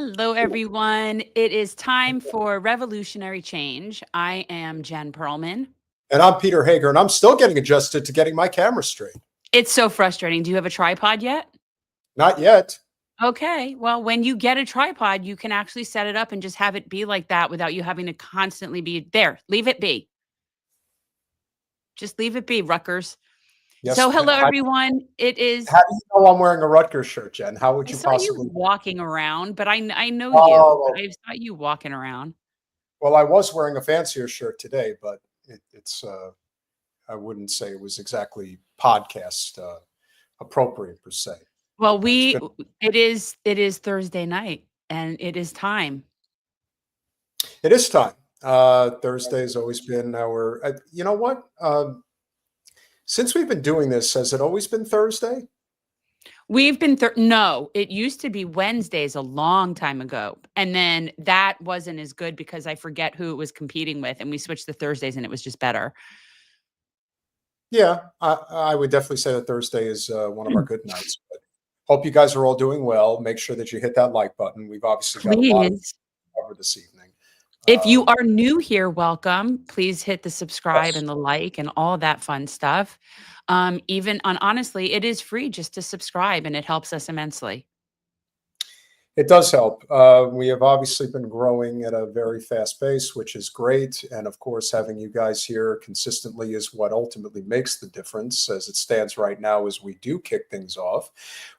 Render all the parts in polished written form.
Hello, everyone. It is time for revolutionary change. I am Jen Perelman. And I'm Peter Hager, and I'm still getting adjusted to getting my camera straight. It's so frustrating. Do you have a tripod yet? Not yet. Okay. Well, when you get a tripod, you can actually set it up and just have it be like that without you having to constantly be there. Leave it be. Just leave it be, Rutgers. Yes, so hello, everyone. It is. How do you know I'm wearing a Rutgers shirt, Jen? How would you possibly? You walking around, but I know you. I saw you walking around. Well, I was wearing a fancier shirt today, but it's I wouldn't say it was exactly podcast appropriate per se. Well, it is Thursday night, and it is time. It is time. Thursday has always been our. You know what? Since we've been doing this, has it always been Thursday? We've been no, it used to be Wednesdays a long time ago. And then that wasn't as good because I forget who it was competing with. And we switched to Thursdays and it was just better. Yeah, I would definitely say that Thursday is one of our good nights. But hope you guys are all doing well. Make sure that you hit that like button. We've obviously got a lot to cover this evening. If you are new here, welcome. Please hit the subscribe and the like and all that fun stuff. Honestly, it is free just to subscribe and it helps us immensely. It does help. We have obviously been growing at a very fast pace, which is great. And of course, having you guys here consistently is what ultimately makes the difference as it stands right now as we do kick things off.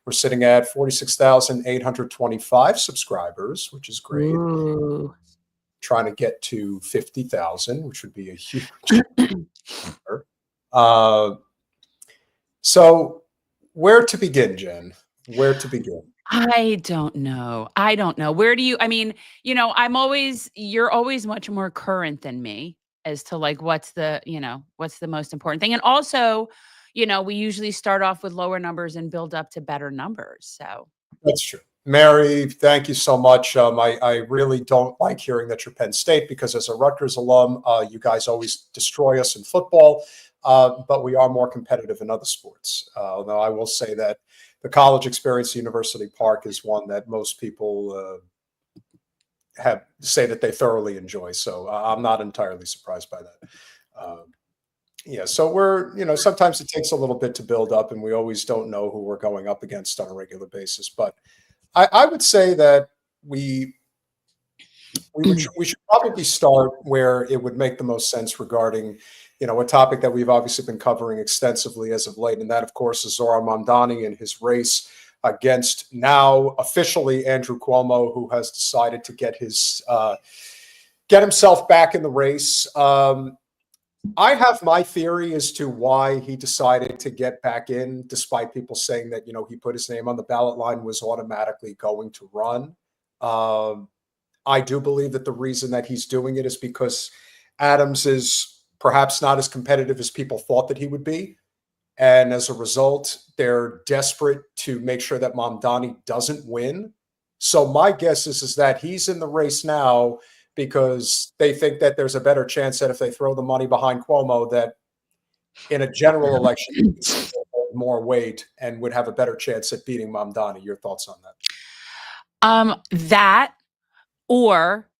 We're sitting at 46,825 subscribers, which is great. Ooh. Trying to get to 50,000, which would be a huge number. So where to begin, Jen? Where to begin? I don't know. Where do you, you're always much more current than me as to like, what's the most important thing. And also, we usually start off with lower numbers and build up to better numbers. So that's true. Mary, thank you so much. I really don't like hearing that you're Penn State because as a Rutgers alum, you guys always destroy us in football, but we are more competitive in other sports. Although I will say that the college experience at University Park is one that most people say that they thoroughly enjoy. So I'm not entirely surprised by that. Yeah, so we're, sometimes it takes a little bit to build up and we always don't know who we're going up against on a regular basis. But I would say that we should probably start where it would make the most sense regarding, a topic that we've obviously been covering extensively as of late. And that, of course, is Zohran Mamdani and his race against now officially Andrew Cuomo, who has decided to get himself back in the race. I have my theory as to why he decided to get back in, despite people saying that, he put his name on the ballot line, was automatically going to run. I do believe that the reason that he's doing it is because Adams is perhaps not as competitive as people thought that he would be. And as a result, they're desperate to make sure that Mamdani doesn't win. So my guess is that he's in the race now because they think that there's a better chance that if they throw the money behind Cuomo, that in a general election, he'd hold more weight and would have a better chance at beating Mamdani. Your thoughts on that? That or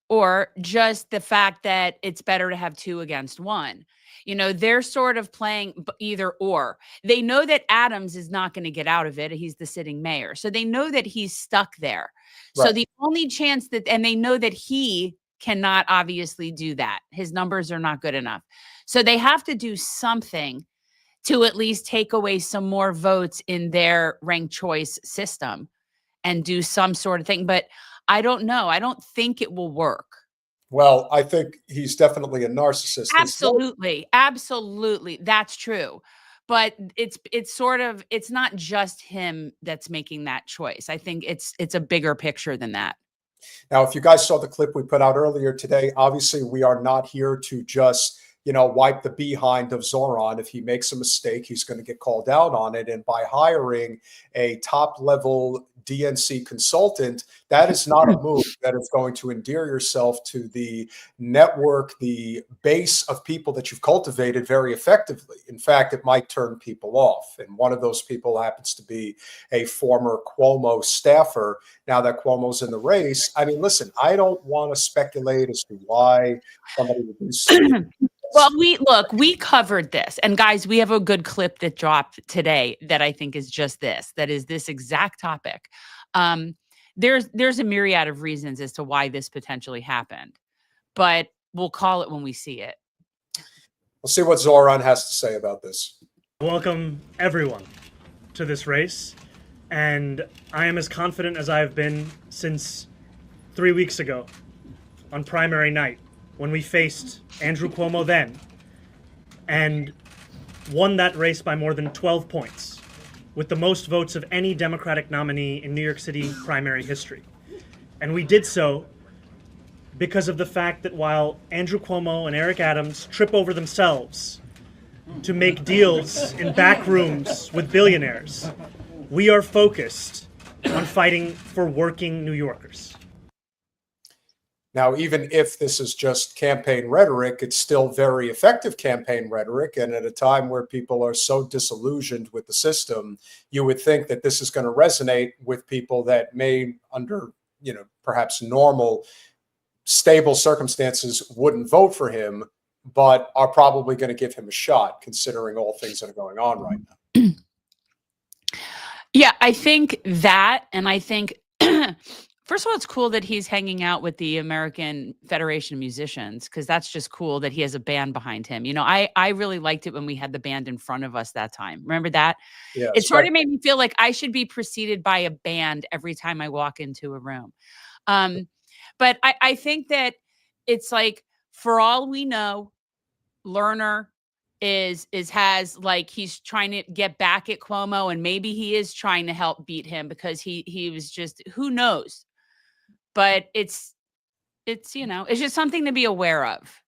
just the fact that it's better to have two against one. They're sort of playing either or. They know that Adams is not going to get out of it. He's the sitting mayor. So they know that he's stuck there. Right. So the only chance and they know that he cannot obviously do that. His numbers are not good enough. So they have to do something to at least take away some more votes in their ranked choice system and do some sort of thing. But I don't know. I don't think it will work. Well, I think he's definitely a narcissist. Absolutely. Absolutely. That's true. But it's not just him that's making that choice. I think it's a bigger picture than that. Now, if you guys saw the clip we put out earlier today, obviously we are not here to just wipe the behind of Zohran. If he makes a mistake, he's going to get called out on it. And by hiring a top-level DNC consultant, that is not a move that is going to endear yourself to the network, the base of people that you've cultivated very effectively. In fact, it might turn people off. And one of those people happens to be a former Cuomo staffer. Now that Cuomo's in the race, I mean, listen, I don't want to speculate as to why somebody would do something. Well, we covered this, and guys, we have a good clip that dropped today that I think is just this, that is this exact topic. There's a myriad of reasons as to why this potentially happened, but we'll call it when we see it. We'll see what Zohran has to say about this. Welcome everyone to this race, and I am as confident as I've been since 3 weeks ago on primary night, when we faced Andrew Cuomo then and won that race by more than 12 points, with the most votes of any Democratic nominee in New York City primary history. And we did so because of the fact that while Andrew Cuomo and Eric Adams trip over themselves to make deals in back rooms with billionaires, we are focused on fighting for working New Yorkers. Now, even if this is just campaign rhetoric, it's still very effective campaign rhetoric. And at a time where people are so disillusioned with the system, you would think that this is going to resonate with people that may, under, perhaps normal, stable circumstances, wouldn't vote for him, but are probably going to give him a shot, considering all things that are going on right now. Yeah, I think that, and I think first of all, it's cool that he's hanging out with the American Federation of Musicians, because that's just cool that he has a band behind him. I really liked it when we had the band in front of us that time. Remember that? Yeah, it sort of made me feel like I should be preceded by a band every time I walk into a room. But I think that it's like, for all we know, Lerner has like, he's trying to get back at Cuomo, and maybe he is trying to help beat him because he was just, who knows? But it's just something to be aware of.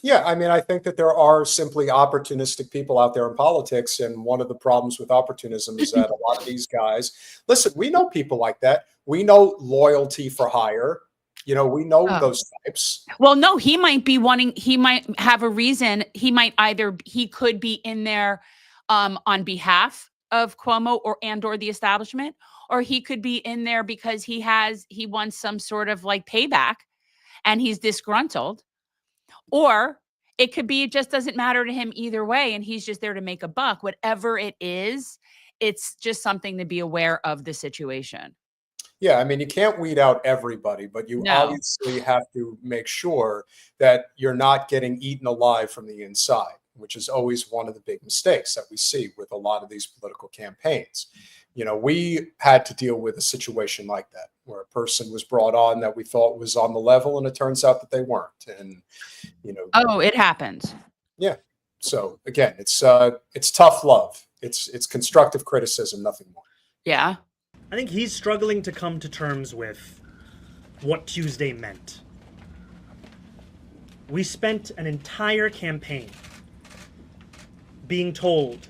Yeah, I mean, I think that there are simply opportunistic people out there in politics. And one of the problems with opportunism is that a lot of these guys, listen, we know people like that. We know loyalty for hire. We know those types. Well, no, he might have a reason. He could be in there on behalf of Cuomo or the establishment, or he could be in there because he wants some sort of like payback and he's disgruntled, or it could be, it just doesn't matter to him either way. And he's just there to make a buck. Whatever it is, it's just something to be aware of the situation. Yeah, I mean, you can't weed out everybody, but you obviously have to make sure that you're not getting eaten alive from the inside, which is always one of the big mistakes that we see with a lot of these political campaigns. We had to deal with a situation like that, where a person was brought on that we thought was on the level, and it turns out that they weren't. And, Oh, it happens. Yeah. So again, it's tough love. It's constructive criticism, nothing more. Yeah. I think he's struggling to come to terms with what Tuesday meant. We spent an entire campaign being told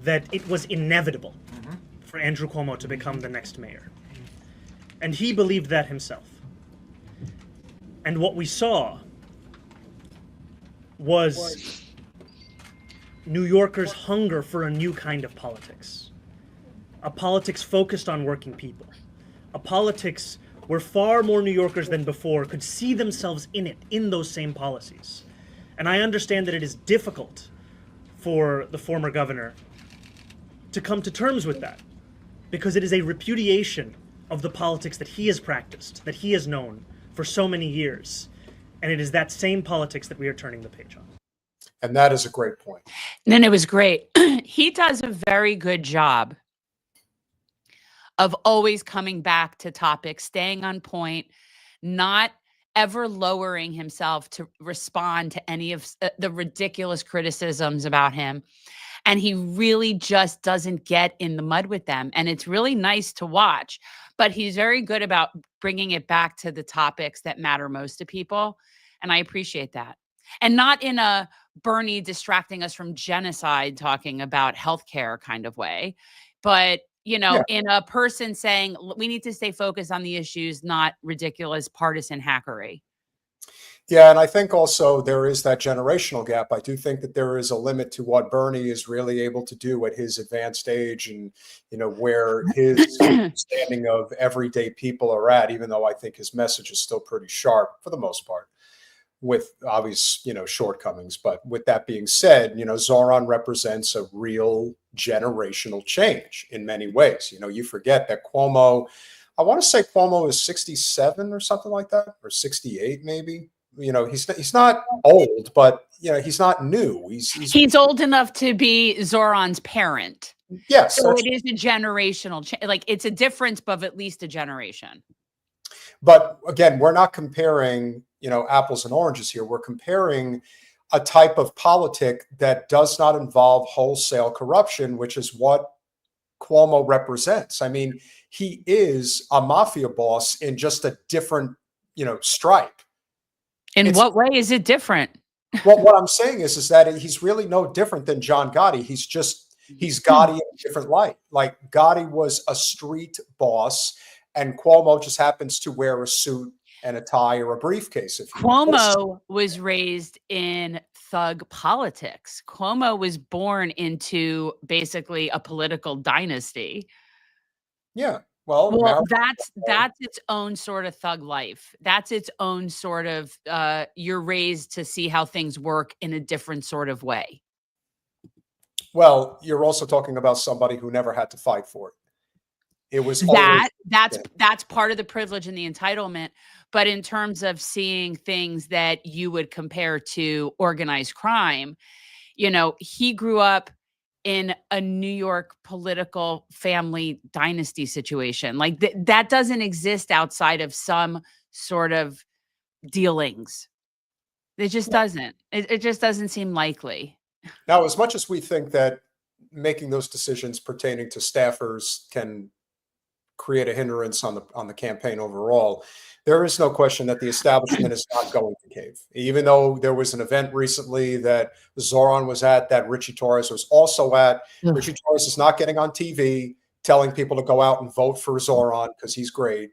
that it was inevitable for Andrew Cuomo to become the next mayor. And he believed that himself. And what we saw was New Yorkers' hunger for a new kind of politics. A politics focused on working people. A politics where far more New Yorkers than before could see themselves in those same policies. And I understand that it is difficult for the former governor to come to terms with that, because it is a repudiation of the politics that he has practiced, that he has known for so many years. And it is that same politics that we are turning the page on. And that is a great point. And it was great. He does a very good job of always coming back to topics, staying on point, not ever lowering himself to respond to any of the ridiculous criticisms about him. And he really just doesn't get in the mud with them. And it's really nice to watch, but he's very good about bringing it back to the topics that matter most to people. And I appreciate that. And not in a Bernie distracting us from genocide, talking about healthcare kind of way, but, you know, in a person saying we need to stay focused on the issues, not ridiculous partisan hackery. Yeah, and I think also there is that generational gap. I do think that there is a limit to what Bernie is really able to do at his advanced age, and you know where his understanding of everyday people are at. Even though I think his message is still pretty sharp for the most part, with obvious shortcomings. But with that being said, Zohran represents a real generational change in many ways. You forget that Cuomo. I want to say Cuomo is 67 or something like that, or 68 maybe. He's not old, but he's not new. He's old enough to be Zohran's parent. Yes, so it is a generational change. Like it's a difference, but of at least a generation. But again, we're not comparing apples and oranges here. We're comparing a type of politic that does not involve wholesale corruption, which is what Cuomo represents. I mean, he is a mafia boss in just a different stripe. In what way is it different? Well, what I'm saying is that he's really no different than John Gotti. He's Gotti in a different light. Like Gotti was a street boss, and Cuomo just happens to wear a suit and a tie or a briefcase. Cuomo was raised in thug politics. Cuomo was born into basically a political dynasty. Yeah. Well, that's its own sort of thug life. That's its own sort of you're raised to see how things work in a different sort of way. Well, you're also talking about somebody who never had to fight for it. It was that's part of the privilege and the entitlement. But in terms of seeing things that you would compare to organized crime, he grew up in a New York political family dynasty situation. Like that doesn't exist outside of some sort of dealings. It just doesn't. It just doesn't seem likely. Now, as much as we think that making those decisions pertaining to staffers can create a hindrance on the campaign overall, there is no question that the establishment is not going to cave. Even though there was an event recently that Zohran was at, that Richie Torres was also at. Richie Torres is not getting on TV telling people to go out and vote for Zohran because he's great.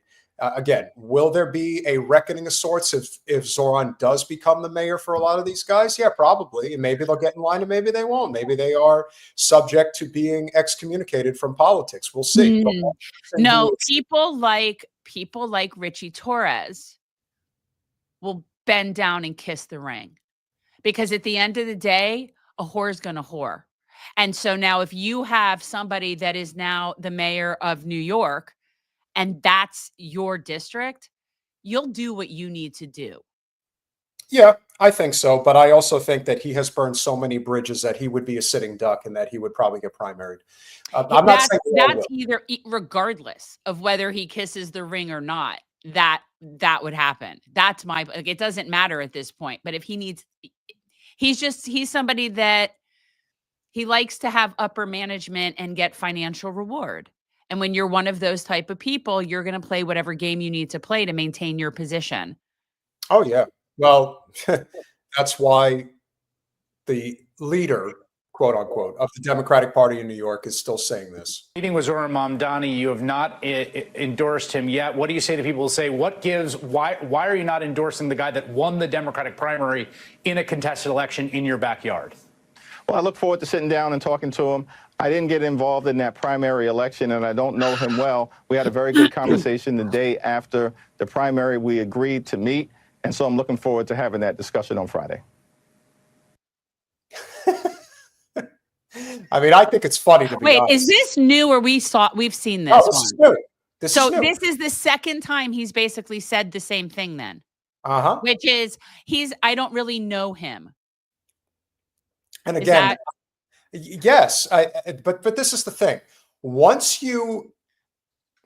Again, will there be a reckoning of sorts if Zohran does become the mayor for a lot of these guys? Yeah, probably. And maybe they'll get in line and maybe they won't. Maybe they are subject to being excommunicated from politics. We'll see. No, people like Richie Torres will bend down and kiss the ring, because at the end of the day, a whore is going to whore. And so now if you have somebody that is now the mayor of New York, and that's your district, you'll do what you need to do. Yeah, I think so. But I also think that he has burned so many bridges that he would be a sitting duck and that he would probably get primaried. I'm not saying that's either, regardless of whether he kisses the ring or not, that would happen. That's it doesn't matter at this point. But if he's somebody that he likes to have upper management and get financial reward. And when you're one of those type of people, you're going to play whatever game you need to play to maintain your position. Oh, yeah. Well, that's why the leader, quote unquote, of the Democratic Party in New York is still saying this. Meeting with Zohran Mamdani, you have not endorsed him yet. What do you say to people who say, why are you not endorsing the guy that won the Democratic primary in a contested election in your backyard? Well, I look forward to sitting down and talking to him. I didn't get involved in that primary election, and I don't know him well. We had a very good conversation the day after the primary. We agreed to meet, and so I'm looking forward to having that discussion on Friday. I mean, I think it's funny to be Wait, honest. is this new, or we've seen this? Oh, this is new. This is the second time he's basically said the same thing then. Uh-huh. Which is, I don't really know him. And again, yes, but this is the thing.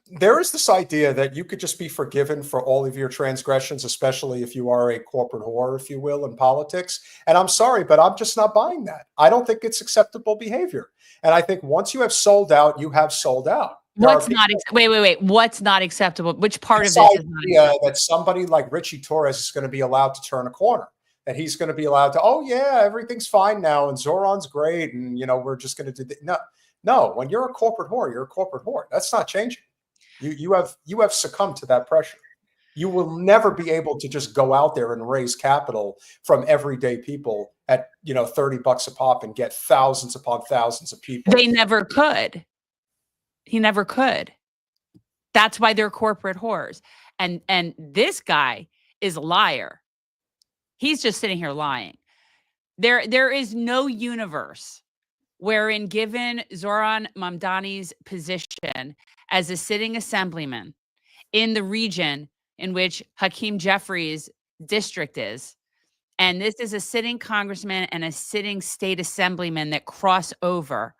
There is this idea that you could just be forgiven for all of your transgressions, especially if you are a corporate whore, if you will, in politics. And I'm sorry, but I'm just not buying that. I don't think it's acceptable behavior. And I think once you have sold out, you have sold out. What's not wait. What's not acceptable? Which part of this this is not acceptable? that somebody like Richie Torres is going to be allowed to turn a corner, that he's going to be allowed to, oh yeah, everything's fine now, and Zohran's great, and we're just going to do no. When you're a corporate whore, you're a corporate whore. That's not changing. You have succumbed to that pressure. You will never be able to just go out there and raise capital from everyday people at $30 a pop and get thousands upon thousands of people. They never could. He never could. That's why they're corporate whores. And this guy is a liar. He's just sitting here lying. There is no universe wherein, given Zohran Mamdani's position as a sitting assemblyman in the region in which Hakeem Jeffries' district is, and this is a sitting congressman and a sitting state assemblyman that cross over,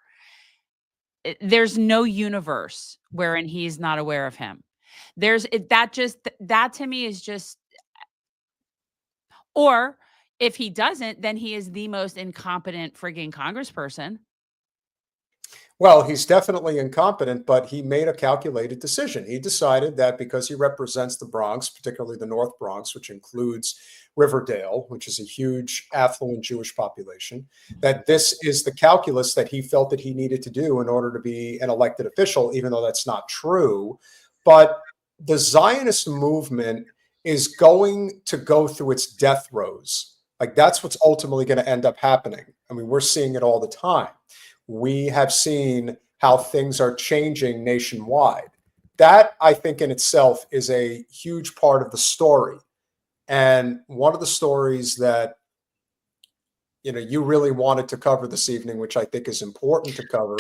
there's no universe wherein he's not aware of him. That to me is just, or if he doesn't, then he is the most incompetent frigging congressperson. Well, he's definitely incompetent, but he made a calculated decision. He decided that because he represents the Bronx, particularly the North Bronx, which includes Riverdale, which is a huge affluent Jewish population, that this is the calculus that he felt that he needed to do in order to be an elected official, even though that's not true. But the Zionist movement is going to go through its death throes. Like, that's what's ultimately going to end up happening. I mean, we're seeing it all the time. We have seen how things are changing nationwide. That, I think, in itself is a huge part of the story. And one of the stories that you really wanted to cover this evening, which I think is important to cover,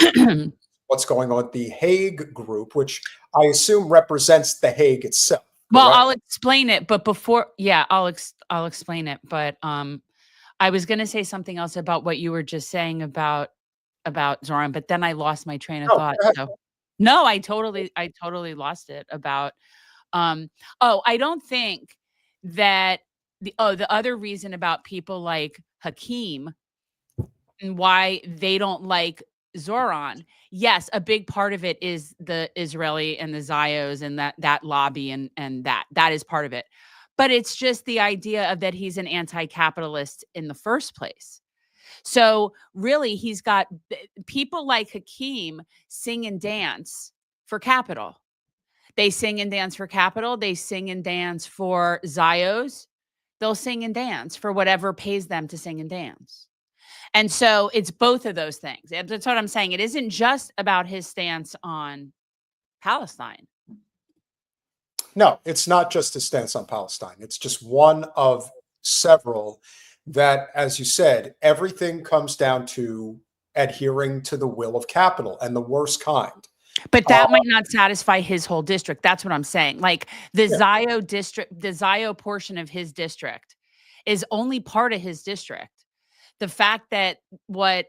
what's going on with the Hague group, which I assume represents the Hague itself. Well, correct? I'll explain it, but before, I'll explain it. But I was going to say something else about what you were just saying about Zohran, but then I lost my train of thought. So no, I totally lost it about, I don't think that the other reason about people like Hakeem and why they don't like Zohran. Yes, a big part of it is the Israeli and the Zios and that lobby and that is part of it. But it's just the idea of that he's an anti-capitalist in the first place. So really, he's got people like Hakeem sing and dance for capital. They sing and dance for capital. They sing and dance for Zios. They'll sing and dance for whatever pays them to sing and dance. And so it's both of those things. That's what I'm saying. It isn't just about his stance on Palestine. No, it's not just his stance on Palestine. It's just one of several that, as you said, everything comes down to adhering to the will of capital, and the worst kind. But that might not satisfy his whole district. That's what I'm saying. Like the Zio district, the Zio portion of his district is only part of his district. The fact that what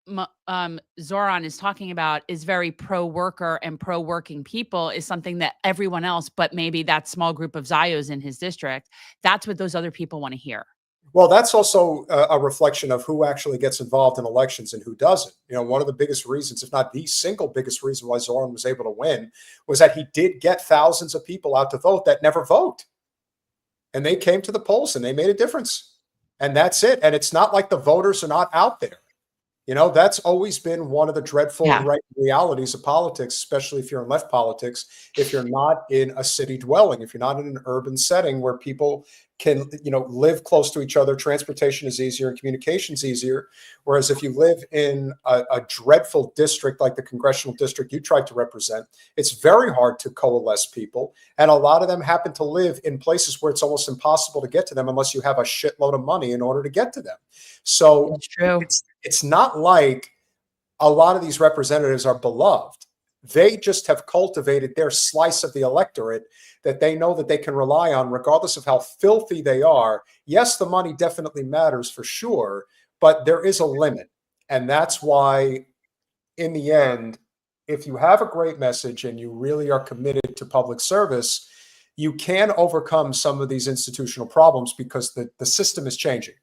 Zohran is talking about is very pro-worker and pro-working people is something that everyone else, but maybe that small group of Zios in his district, that's what those other people want to hear. Well, that's also a reflection of who actually gets involved in elections and who doesn't. One of the biggest reasons, if not the single biggest reason why Zohran was able to win, was that he did get thousands of people out to vote that never vote. And they came to the polls and they made a difference. And that's it. And it's not like the voters are not out there. That's always been one of the dreadful realities of politics, especially if you're in left politics, if you're not in a city dwelling, if you're not in an urban setting where people can, live close to each other, transportation is easier and communication's easier. Whereas if you live in a dreadful district like the congressional district you tried to represent, it's very hard to coalesce people. And a lot of them happen to live in places where it's almost impossible to get to them unless you have a shitload of money in order to get to them. So That's true. It's not like a lot of these representatives are beloved. They just have cultivated their slice of the electorate that they know that they can rely on, regardless of how filthy they are. Yes, the money definitely matters for sure, but there is a limit. And that's why, in the end, if you have a great message and you really are committed to public service, you can overcome some of these institutional problems because the system is changing.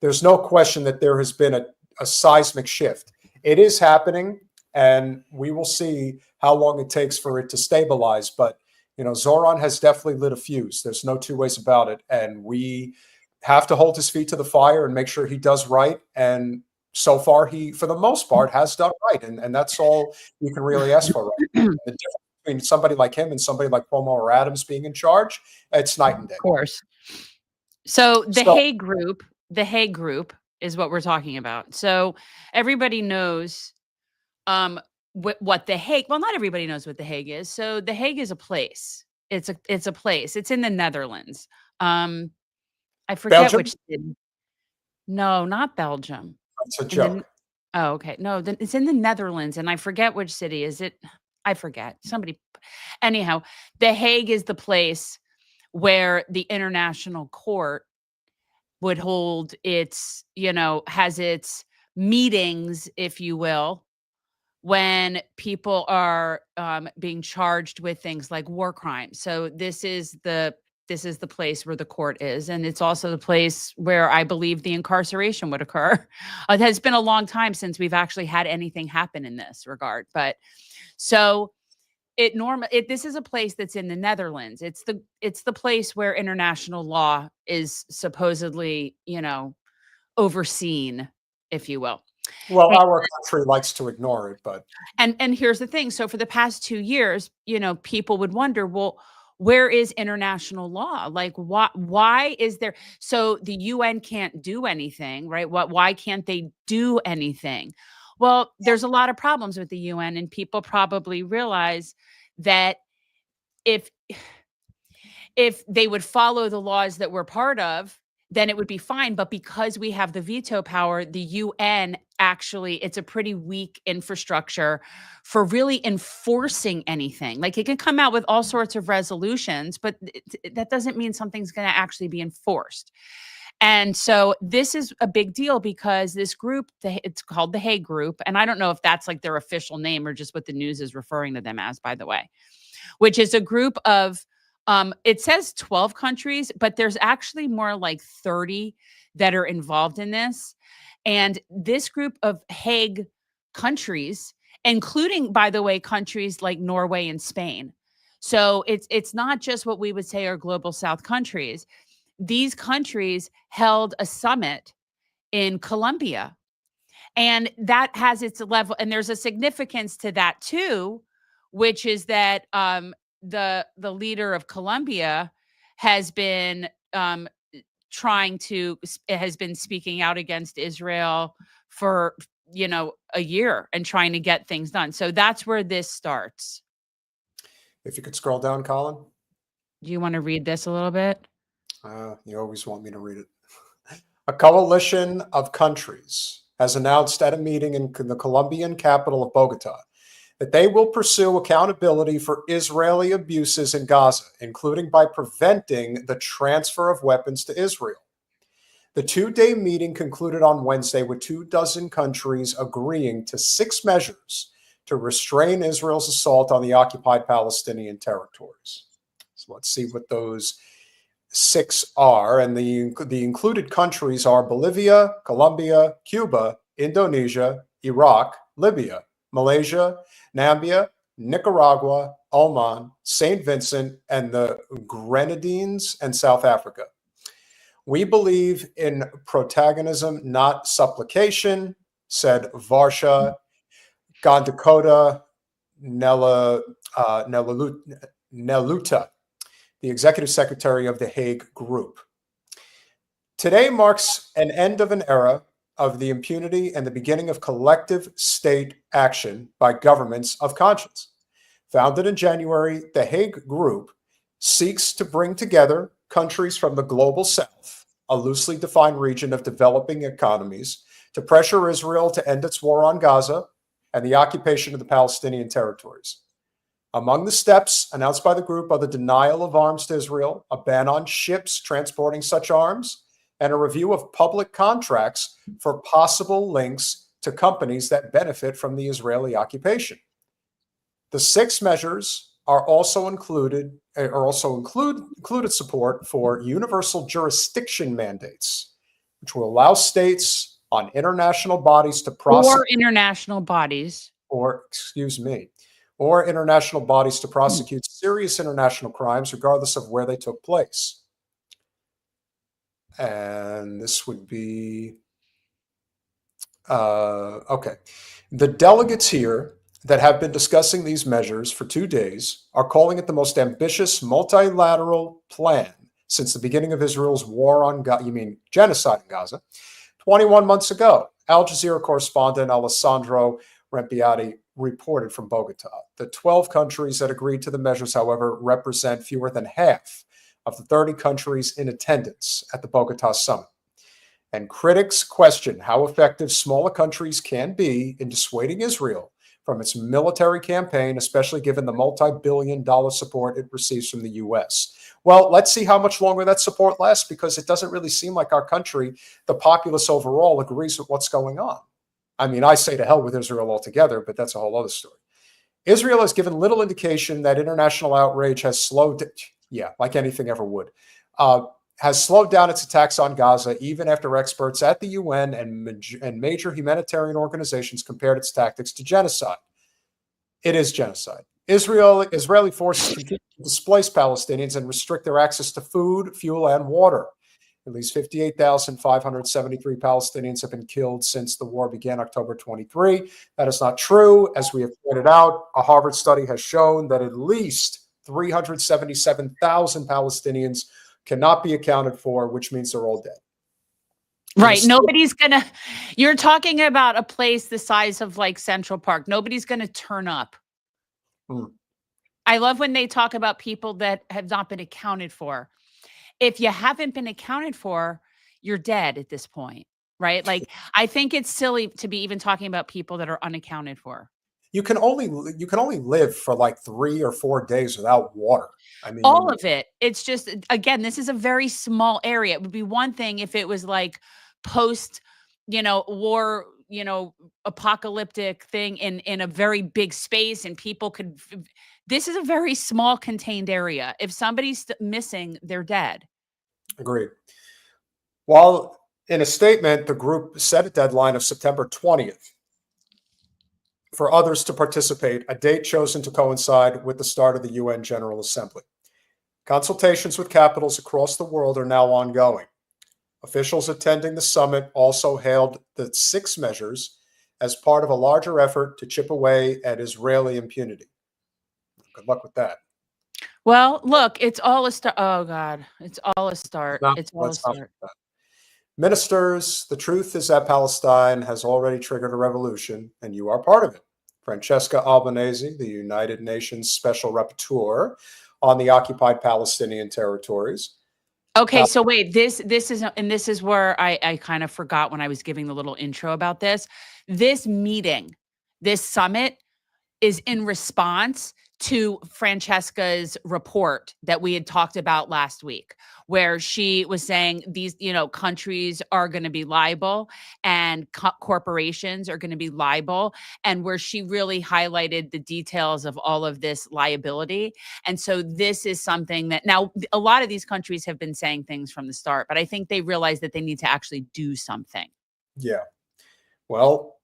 There's no question that there has been a seismic shift. It is happening. and we will see how long it takes for it to stabilize. But, Zohran has definitely lit a fuse. There's no two ways about it. And we have to hold his feet to the fire and make sure he does right. And so far, he, for the most part, has done right. And that's all you can really ask for right now. The difference between somebody like him and somebody like Cuomo or Adams being in charge, it's night and day. Of course. So the Hague group is what we're talking about. So everybody knows what the Hague, well, not everybody knows what the Hague is. So the Hague is a place. It's a place. It's in the Netherlands. I forget Belgium? which city. No, not Belgium. It's a joke. Oh, okay. No, it's in the Netherlands, and I forget which city. Is it? I forget. Anyhow, the Hague is the place where the International Court would hold its, has its meetings, if you will, when people are being charged with things like war crimes. So this is the place where the court is, and it's also the place where I believe the incarceration would occur. It has been a long time since we've actually had anything happen in this regard, but so this is a place that's in the Netherlands. It's the place where international law is supposedly, overseen, if you will. Well, our country likes to ignore it, but and here's the thing. So for the past 2 years, people would wonder, well, where is international law? Like, why is there? So the UN can't do anything, right? Why can't they do anything? Well, there's a lot of problems with the UN, and people probably realize that if they would follow the laws that we're part of, then it would be fine. But because we have the veto power, the UN it's a pretty weak infrastructure for really enforcing anything. Like, it can come out with all sorts of resolutions, but that doesn't mean something's going to actually be enforced. And so this is a big deal because this group, it's called the Hague Group. And I don't know if that's like their official name or just what the news is referring to them as, by the way, which is a group of, it says 12 countries, but there's actually more like 30 that are involved in this. And this group of Hague countries, including, by the way, countries like Norway and Spain. So it's not just what we would say are global South countries. These countries held a summit in Colombia, and that has its level. And there's a significance to that too, which is that the leader of Colombia has been speaking out against Israel for a year and trying to get things done. So that's where this starts. If you could scroll down, Colin. Do you want to read this a little bit? You always want me to read it. A coalition of countries has announced at a meeting in the Colombian capital of Bogota that they will pursue accountability for Israeli abuses in Gaza, including by preventing the transfer of weapons to Israel. The two-day meeting concluded on Wednesday with 24 countries agreeing to 6 measures to restrain Israel's assault on the occupied Palestinian territories. So let's see what those 6 are. And the included countries are Bolivia, Colombia, Cuba, Indonesia, Iraq, Libya, Malaysia, Namibia, Nicaragua, Oman, St. Vincent, and the Grenadines, and South Africa. We believe in protagonism, not supplication, said Varsha Gandakota Neluta, the executive secretary of the Hague Group. Today marks an end of an era of the impunity and the beginning of collective state action by governments of conscience. Founded in January, the Hague Group seeks to bring together countries from the global south, a loosely defined region of developing economies, to pressure Israel to end its war on Gaza and the occupation of the Palestinian territories. Among the steps announced by the group are the denial of arms to Israel, a ban on ships transporting such arms, and a review of public contracts for possible links to companies that benefit from the Israeli occupation. The 6 measures included support for universal jurisdiction mandates, which will allow states on international bodies to prosecute. Or international bodies. or international bodies to prosecute serious international crimes, regardless of where they took place. And this would be, okay. The delegates here that have been discussing these measures for 2 days are calling it the most ambitious multilateral plan since the beginning of Israel's war on genocide in Gaza. 21 months ago, Al Jazeera correspondent Alessandro Rempiati reported from Bogota. The 12 countries that agreed to the measures, however, represent fewer than half of the 30 countries in attendance at the Bogota summit. And critics question how effective smaller countries can be in dissuading Israel from its military campaign, especially given the multi-billion-dollar support it receives from the U.S. Well, let's see how much longer that support lasts, because it doesn't really seem like our country, the populace overall, agrees with what's going on. I mean, I say to hell with Israel altogether, but that's a whole other story. Israel has given little indication that international outrage has slowed, like anything ever would, has slowed down its attacks on Gaza, even after experts at the UN and major humanitarian organizations compared its tactics to genocide. It is genocide. Israeli forces continue to displace Palestinians and restrict their access to food, fuel, and water. At least 58,573 Palestinians have been killed since the war began October 23. That is not true. As we have pointed out, a Harvard study has shown that at least 377,000 Palestinians cannot be accounted for, which means they're all dead. Right. Nobody's going to, you're talking about a place the size of like Central Park. Nobody's going to turn up. I love when they talk about people that have not been accounted for. If you haven't been accounted for, you're dead at this point, right? Like, I think it's silly to be even talking about people that are unaccounted for. You can only live for like 3 or 4 days without water. I mean, all of it. It's just, again, this is a very small area. It would be one thing if it was like post, war, apocalyptic thing in a very big space and people could. This is a very small contained area. If somebody's missing, they're dead. Agreed. While in a statement, the group set a deadline of September 20th. For others to participate, a date chosen to coincide with the start of the UN General Assembly. Consultations with capitals across the world are now ongoing. Officials attending the summit also hailed the 6 measures as part of a larger effort to chip away at Israeli impunity. Good luck with that. Well, look, it's all a start. Oh, God. It's all a start. It's all a start. Ministers, the truth is that Palestine has already triggered a revolution, and you are part of it. Francesca Albanese, the United Nations Special Rapporteur on the occupied Palestinian territories. Okay, so wait, this is where I kind of forgot when I was giving the little intro about this. This meeting, this summit is in response to Francesca's report that we had talked about last week, where she was saying these, countries are going to be liable and corporations are going to be liable, and where she really highlighted the details of all of this liability. And so this is something that now a lot of these countries have been saying things from the start, but I think they realize that they need to actually do something. Yeah. Well,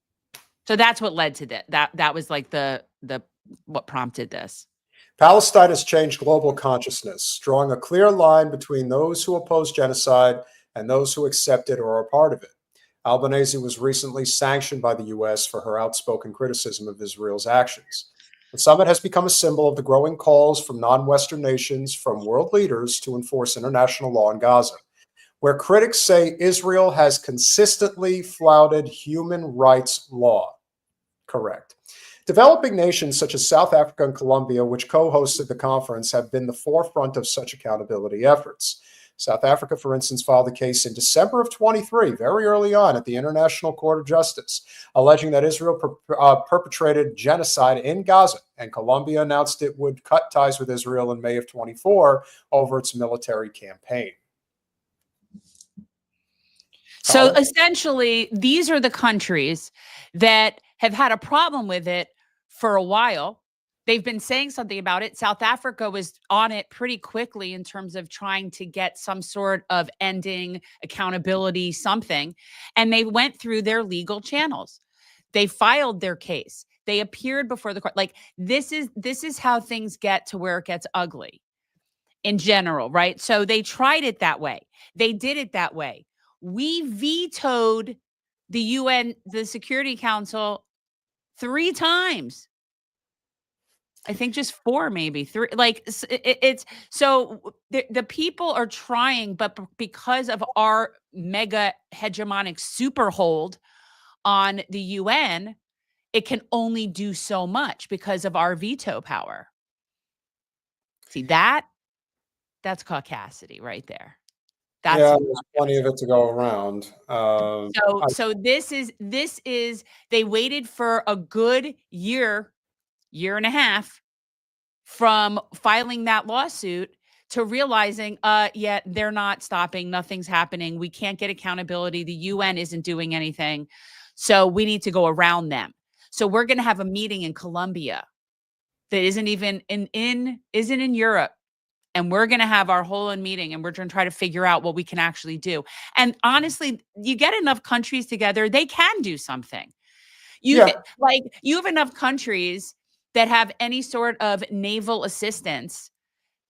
so that's what led to that. That was like the what prompted this. Palestine has changed global consciousness, drawing a clear line between those who oppose genocide and those who accept it or are part of it. Albanese was recently sanctioned by the U.S. for her outspoken criticism of Israel's actions. The summit has become a symbol of the growing calls from non-Western nations, from world leaders, to enforce international law in Gaza, where critics say Israel has consistently flouted human rights law. Correct. Developing nations such as South Africa and Colombia, which co-hosted the conference, have been the forefront of such accountability efforts. South Africa, for instance, filed a case in December of 23, very early on, at the International Court of Justice, alleging that Israel perpetrated genocide in Gaza, and Colombia announced it would cut ties with Israel in May of 24 over its military campaign. So essentially, these are the countries that have had a problem with it for a while. They've been saying something about it. South Africa was on it pretty quickly in terms of trying to get some sort of ending, accountability, something. And they went through their legal channels. They filed their case. They appeared before the court. Like this is how things get to where it gets ugly in general, right? So they tried it that way. They did it that way. We vetoed the UN, the Security Council 3 times. I think just 4, maybe 3. Like it's so the people are trying, but because of our mega hegemonic super hold on the UN, it can only do so much because of our veto power. See that's caucasity right there. That's Yeah, there's plenty of it to go around. So this is they waited for a good year and a half from filing that lawsuit to realizing, yeah, they're not stopping. Nothing's happening. We can't get accountability. The UN isn't doing anything. So we need to go around them. So we're going to have a meeting in Colombia that isn't even isn't in Europe. And we're going to have our whole meeting and we're going to try to figure out what we can actually do. And honestly, you get enough countries together, they can do something. You have enough countries that have any sort of naval assistance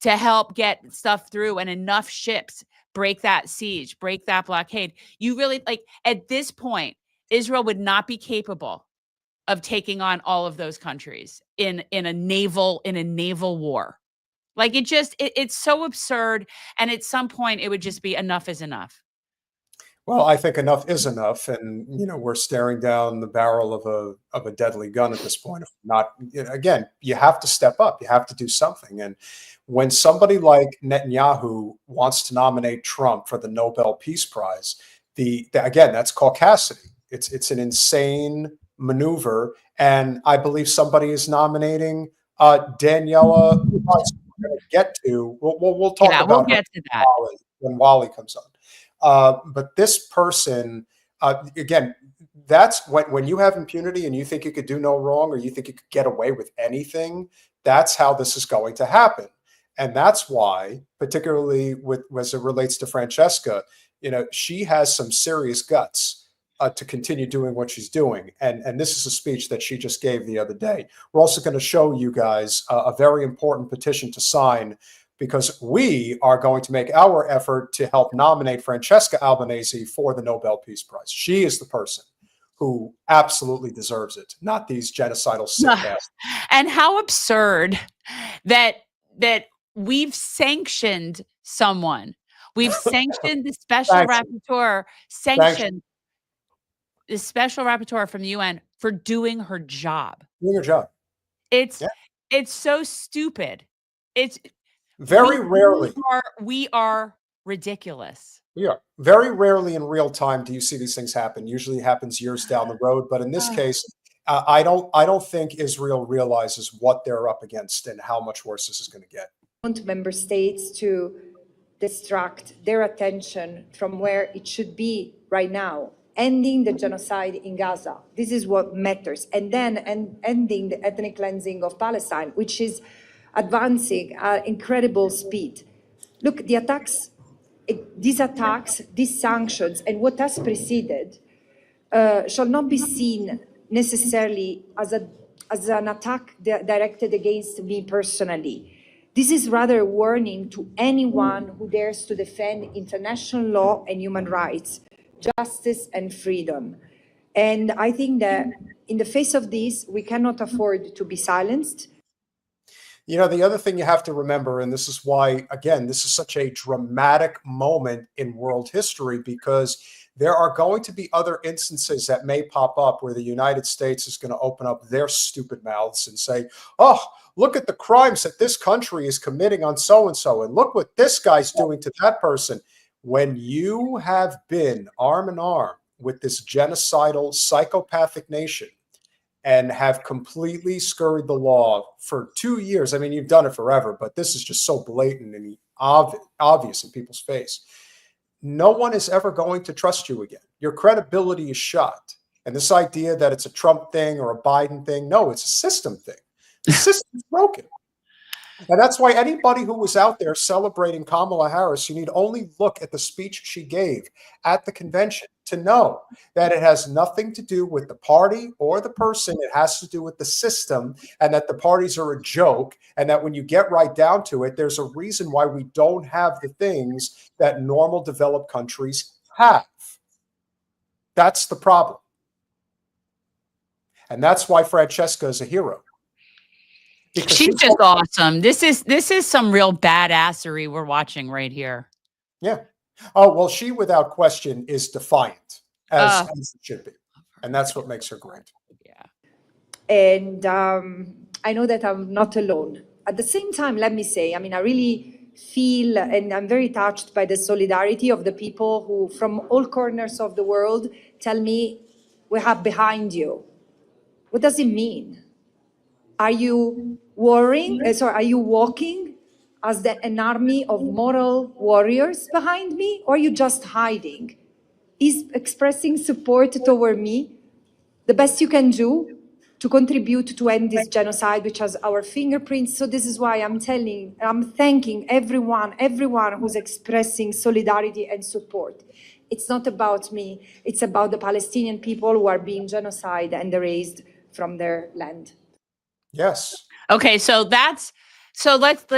to help get stuff through and enough ships break that siege, break that blockade. You really at this point, Israel would not be capable of taking on all of those countries in a naval war. Like it's so absurd. And at some point it would just be enough is enough. Well, I think enough is enough, and we're staring down the barrel of a deadly gun at this point. If not, again, you have to step up. You have to do something. And when somebody like Netanyahu wants to nominate Trump for the Nobel Peace Prize, again, that's caucasity. It's an insane maneuver, and I believe somebody is nominating Daniella. We're going to get to. We'll talk about. We'll get to that when Wally comes on. But this person, again, that's when you have impunity and you think you could do no wrong or you think you could get away with anything, that's how this is going to happen. And that's why, particularly as it relates to Francesca, she has some serious guts to continue doing what she's doing. And this is a speech that she just gave the other day. We're also going to show you guys a very important petition to sign, because we are going to make our effort to help nominate Francesca Albanese for the Nobel Peace Prize. She is the person who absolutely deserves it, not these genocidal sick asses. And how absurd that we've sanctioned someone. We've sanctioned the special rapporteur, the special rapporteur from the UN for doing her job. Doing her job. It's so stupid. It's very rarely. We are ridiculous. We are. Very rarely in real time do you see these things happen. Usually it happens years down the road. But in this case, I don't think Israel realizes what they're up against and how much worse this is going to get. I want member states to distract their attention from where it should be right now, ending the genocide in Gaza. This is what matters. And then ending the ethnic cleansing of Palestine, which is advancing at incredible speed. Look, these attacks, these sanctions, and what has preceded shall not be seen necessarily as an attack directed against me personally. This is rather a warning to anyone who dares to defend international law and human rights, justice and freedom. And I think that in the face of this, we cannot afford to be silenced. The other thing you have to remember, and this is why, again, this is such a dramatic moment in world history, because there are going to be other instances that may pop up where the United States is going to open up their stupid mouths and say, oh, look at the crimes that this country is committing on so-and-so, and look what this guy's doing to that person. When you have been arm in arm with this genocidal, psychopathic nation, and have completely scurried the law for 2 years. I mean, you've done it forever, but this is just so blatant and obvious in people's face. No one is ever going to trust you again. Your credibility is shot. And this idea that it's a Trump thing or a Biden thing, no, it's a system thing. The system's broken. And that's why anybody who was out there celebrating Kamala Harris, you need only look at the speech she gave at the convention to know that it has nothing to do with the party or the person. It has to do with the system, and that the parties are a joke, and that when you get right down to it, there's a reason why we don't have the things that normal developed countries have. That's the problem. And that's why Francesca is a hero. She's just awesome. This is some real badassery we're watching right here. Yeah. Oh, well, she without question is defiant, as it should be. And that's what makes her great. Yeah. And I know that I'm not alone. At the same time, let me say, I mean, I really feel, and I'm very touched by the solidarity of the people who, from all corners of the world, tell me, we have behind you. What does it mean? Are you worrying? Are you walking as an army of moral warriors behind me, or are you just hiding? Is expressing support toward me the best you can do to contribute to end this genocide, which has our fingerprints? So this is why I'm thanking everyone who's expressing solidarity and support. It's not about me. It's about the Palestinian people who are being genocided and erased from their land. Yes. Okay, so let's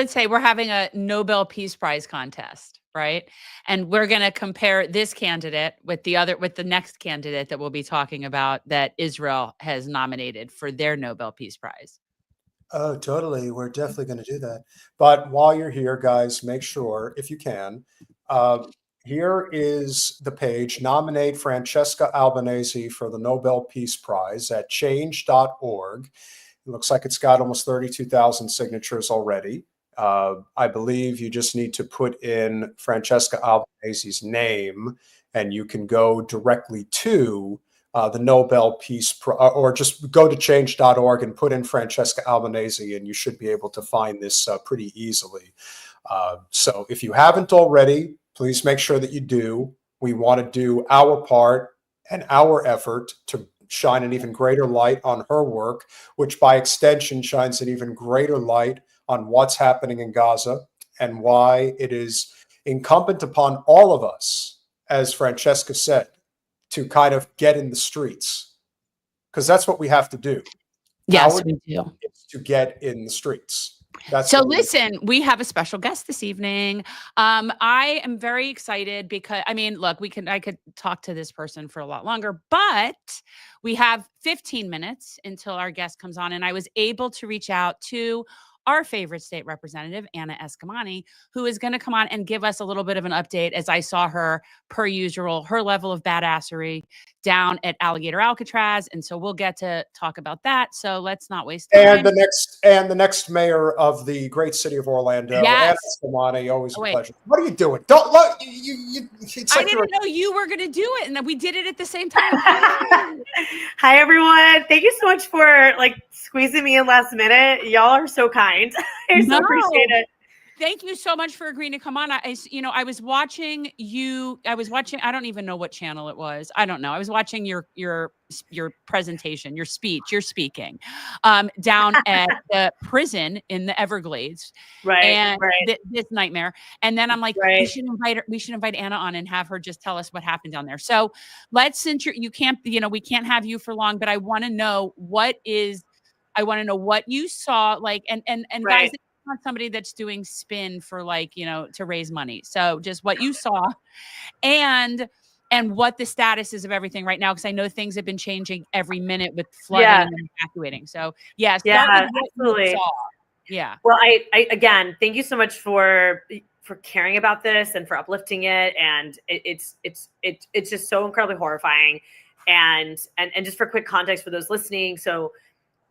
say we're having a Nobel Peace Prize contest, right? And we're going to compare this candidate with the next candidate that we'll be talking about that Israel has nominated for their Nobel Peace Prize. Oh, totally. We're definitely going to do that. But while you're here, guys, make sure, if you can, here is the page. Nominate Francesca Albanese for the Nobel Peace Prize at change.org. It looks like it's got almost 32,000 signatures already. I believe you just need to put in Francesca Albanese's name, and you can go directly to the Nobel Peace Prize, or just go to change.org and put in Francesca Albanese, and you should be able to find this pretty easily. So if you haven't already, please make sure that you do. We want to do our part and our effort to shine an even greater light on her work, which by extension shines an even greater light on what's happening in Gaza and why it is incumbent upon all of us, as Francesca said, to kind of get in the streets, because that's what we have to do. Yes, we do. It's to get in the streets. So listen, we have a special guest this evening. I am very excited because, I mean, look, I could talk to this person for a lot longer, but we have 15 minutes until our guest comes on, and I was able to reach out to our favorite state representative, Anna Eskamani, who is going to come on and give us a little bit of an update, as I saw her, per usual, her level of badassery down at Alligator Alcatraz. And so we'll get to talk about that. So let's not waste time. And the next mayor of the great city of Orlando, yes. Anna Eskamani, always a pleasure. What are you doing? Don't look. I didn't know you were going to do it, and that we did it at the same time. Hi, everyone. Thank you so much for squeezing me in last minute. Y'all are so kind. I so appreciate it. Thank you so much for agreeing to come on. I was watching you. I don't even know what channel it was. I don't know. I was watching your presentation, your speech, you're speaking down at the prison in the Everglades. Right. And this nightmare. And then I'm like, we should invite Anna on and have her just tell us what happened down there. So since you can't, we can't have you for long, but I want to know what you saw, and guys, not somebody that's doing spin for to raise money. So just what you saw and what the status is of everything right now, because I know things have been changing every minute with flooding and evacuating. So absolutely. Yeah. Well, I again, thank you so much for caring about this and for uplifting it. And it's just so incredibly horrifying. And just for quick context for those listening, so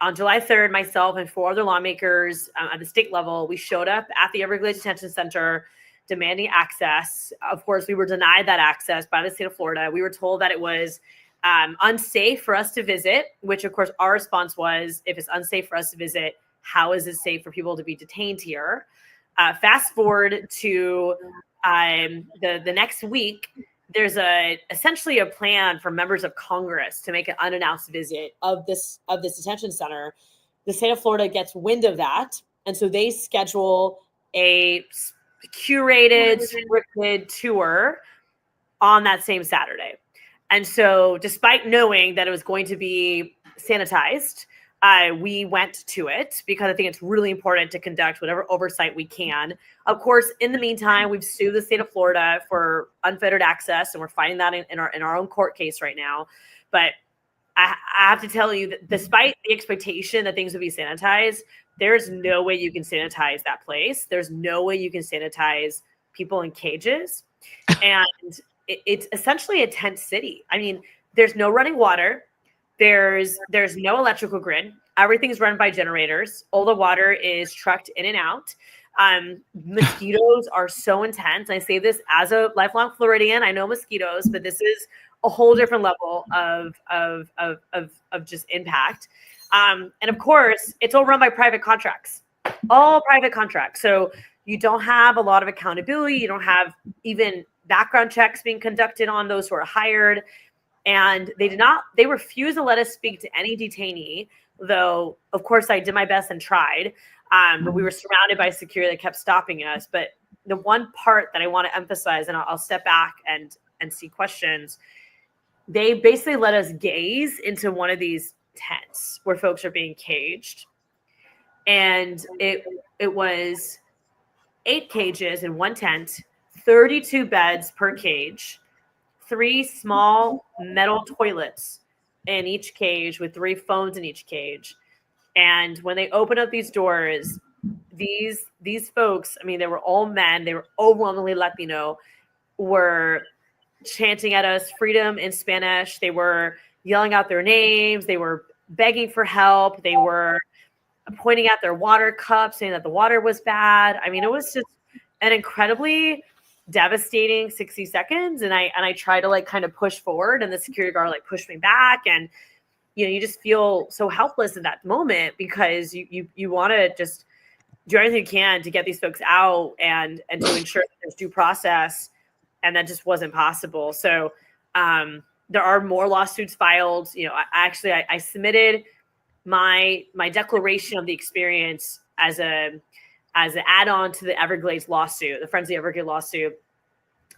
on July 3rd, myself and 4 other lawmakers at the state level, we showed up at the Everglades Detention Center demanding access. Of course, we were denied that access by the state of Florida. We were told that it was unsafe for us to visit, which of course our response was, if it's unsafe for us to visit, how is it safe for people to be detained here? Fast forward to the next week, there's essentially a plan for members of Congress to make an unannounced visit of this detention center. The state of Florida gets wind of that And so they schedule a curated, scripted tour on that same Saturday. And so despite knowing that it was going to be sanitized, we went to it because I think it's really important to conduct whatever oversight we can. Of course, in the meantime, we've sued the state of Florida for unfettered access, and we're fighting that in our own court case right now. But I have to tell you that despite the expectation that things would be sanitized, there's no way you can sanitize that place. There's no way you can sanitize people in cages. And it's essentially a tent city. I mean, there's no running water. There's no electrical grid. Everything's run by generators. All the water is trucked in and out. Mosquitoes are so intense. I say this as a lifelong Floridian. I know mosquitoes, but this is a whole different level of just impact. And of course, it's all run by private contracts, all private contracts. So you don't have a lot of accountability. You don't have even background checks being conducted on those who are hired. And they refused to let us speak to any detainee, though, of course, I did my best and tried. But we were surrounded by security that kept stopping us. But the one part that I want to emphasize, and I'll step back and see questions, they basically let us gaze into one of these tents where folks are being caged. And it was 8 cages in one tent, 32 beds per cage, 3 small metal toilets in each cage with 3 phones in each cage. And when they open up these doors, these folks, I mean, they were all men, they were overwhelmingly Latino, were chanting at us freedom in Spanish. They were yelling out their names. They were begging for help. They were pointing at their water cups, saying that the water was bad. I mean, it was just an incredibly devastating 60 seconds. And I tried to kind of push forward, and the security guard pushed me back. And, you just feel so helpless in that moment because you want to just do everything you can to get these folks out and to ensure that there's due process. And that just wasn't possible. So there are more lawsuits filed. I submitted my declaration of the experience as an add-on to the Everglades lawsuit, the Friends of the Everglades lawsuit.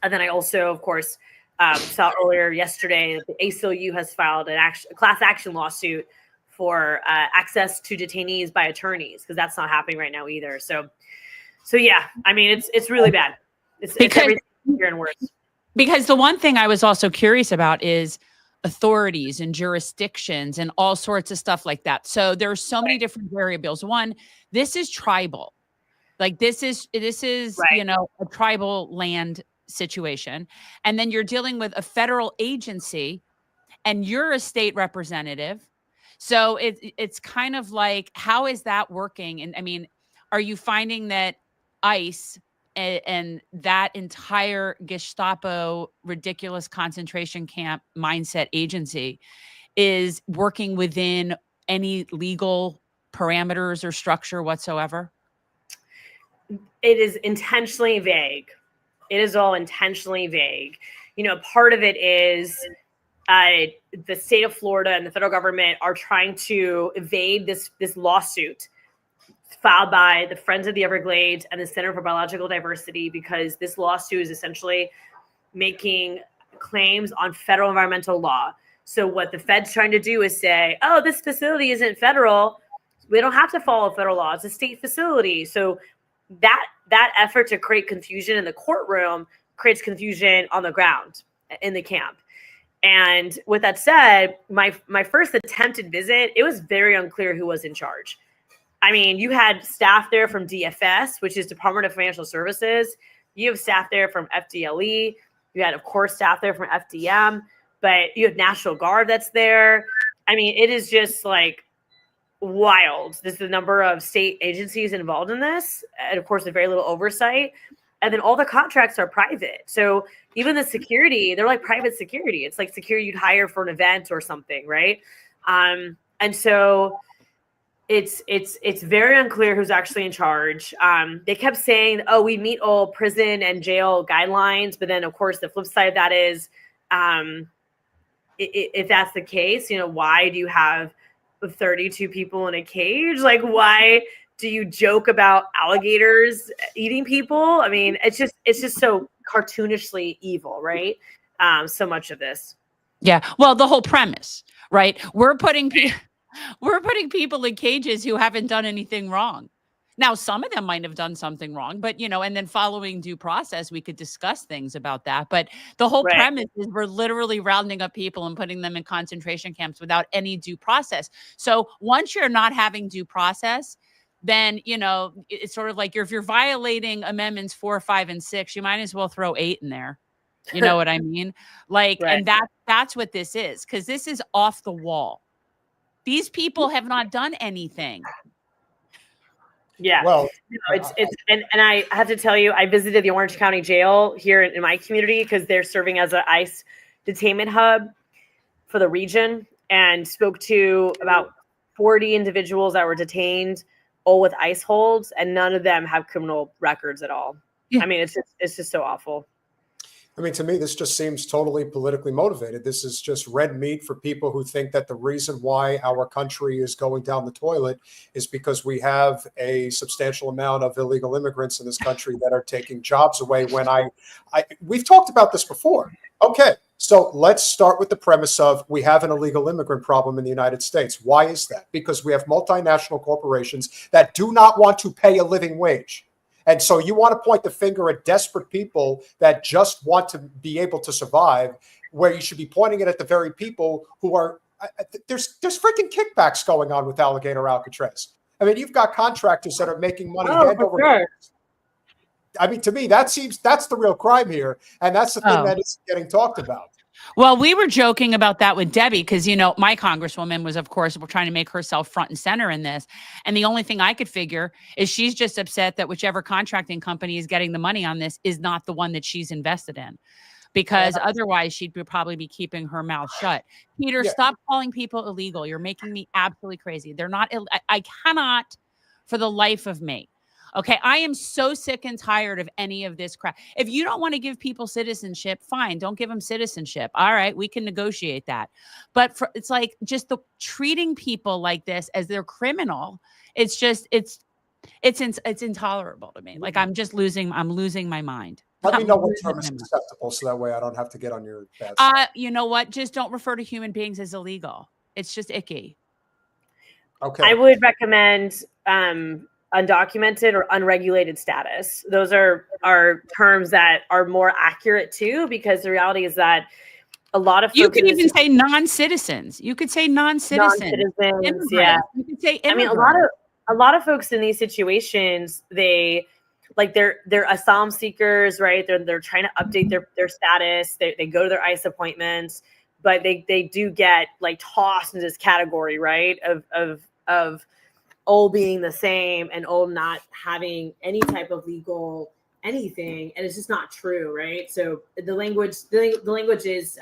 And then I also, of course, saw earlier yesterday that the ACLU has filed a class action lawsuit for access to detainees by attorneys, because that's not happening right now either. So yeah, I mean, it's really bad. It's everything here and worse. Because the one thing I was also curious about is authorities and jurisdictions and all sorts of stuff like that. So there are so many different variables. One, this is tribal. This is right. A tribal land situation. And then you're dealing with a federal agency and you're a state representative. So it's kind of like, how is that working? And I mean, are you finding that ICE and that entire Gestapo ridiculous concentration camp mindset agency is working within any legal parameters or structure whatsoever? It is intentionally vague. It is all intentionally vague. Part of it is the state of Florida and the federal government are trying to evade this lawsuit filed by the Friends of the Everglades and the Center for Biological Diversity, because this lawsuit is essentially making claims on federal environmental law. So what the Fed's trying to do is say, oh, this facility isn't federal. We don't have to follow federal law. It's a state facility. So that effort to create confusion in the courtroom creates confusion on the ground in the camp. And with that said, my first attempted visit, it was very unclear who was in charge. I mean, you had staff there from DFS, which is Department of Financial Services. You have staff there from FDLE. You had, of course, staff there from FDM, but you have National Guard that's there. I mean, it is just wild. This is the number of state agencies involved in this. And of course, very little oversight. And then all the contracts are private. So even the security, they're like private security. It's like security you'd hire for an event or something, right? And so it's very unclear who's actually in charge. They kept saying, oh, we meet all prison and jail guidelines. But then, of course, the flip side of that is, if that's the case, why do you have 32 people in a cage? Why do you joke about alligators eating people? I mean, it's just so cartoonishly evil, right? So much of this. Yeah. Well, the whole premise, right? We're putting people in cages who haven't done anything wrong. Now, some of them might have done something wrong, but, and then following due process, we could discuss things about that. But the whole premise is we're literally rounding up people and putting them in concentration camps without any due process. So once you're not having due process, then, it's sort of like if you're violating amendments 4, 5, and 6, you might as well throw 8 in there. You know what I mean? And that's what this is, because this is off the wall. These people have not done anything. Yeah. Well, and I have to tell you, I visited the Orange County Jail here in my community because they're serving as an ICE detainment hub for the region, and spoke to about 40 individuals that were detained, all with ICE holds, and none of them have criminal records at all. Yeah. I mean, it's just so awful. I mean, to me, this just seems totally politically motivated. This is just red meat for people who think that the reason why our country is going down the toilet is because we have a substantial amount of illegal immigrants in this country that are taking jobs away. When we've talked about this before. Okay, so let's start with the premise of we have an illegal immigrant problem in the United States. Why is that? Because we have multinational corporations that do not want to pay a living wage. And so you want to point the finger at desperate people that just want to be able to survive, where you should be pointing it at the very people who are there's freaking kickbacks going on with Alligator Alcatraz. I mean, you've got contractors that are making money hand over hand. I mean, to me, that's the real crime here. And that's the thing that is getting talked about. Well, we were joking about that with Debbie because, my congresswoman was, of course, trying to make herself front and center in this. And the only thing I could figure is she's just upset that whichever contracting company is getting the money on this is not the one that she's invested in, because otherwise she'd probably be keeping her mouth shut. Peter, stop calling people illegal. You're making me absolutely crazy. They're not. I cannot for the life of me. Okay, I am so sick and tired of any of this crap. If you don't want to give people citizenship, fine, don't give them citizenship. All right, we can negotiate that. But it's like just the treating people like this as they're criminal. It's just it's intolerable to me. Like I'm losing my mind. Let me know what term is acceptable, so that way I don't have to get on your bad side. You know what? Just don't refer to human beings as illegal. It's just icky. Okay. I would recommend undocumented or unregulated status. Those are terms that are more accurate too, because the reality is that a lot of folks, you could even say non-citizens. You could say non-citizens. Yeah. You could say immigrants. I mean, a lot of folks in these situations, they're asylum seekers, right? They're trying to update their status. They go to their ICE appointments, but they do get like tossed into this category, right? Of all being the same and all not having any type of legal anything, and it's just not true, right? So the language is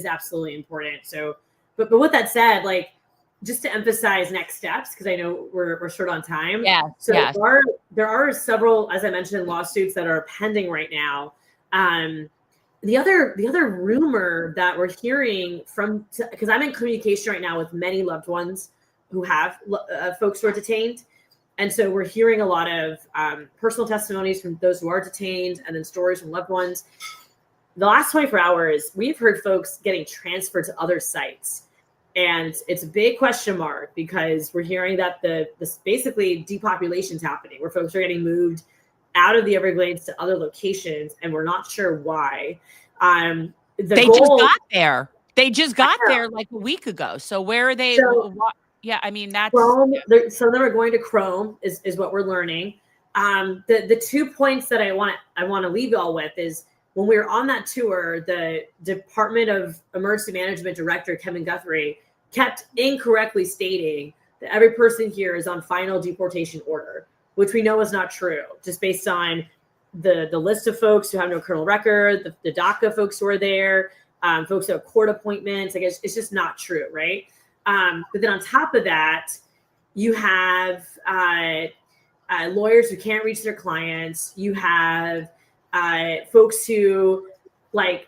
absolutely important. So, but with that said, like just to emphasize next steps, because I know we're short on time. Yeah. So there are several, as I mentioned, lawsuits that are pending right now. The other rumor that we're hearing because I'm in communication right now with many loved ones who have folks who are detained. And so we're hearing a lot of personal testimonies from those who are detained, and then stories from loved ones. The last 24 hours, we've heard folks getting transferred to other sites. And it's a big question mark, because we're hearing that this basically depopulation is happening, where folks are getting moved out of the Everglades to other locations, and we're not sure why. They just got there. They just got there like a week ago. So where are they? Yeah, I mean, that's Chrome. Some of them are going to Chrome, is what we're learning. The 2 points that I want to leave y'all with is, when we were on that tour, the Department of Emergency Management Director Kevin Guthrie kept incorrectly stating that every person here is on final deportation order, which we know is not true, just based on the list of folks who have no criminal record, the DACA folks who are there, folks who have court appointments. I guess it's just not true, right? But then on top of that, you have lawyers who can't reach their clients. You have folks who they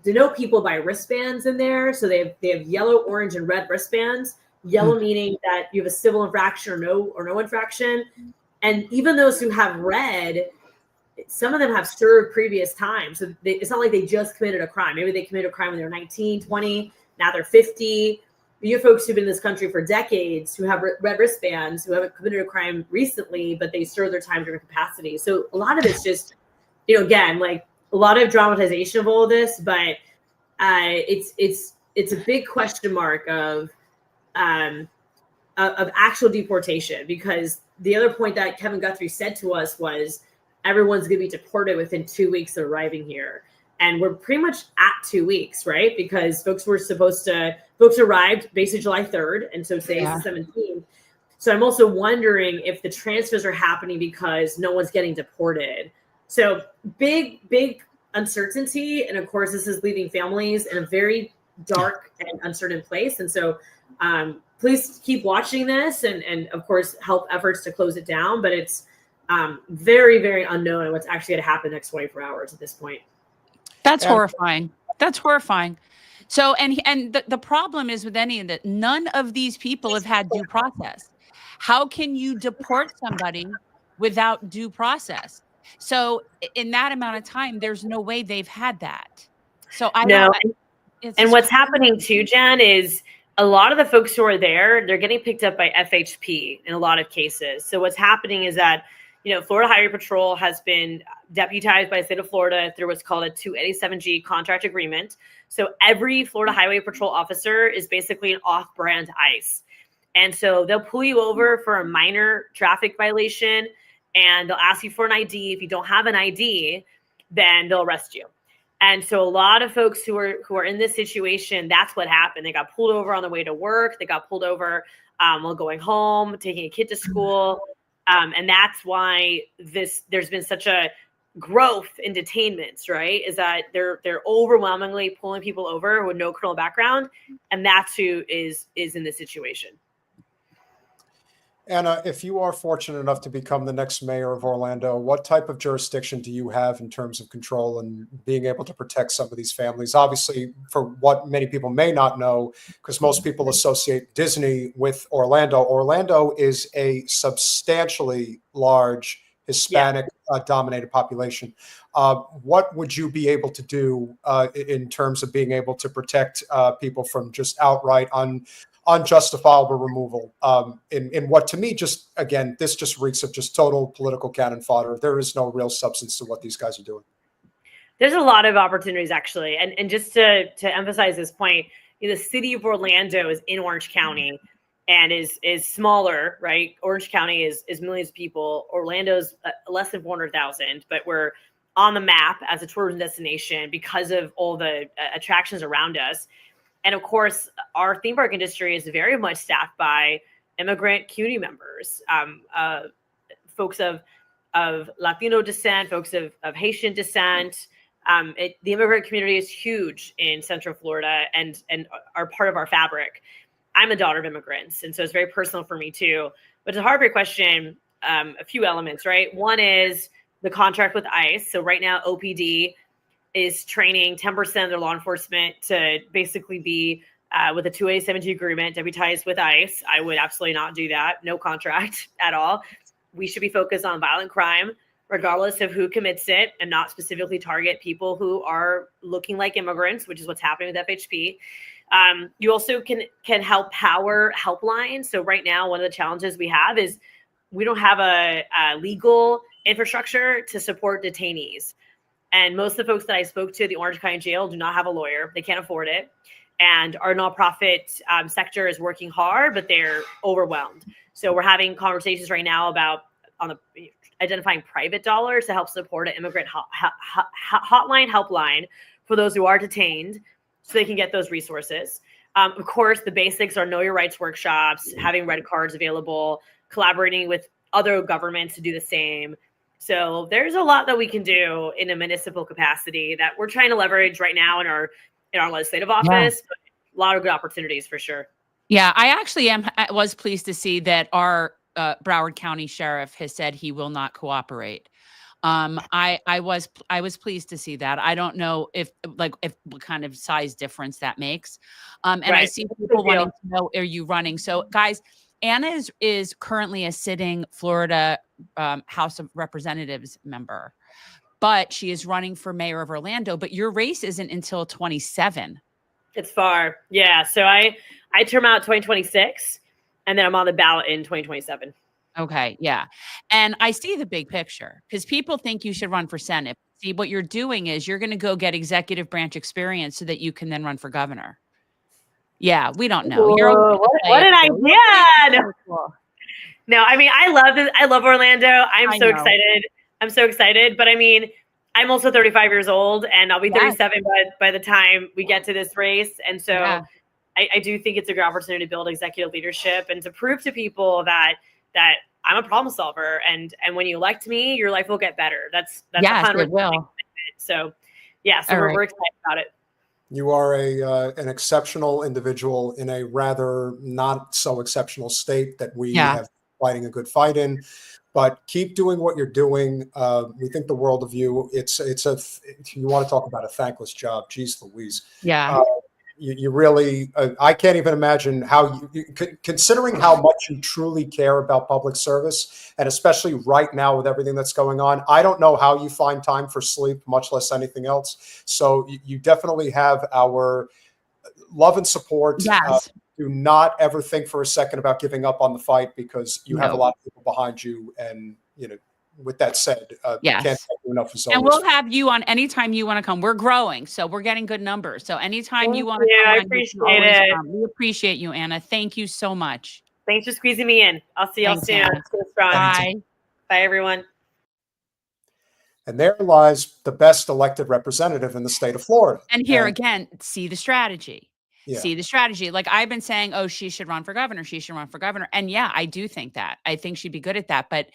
denote people by wristbands in there. So they have yellow, orange, and red wristbands. Yellow meaning that you have a civil infraction or no infraction. And even those who have red, some of them have served previous time. So it's not like they just committed a crime. Maybe they committed a crime when they were 19, 20, now they're 50. You have folks who've been in this country for decades who have red wristbands, who haven't committed a crime recently, but they served their time during capacity. So a lot of it's just, again, like a lot of dramatization of all of this, but it's a big question mark of actual deportation, because the other point that Kevin Guthrie said to us was everyone's going to be deported within 2 weeks of arriving here. And we're pretty much at 2 weeks, right? Because folks arrived basically July 3rd. And so today's the 17th. So I'm also wondering if the transfers are happening because no one's getting deported. So big uncertainty. And of course, this is leaving families in a very dark and uncertain place. And so please keep watching this and of course, help efforts to close it down. But it's very, very unknown what's actually going to happen next 24 hours at this point. That's horrifying. That's horrifying. So, and the problem is with any of that, none of these people have had due process. How can you deport somebody without due process? So in that amount of time, there's no way they've had that. So and what's happening too, Jen, is a lot of the folks who are there, they're getting picked up by FHP in a lot of cases. So what's happening is that, Florida Highway Patrol has been deputized by the state of Florida through what's called a 287G contract agreement. So every Florida Highway Patrol officer is basically an off-brand ICE. And so they'll pull you over for a minor traffic violation and they'll ask you for an ID. If you don't have an ID, then they'll arrest you. And so a lot of folks who are in this situation, that's what happened. They got pulled over on the way to work. They got pulled over while going home, taking a kid to school. And that's why there's been such a growth in detainments, right? Is that they're overwhelmingly pulling people over with no criminal background. And that's who is in this situation. Anna, if you are fortunate enough to become the next mayor of Orlando, what type of jurisdiction do you have in terms of control and being able to protect some of these families? Obviously, for what many people may not know, because most people associate Disney with Orlando, Orlando is a substantially large Hispanic dominated population. What would you be able to do in terms of being able to protect people from just outright unjustifiable removal in what, to me, just, again, this just reeks of just total political cannon fodder. There is no real substance to what these guys are doing. There's a lot of opportunities, actually. And just to emphasize this point, the city of Orlando is in Orange County and is smaller, right? Orange County is millions of people. Orlando's less than 400,000, but we're on the map as a tourism destination because of all the attractions around us. And of course, our theme park industry is very much staffed by immigrant community members, folks of Latino descent, folks of Haitian descent. The immigrant community is huge in Central Florida and are part of our fabric. I'm a daughter of immigrants, and so it's very personal for me too. But to Harvey question, a few elements, right? One is the contract with ICE. So right now, OPD is training 10% of their law enforcement to basically be with a 287G agreement, deputized with ICE. I would absolutely not do that. No contract at all. We should be focused on violent crime, regardless of who commits it, and not specifically target people who are looking like immigrants, which is what's happening with FHP. You also can help power helplines. So right now, one of the challenges we have is we don't have a legal infrastructure to support detainees. And most of the folks that I spoke to at the Orange County Jail do not have a lawyer. They can't afford it. And our nonprofit sector is working hard, but they're overwhelmed. So we're having conversations right now about identifying private dollars to help support an immigrant helpline for those who are detained so they can get those resources. Of course, the basics are know your rights workshops, having red cards available, collaborating with other governments to do the same. So there's a lot that we can do in a municipal capacity that we're trying to leverage right now in our legislative office. But a lot of good opportunities for sure. Yeah, I was pleased to see that our Broward County Sheriff has said he will not cooperate. I was pleased to see that. I don't know if what kind of size difference that makes. And I Right. see It's a people big deal. wanting to know, are you running? So guys, Anna is currently a sitting Florida House of Representatives member, but she is running for mayor of Orlando. But your race isn't until 27. It's far. Yeah. So I term out 2026 and then I'm on the ballot in 2027. Okay, yeah. And I see the big picture because people think you should run for Senate. See, what you're doing is you're going to go get executive branch experience so that you can then run for governor. Yeah, we don't know. You're Whoa, what an idea. No, I mean, I love this. I love Orlando. I'm I so know. excited. I'm so excited. But I mean, I'm also 35 years old and I'll be 37 by the time we get to this race. And so Yeah. I do think it's a great opportunity to build executive leadership and to prove to people that I'm a problem solver. And when you elect me, your life will get better. That's Yes, 100%. it will. So yeah, so All right. we're excited about it. You are an exceptional individual in a rather not so exceptional state that we Yeah. have fighting a good fight in. But keep doing what you're doing. We think the world of you. You want to talk about a thankless job? Geez, Louise. Yeah. You really, I can't even imagine how considering how much you truly care about public service, and especially right now with everything that's going on, I don't know how you find time for sleep, much less anything else. So you definitely have our love and support. Yes. Do not ever think for a second about giving up on the fight because you have a No. lot of people behind you. And, with that said, Yes. can't thank you enough as And always. we'll have you on anytime you want to come. We're growing, so we're getting good numbers. So anytime you Thank want to you. come I on, you can appreciate always it. come. We appreciate you, Anna. Thank you so much. Thanks for squeezing me in. I'll see y'all Thanks, soon. Anna. Stay strong. Bye. Bye, everyone. And there lies the best elected representative in the state of Florida. And here again, see the strategy. Yeah. See the strategy. Like I've been saying, oh, she should run for governor. She should run for governor. And yeah, I do think that. I think she'd be good at that. But,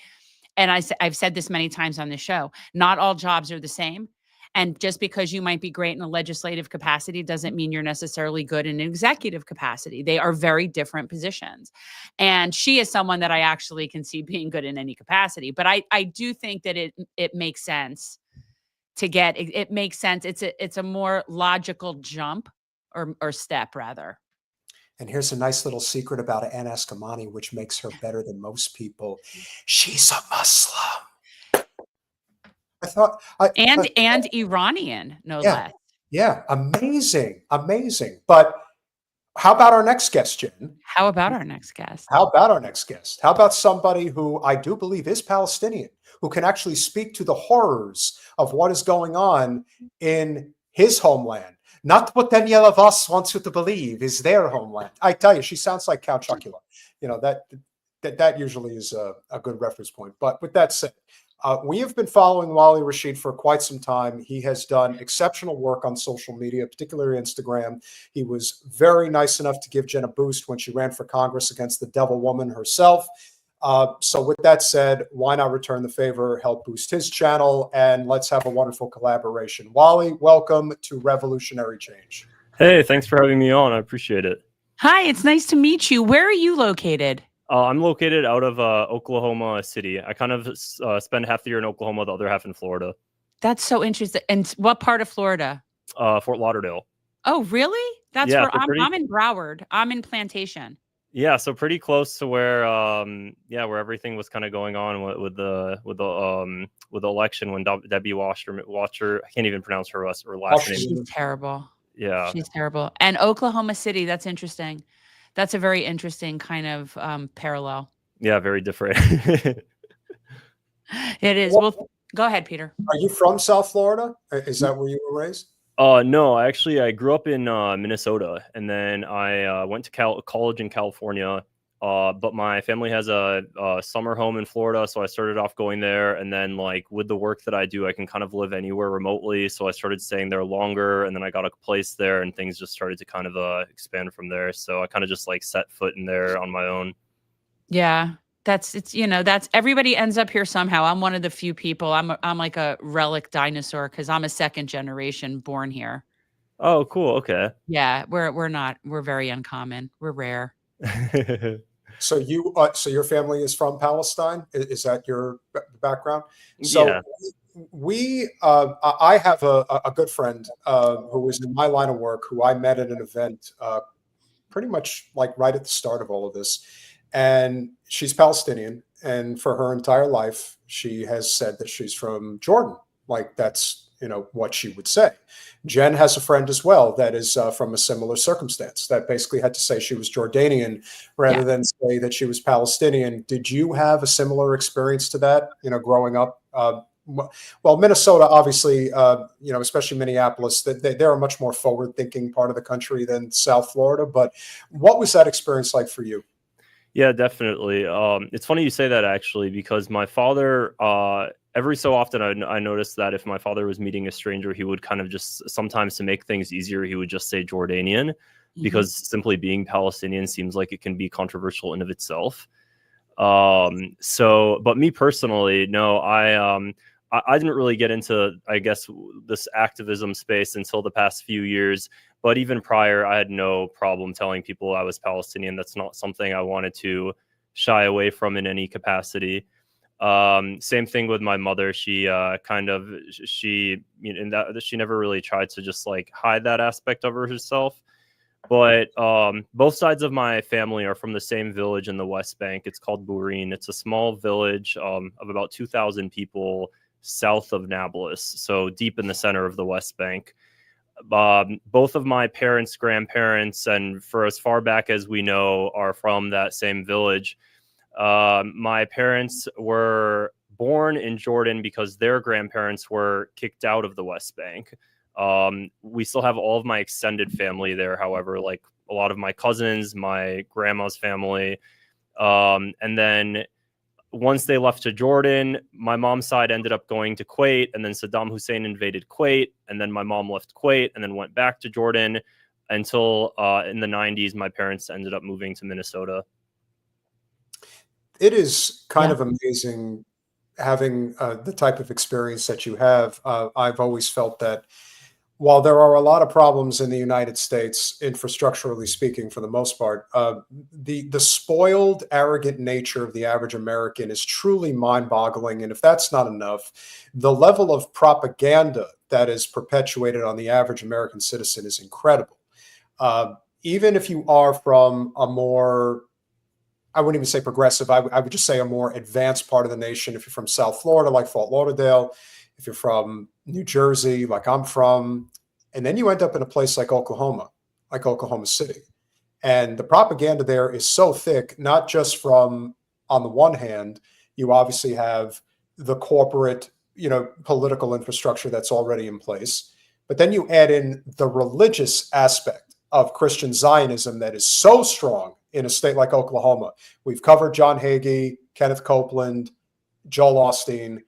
and I've said this many times on this show, not all jobs are the same. And just because you might be great in a legislative capacity doesn't mean you're necessarily good in an executive capacity. They are very different positions. And she is someone that I actually can see being good in any capacity. But I do think that it makes sense to get, it makes sense. It's a more logical jump or step rather. And here's a nice little secret about Anna Eskamani, which makes her better than most people. She's a Muslim. I thought, and Iranian, no less. Yeah, amazing. But how about our next guest, Jen? How about our next guest? How about somebody who I do believe is Palestinian, who can actually speak to the horrors of what is going on in his homeland? Not what Daniella Voss wants you to believe is their homeland. I tell you, she sounds like Count Chocula. That usually is a good reference point. But with that said, we have been following Wally Rashid for quite some time. He has done exceptional work on social media, particularly Instagram. He was very nice enough to give Jen a boost when she ran for Congress against the devil woman herself. So with that said, why not return the favor, help boost his channel, and let's have a wonderful collaboration. Wally, welcome to Revolutionary Change. Hey, thanks for having me on. I appreciate it. Hi, it's nice to meet you. Where are you located? I'm located out of Oklahoma City. I kind of spend half the year in Oklahoma, the other half in Florida. That's so interesting. And what part of Florida? Fort Lauderdale. Oh, really? That's Yeah, where so pretty- I'm in Broward. I'm in Plantation. Yeah, so pretty close to where where everything was kind of going on with the election when Debbie Wasser, I can't even pronounce her last name. She's terrible. Yeah, she's terrible. And Oklahoma City, that's interesting. That's a very interesting kind of parallel. Yeah, very different. It is. Well, go ahead, Peter. Are you from South Florida? Is that where you were raised? No, actually, I grew up in Minnesota, and then I went to college in California. But my family has a summer home in Florida, so I started off going there. And then, like, with the work that I do, I can kind of live anywhere remotely. So I started staying there longer, and then I got a place there, and things just started to kind of expand from there. So I kind of just like set foot in there on my own. Yeah. That's everybody ends up here somehow. I'm one of the few people. I'm like a relic dinosaur because I'm a second generation born here. Oh, cool. Okay. Yeah, we're very uncommon. We're rare. So so your family is from Palestine? Is that your background? So Yeah. I have a good friend who was in my line of work, who I met at an event pretty much like right at the start of all of this. And she's Palestinian. And for her entire life, she has said that she's from Jordan. Like that's, what she would say. Jen has a friend as well that is from a similar circumstance that basically had to say she was Jordanian rather than say that she was Palestinian. Did you have a similar experience to that, growing up? Well, Minnesota, obviously, especially Minneapolis, they're a much more forward-thinking part of the country than South Florida. But what was that experience like for you? Yeah, definitely. It's funny you say that, actually, because my father, every so often I noticed that if my father was meeting a stranger, he would kind of just, sometimes to make things easier, he would just say Jordanian, because simply being Palestinian seems like it can be controversial in of itself. But me personally, no, I didn't really get into, I guess, this activism space until the past few years. But even prior, I had no problem telling people I was Palestinian. That's not something I wanted to shy away from in any capacity. Same thing with my mother. She she never really tried to just like hide that aspect of herself. But both sides of my family are from the same village in the West Bank. It's called Burin. It's a small village of about 2,000 people south of Nablus, so deep in the center of the West Bank. Both of my parents, grandparents, and for as far back as we know, are from that same village. My parents were born in Jordan because their grandparents were kicked out of the West Bank. We still have all of my extended family there, however, like a lot of my cousins, my grandma's family. And then once they left to Jordan, my mom's side ended up going to Kuwait, and then Saddam Hussein invaded Kuwait, and then my mom left Kuwait and then went back to Jordan until in the 90s, my parents ended up moving to Minnesota. It is kind of amazing having the type of experience that you have. I've always felt that while there are a lot of problems in the United States, infrastructurally speaking, for the most part, the spoiled, arrogant nature of the average American is truly mind-boggling. And if that's not enough, the level of propaganda that is perpetuated on the average American citizen is incredible. Even if you are from a more, I wouldn't even say progressive, I would just say a more advanced part of the nation. If you're from South Florida, like Fort Lauderdale, if you're from New Jersey, like I'm from, and then you end up in a place like Oklahoma City. And the propaganda there is so thick, not just from, on the one hand, you obviously have the corporate, political infrastructure that's already in place, but then you add in the religious aspect of Christian Zionism that is so strong in a state like Oklahoma. We've covered John Hague, Kenneth Copeland, Joel Osteen.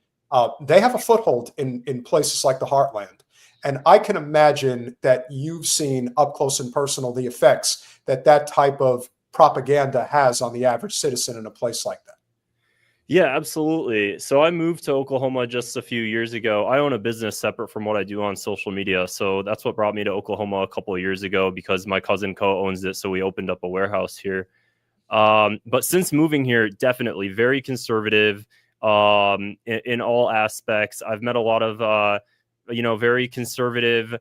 They have a foothold in places like the Heartland. And I can imagine that you've seen up close and personal the effects that type of propaganda has on the average citizen in a place like that. Yeah, absolutely. So I moved to Oklahoma just a few years ago. I own a business separate from what I do on social media. So that's what brought me to Oklahoma a couple of years ago, because my cousin co-owns it. So we opened up a warehouse here. But since moving here, definitely very conservative in all aspects. I've met a lot of, very conservative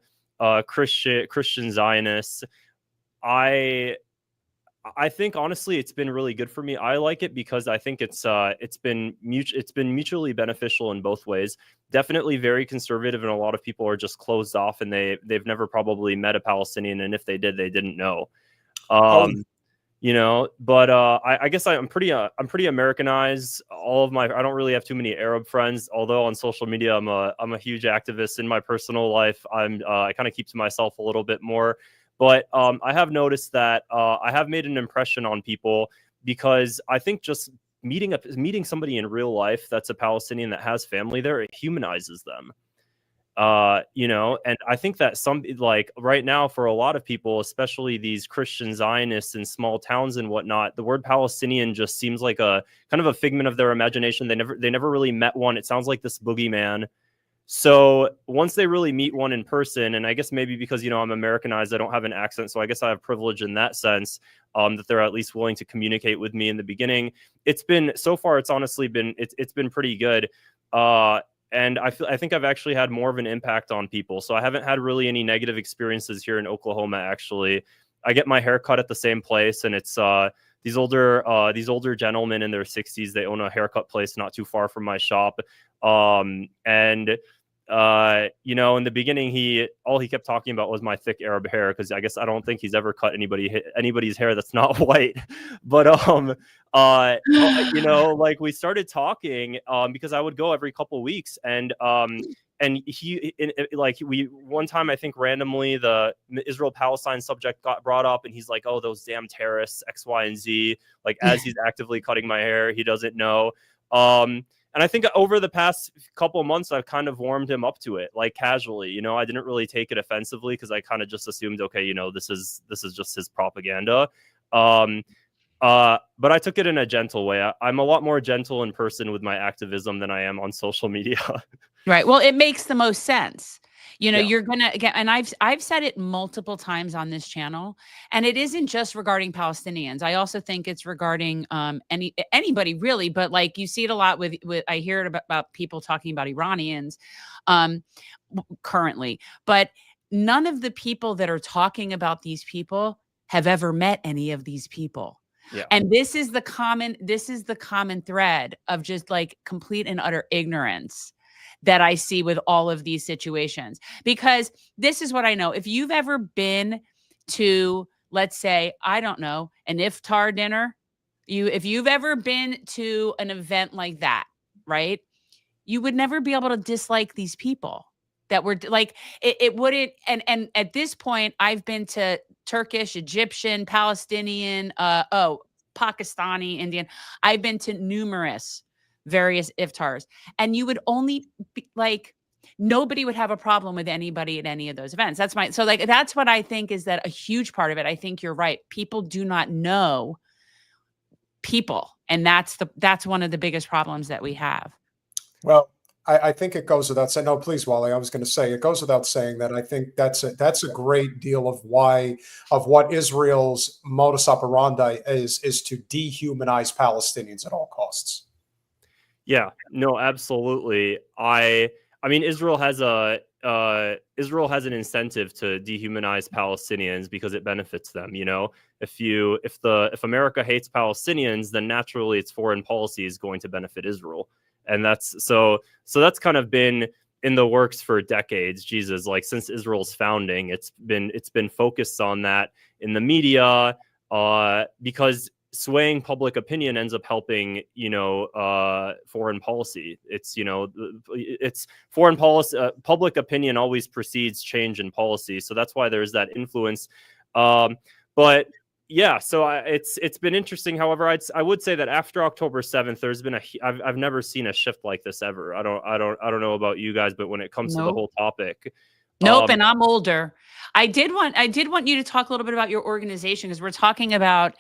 Christian Zionists. I think honestly, it's been really good for me. I like it because I think it's been mutually beneficial in both ways. Definitely very conservative, and a lot of people are just closed off, and they've never probably met a Palestinian, and if they did, they didn't know. But I guess I'm pretty Americanized. I don't really have too many Arab friends, although on social media I'm a huge activist. In my personal life, I kind of keep to myself a little bit more. But I have noticed that I have made an impression on people, because I think just meeting somebody in real life that's a Palestinian that has family there, it humanizes them. And I think that right now, for a lot of people, especially these Christian Zionists in small towns and whatnot, the word Palestinian just seems like a kind of a figment of their imagination. They never really met one. It sounds like this boogeyman. So once they really meet one in person, and I guess maybe because, you know, I'm Americanized, I don't have an accent, so I guess I have privilege in that sense, that they're at least willing to communicate with me in the beginning. It's been, so far, it's honestly been, it's been pretty good. And I think I've actually had more of an impact on people. So I haven't had really any negative experiences here in Oklahoma, actually. I get my hair cut at the same place, and it's these older gentlemen in their 60s. They own a haircut place not too far from my shop. You know, in the beginning, all he kept talking about was my thick Arab hair, because I guess I don't think he's ever cut anybody's hair that's not white. But you know, like, we started talking because I would go every couple weeks, and one time, I think randomly, the Israel-Palestine subject got brought up, and he's like, "Oh, those damn terrorists, X, Y, and Z." Like, as he's actively cutting my hair, he doesn't know. And I think over the past couple of months, I've kind of warmed him up to it, like, casually. You know, I didn't really take it offensively, because I kind of just assumed, okay, you know, this is just his propaganda. But I took it in a gentle way. I'm a lot more gentle in person with my activism than I am on social media. Right. Well, it makes the most sense. You know, Yeah. you're going to get, and I've said it multiple times on this channel, and it isn't just regarding Palestinians. I also think it's regarding anybody really, but like, you see it a lot with I hear it about people talking about Iranians currently, but none of the people that are talking about these people have ever met any of these people. Yeah. And this is the common thread of just like complete and utter ignorance that I see with all of these situations. Because this is what I know. If you've ever been to, let's say, I don't know, an iftar dinner, if you've ever been to an event like that, right? You would never be able to dislike these people that were like, it wouldn't. And at this point, I've been to Turkish, Egyptian, Palestinian, Pakistani, Indian. I've been to numerous various iftars, and you would only be like, nobody would have a problem with anybody at any of those events. That's what I think is that a huge part of it. I think you're right. People do not know people, and that's one of the biggest problems that we have. Well, I think it goes without saying. No, please, Wally. I was going to say it goes without saying that I think that's a great deal of what Israel's modus operandi is to dehumanize Palestinians at all costs. Yeah, no, absolutely. I mean, Israel has an incentive to dehumanize Palestinians because it benefits them. You know, if America hates Palestinians, then naturally its foreign policy is going to benefit Israel. And that's that's kind of been in the works for decades. Jesus, like, since Israel's founding, it's been focused on that in the media, because swaying public opinion ends up helping, you know, foreign policy. It's, you know, it's foreign policy. Public opinion always precedes change in policy, so that's why there's that influence. But yeah, so it's been interesting. However, I would say that after October 7th, there's been I've never seen a shift like this ever. I don't know about you guys, but when it comes to the whole topic, nope. And I'm older. I did want you to talk a little bit about your organization, because we're talking about,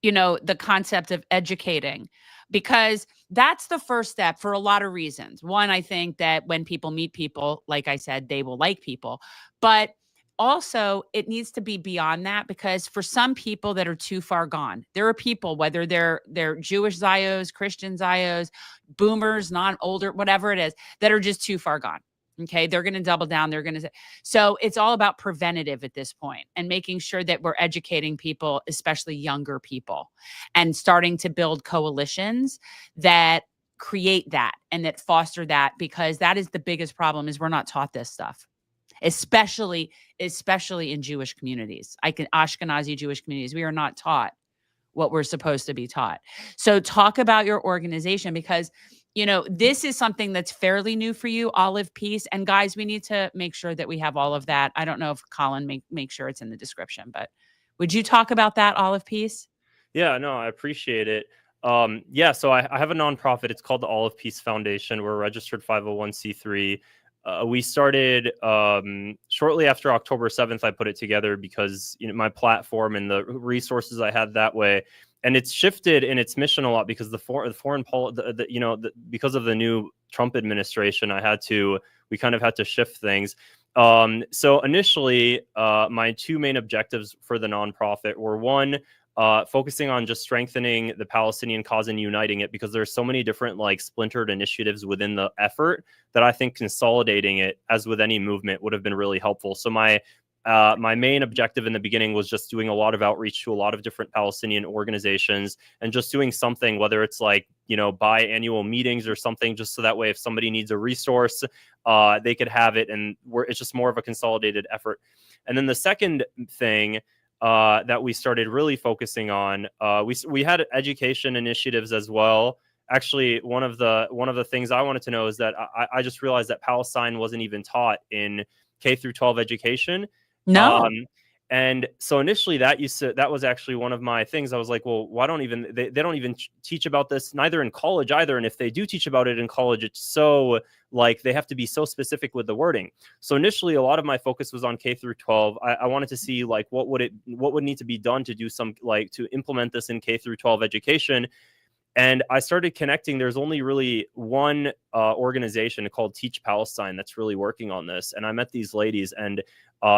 you know, the concept of educating, because that's the first step for a lot of reasons. One, I think that when people meet people, like I said, they will like people, but also it needs to be beyond that, because for some people that are too far gone, there are people, whether they're Jewish Zios, Christian Zios, boomers, non-older, whatever it is, that are just too far gone. Okay. They're going to double down. They're going to say, so it's all about preventative at this point, and making sure that we're educating people, especially younger people, and starting to build coalitions that create that and that foster that, because that is the biggest problem, is we're not taught this stuff, especially in Jewish communities. Ashkenazi Jewish communities, we are not taught what we're supposed to be taught. So talk about your organization, because, you know, this is something that's fairly new for you, Olive Peace. And guys, we need to make sure that we have all of that. I don't know if Colin make sure it's in the description, but would you talk about that, Olive Peace? Yeah, no, I appreciate it. Yeah, so I have a nonprofit. It's called the Olive Peace Foundation. We're a registered 501c3. We started shortly after October 7th. I put it together because, you know, my platform and the resources I had that way, and it's shifted in its mission a lot because because of the new Trump administration, we kind of had to shift things. So initially, my two main objectives for the nonprofit were, one, focusing on just strengthening the Palestinian cause and uniting it, because there's so many different like splintered initiatives within the effort that I think consolidating it, as with any movement, would have been really helpful. So my main objective in the beginning was just doing a lot of outreach to a lot of different Palestinian organizations, and just doing something, whether it's like, biannual meetings or something, just so that way if somebody needs a resource, they could have it, and it's just more of a consolidated effort. And then the second thing that we started really focusing on, we had education initiatives as well. Actually, one of the things I wanted to know is that I just realized that Palestine wasn't even taught in K through 12 education. No. And so initially that was actually one of my things. I was like, well, why don't they don't even teach about this, neither in college either. And if they do teach about it in college, it's so like they have to be so specific with the wording. So initially a lot of my focus was on K through 12. I wanted to see like what would need to be done to do to implement this in K through 12 education. And I started connecting. There's only really one organization called Teach Palestine that's really working on this. And I met these ladies, and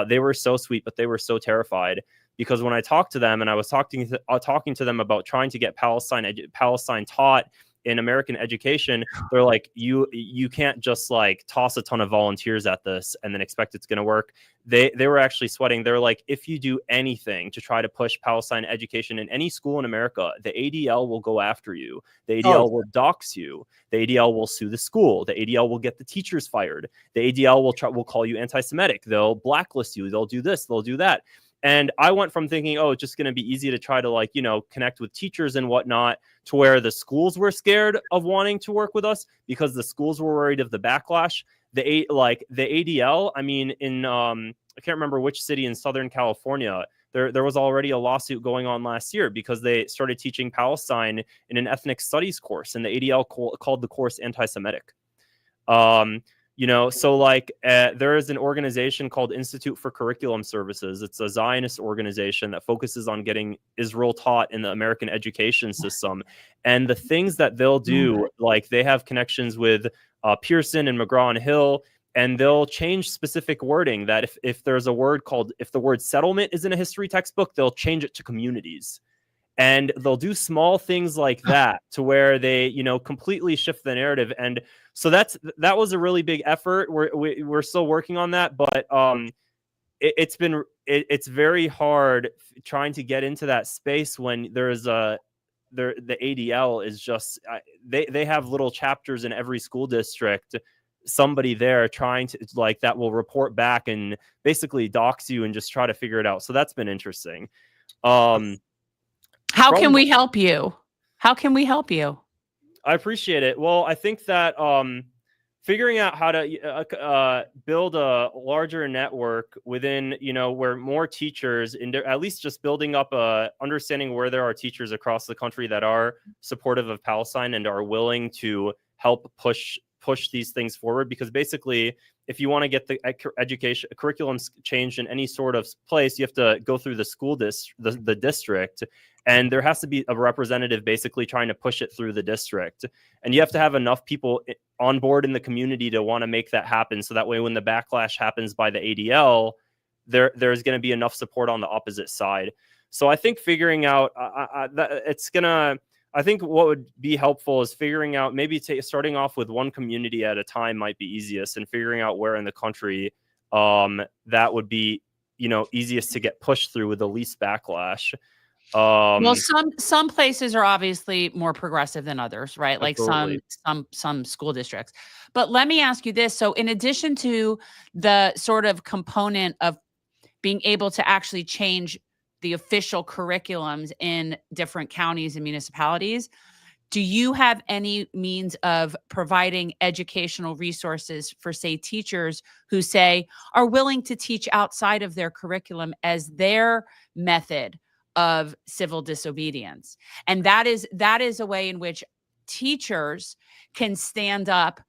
they were so sweet, but they were so terrified, because when I talked to them and I was talking to them about trying to get Palestine taught in American education, they're like, you can't just like toss a ton of volunteers at this and then expect it's going to work. They were actually sweating. They're like, if you do anything to try to push Palestine education in any school in America, the ADL will go after you. The ADL will dox you. The ADL will sue the school. The ADL will get the teachers fired. The ADL will call you anti-Semitic. They'll blacklist you. They'll do this. They'll do that. And I went from thinking, oh, it's just going to be easy to try to like, connect with teachers and whatnot, to where the schools were scared of wanting to work with us because the schools were worried of the backlash. The ADL, I mean, in I can't remember which city in Southern California, there was already a lawsuit going on last year because they started teaching Palestine in an ethnic studies course, and the ADL called the course anti-Semitic. So like there is an organization called Institute for Curriculum Services. It's a Zionist organization that focuses on getting Israel taught in the American education system. And the things that they'll do, like they have connections with Pearson and McGraw and Hill, and they'll change specific wording that if there's a word if the word settlement is in a history textbook, they'll change it to communities. And they'll do small things like that to where they, completely shift the narrative. And so that was a really big effort. We're still working on that, but it's very hard trying to get into that space when the ADL is just they have little chapters in every school district. Somebody there trying to like that will report back and basically dox you and just try to figure it out. So that's been interesting. How can we help you? How can we help you? I appreciate it. Well, I think that figuring out how to build a larger network within, where more teachers, at least just building up a understanding where there are teachers across the country that are supportive of Palestine and are willing to help push these things forward. Because basically, if you want to get the education curriculums changed in any sort of place, you have to go through the school the district, and there has to be a representative basically trying to push it through the district. And you have to have enough people on board in the community to want to make that happen. So that way, when the backlash happens by the ADL, there's going to be enough support on the opposite side. So I think figuring out I think what would be helpful is figuring out maybe starting off with one community at a time might be easiest, and figuring out where in the country that would be, easiest to get pushed through with the least backlash. Well, some places are obviously more progressive than others, right? Like Absolutely. some school districts. But let me ask you this. So in addition to the sort of component of being able to actually change the official curriculums in different counties and municipalities, do you have any means of providing educational resources for, say, teachers who are willing to teach outside of their curriculum as their method of civil disobedience? And that is a way in which teachers can stand up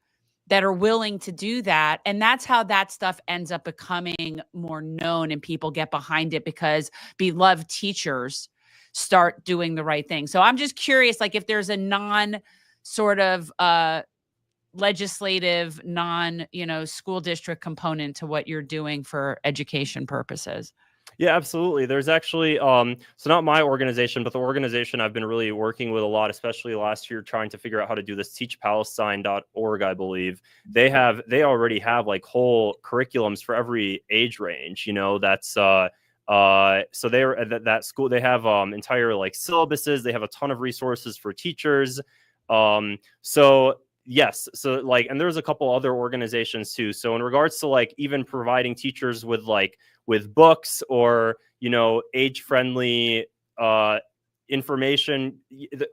that are willing to do that. And that's how that stuff ends up becoming more known and people get behind it, because beloved teachers start doing the right thing. So I'm just curious, like if there's a non sort of legislative, school district component to what you're doing for education purposes. Yeah, absolutely. There's actually, so not my organization, but the organization I've been really working with a lot, especially last year, trying to figure out how to do this, teachpalestine.org, I believe. They already have like whole curriculums for every age range, that's, so they're at that school, they have entire like syllabuses, they have a ton of resources for teachers. So yes, so like, and there's a couple other organizations too. So in regards to like even providing teachers with books or, age-friendly information,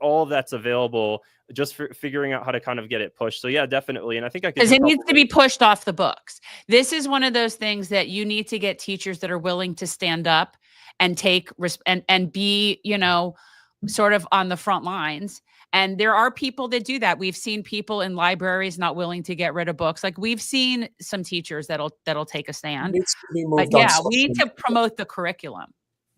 all of that's available, just for figuring out how to kind of get it pushed. So yeah, definitely. And I think I could, because it needs to be pushed off the books. This is one of those things that you need to get teachers that are willing to stand up and take and be, sort of on the front lines. And there are people that do that. We've seen people in libraries not willing to get rid of books. Like we've seen some teachers that'll take a stand. But yeah, we need to promote the curriculum.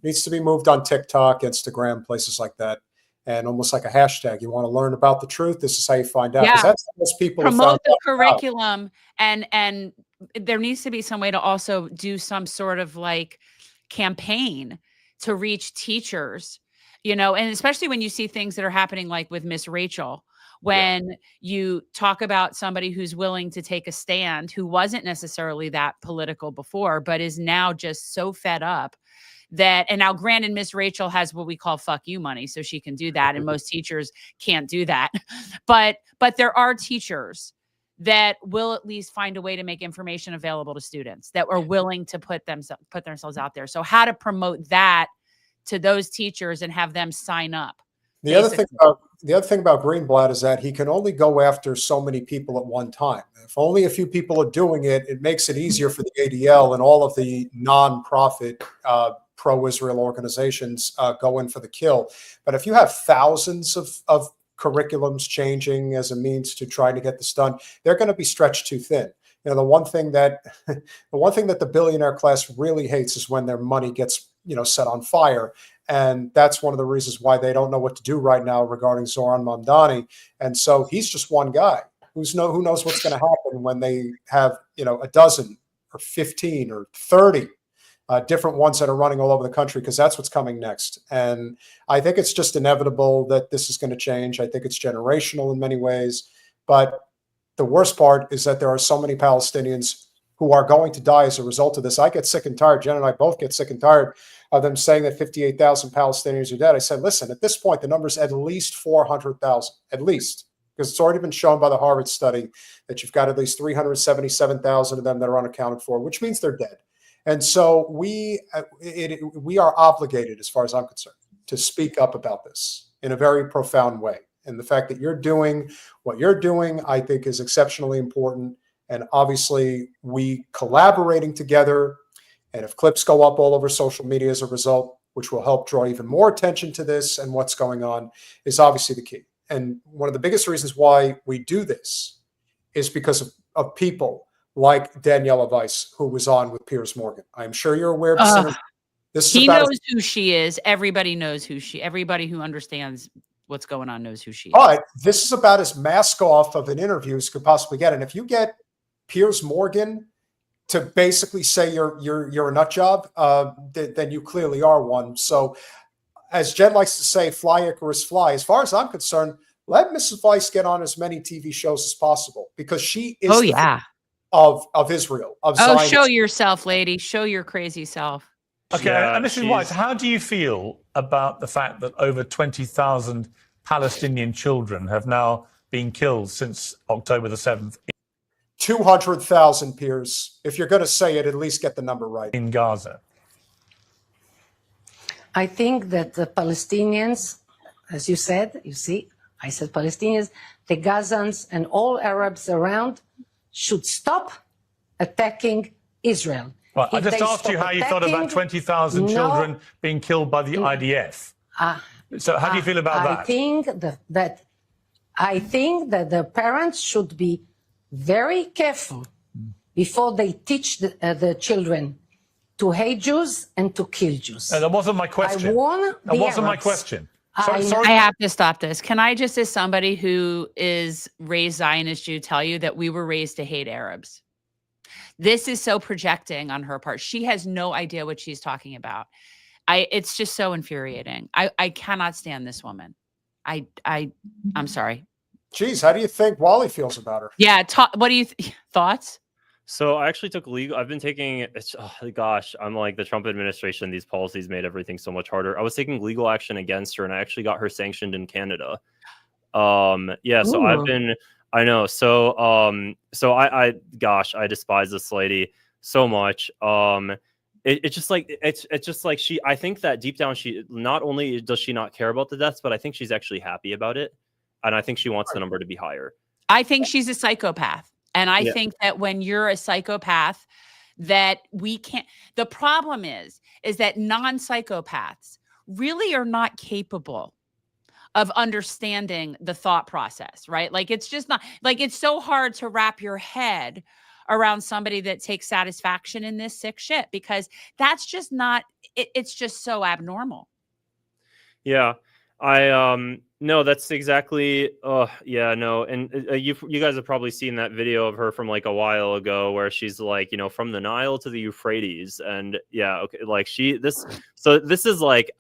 Needs to be moved on TikTok, Instagram, places like that, and almost like a hashtag. You want to learn about the truth? This is how you find out. Yeah, that's most people promote the curriculum, and there needs to be some way to also do some sort of like campaign to reach teachers. And especially when you see things that are happening like with Miss Rachel, when you talk about somebody who's willing to take a stand, who wasn't necessarily that political before, but is now just so fed up that, and now granted, Miss Rachel has what we call fuck you money, so she can do that. And most teachers can't do that. But there are teachers that will at least find a way to make information available to students that are willing to put themselves out there. So how to promote that to those teachers and have them sign up. The other thing about Greenblatt is that he can only go after so many people at one time. If only a few people are doing it, it makes it easier for the ADL and all of the non-profit pro-Israel organizations go in for the kill. But if you have thousands of curriculums changing as a means to try to get this done, they're going to be stretched too thin. The one thing that the billionaire class really hates is when their money gets set on fire. And that's one of the reasons why they don't know what to do right now regarding Zohran Mamdani. And so he's just one guy who knows what's going to happen when they have, a dozen or 15 or 30 different ones that are running all over the country, because that's what's coming next. And I think it's just inevitable that this is going to change. I think it's generational in many ways. But the worst part is that there are so many Palestinians who are going to die as a result of this. I get sick and tired. Jen and I both get sick and tired of them saying that 58,000 Palestinians are dead. I said, listen, at this point, the number's at least 400,000, at least, because it's already been shown by the Harvard study that you've got at least 377,000 of them that are unaccounted for, which means they're dead. And so we are obligated, as far as I'm concerned, to speak up about this in a very profound way. And the fact that you're doing what you're doing, I think, is exceptionally important. And obviously, we collaborating together, and if clips go up all over social media as a result, which will help draw even more attention to this and what's going on, is obviously the key. And one of the biggest reasons why we do this is because of people like Daniella Weiss, who was on with Piers Morgan. I'm sure you're aware of this. He knows who she is. Everybody knows everybody who understands what's going on knows who she is. But this is about as mask off of an interview as could possibly get. And if you get Piers Morgan to basically say you're a nut job, then you clearly are one. So, as Jen likes to say, fly Icarus fly. As far as I'm concerned, let Mrs. Weiss get on as many TV shows as possible, because she is of Israel. Zionism. Show yourself, lady. Show your crazy self. Okay, and Mrs. Weiss, how do you feel about the fact that over 20,000 Palestinian children have now been killed since October the 7th? 200,000, Piers. If you're going to say it, at least get the number right. In Gaza. I think that the Palestinians, as you said, I said Palestinians, the Gazans and all Arabs around should stop attacking Israel. Well, I just asked you how you thought about 20,000 children being killed by the IDF. So how do you feel about that? I think that the parents should be very careful before they teach the children to hate Jews and to kill Jews. No, that wasn't my question. I warn that wasn't my question. Sorry. I have to stop this. Can I just, as somebody who is raised Zionist Jew, tell you that we were raised to hate Arabs? This is so projecting on her part. She has no idea what she's talking about. It's just so infuriating. I cannot stand this woman. I'm sorry. Geez, how do you think Wally feels about her? Yeah. What do you thoughts? So I actually took legal. I've been taking. Gosh, I'm like the Trump administration. These policies made everything so much harder. I was taking legal action against her, and I actually got her sanctioned in Canada. Yeah. So I've been. I know. So gosh, I despise this lady so much. It's just like she. I think that deep down, she not only does she not care about the deaths, but I think she's actually happy about it, and I think she wants the number to be higher. I think she's a psychopath. And I think that when you're a psychopath, that we can't. The problem is that non-psychopaths really are not capable of understanding the thought process, right? Like, it's just not, like, it's so hard to wrap your head around somebody that takes satisfaction in this sick shit, because that's just not, it's just so abnormal. Yeah. No, that's exactly, yeah, no. And you guys have probably seen that video of her from like a while ago where she's like, from the Nile to the Euphrates. And yeah, okay. Like this is like,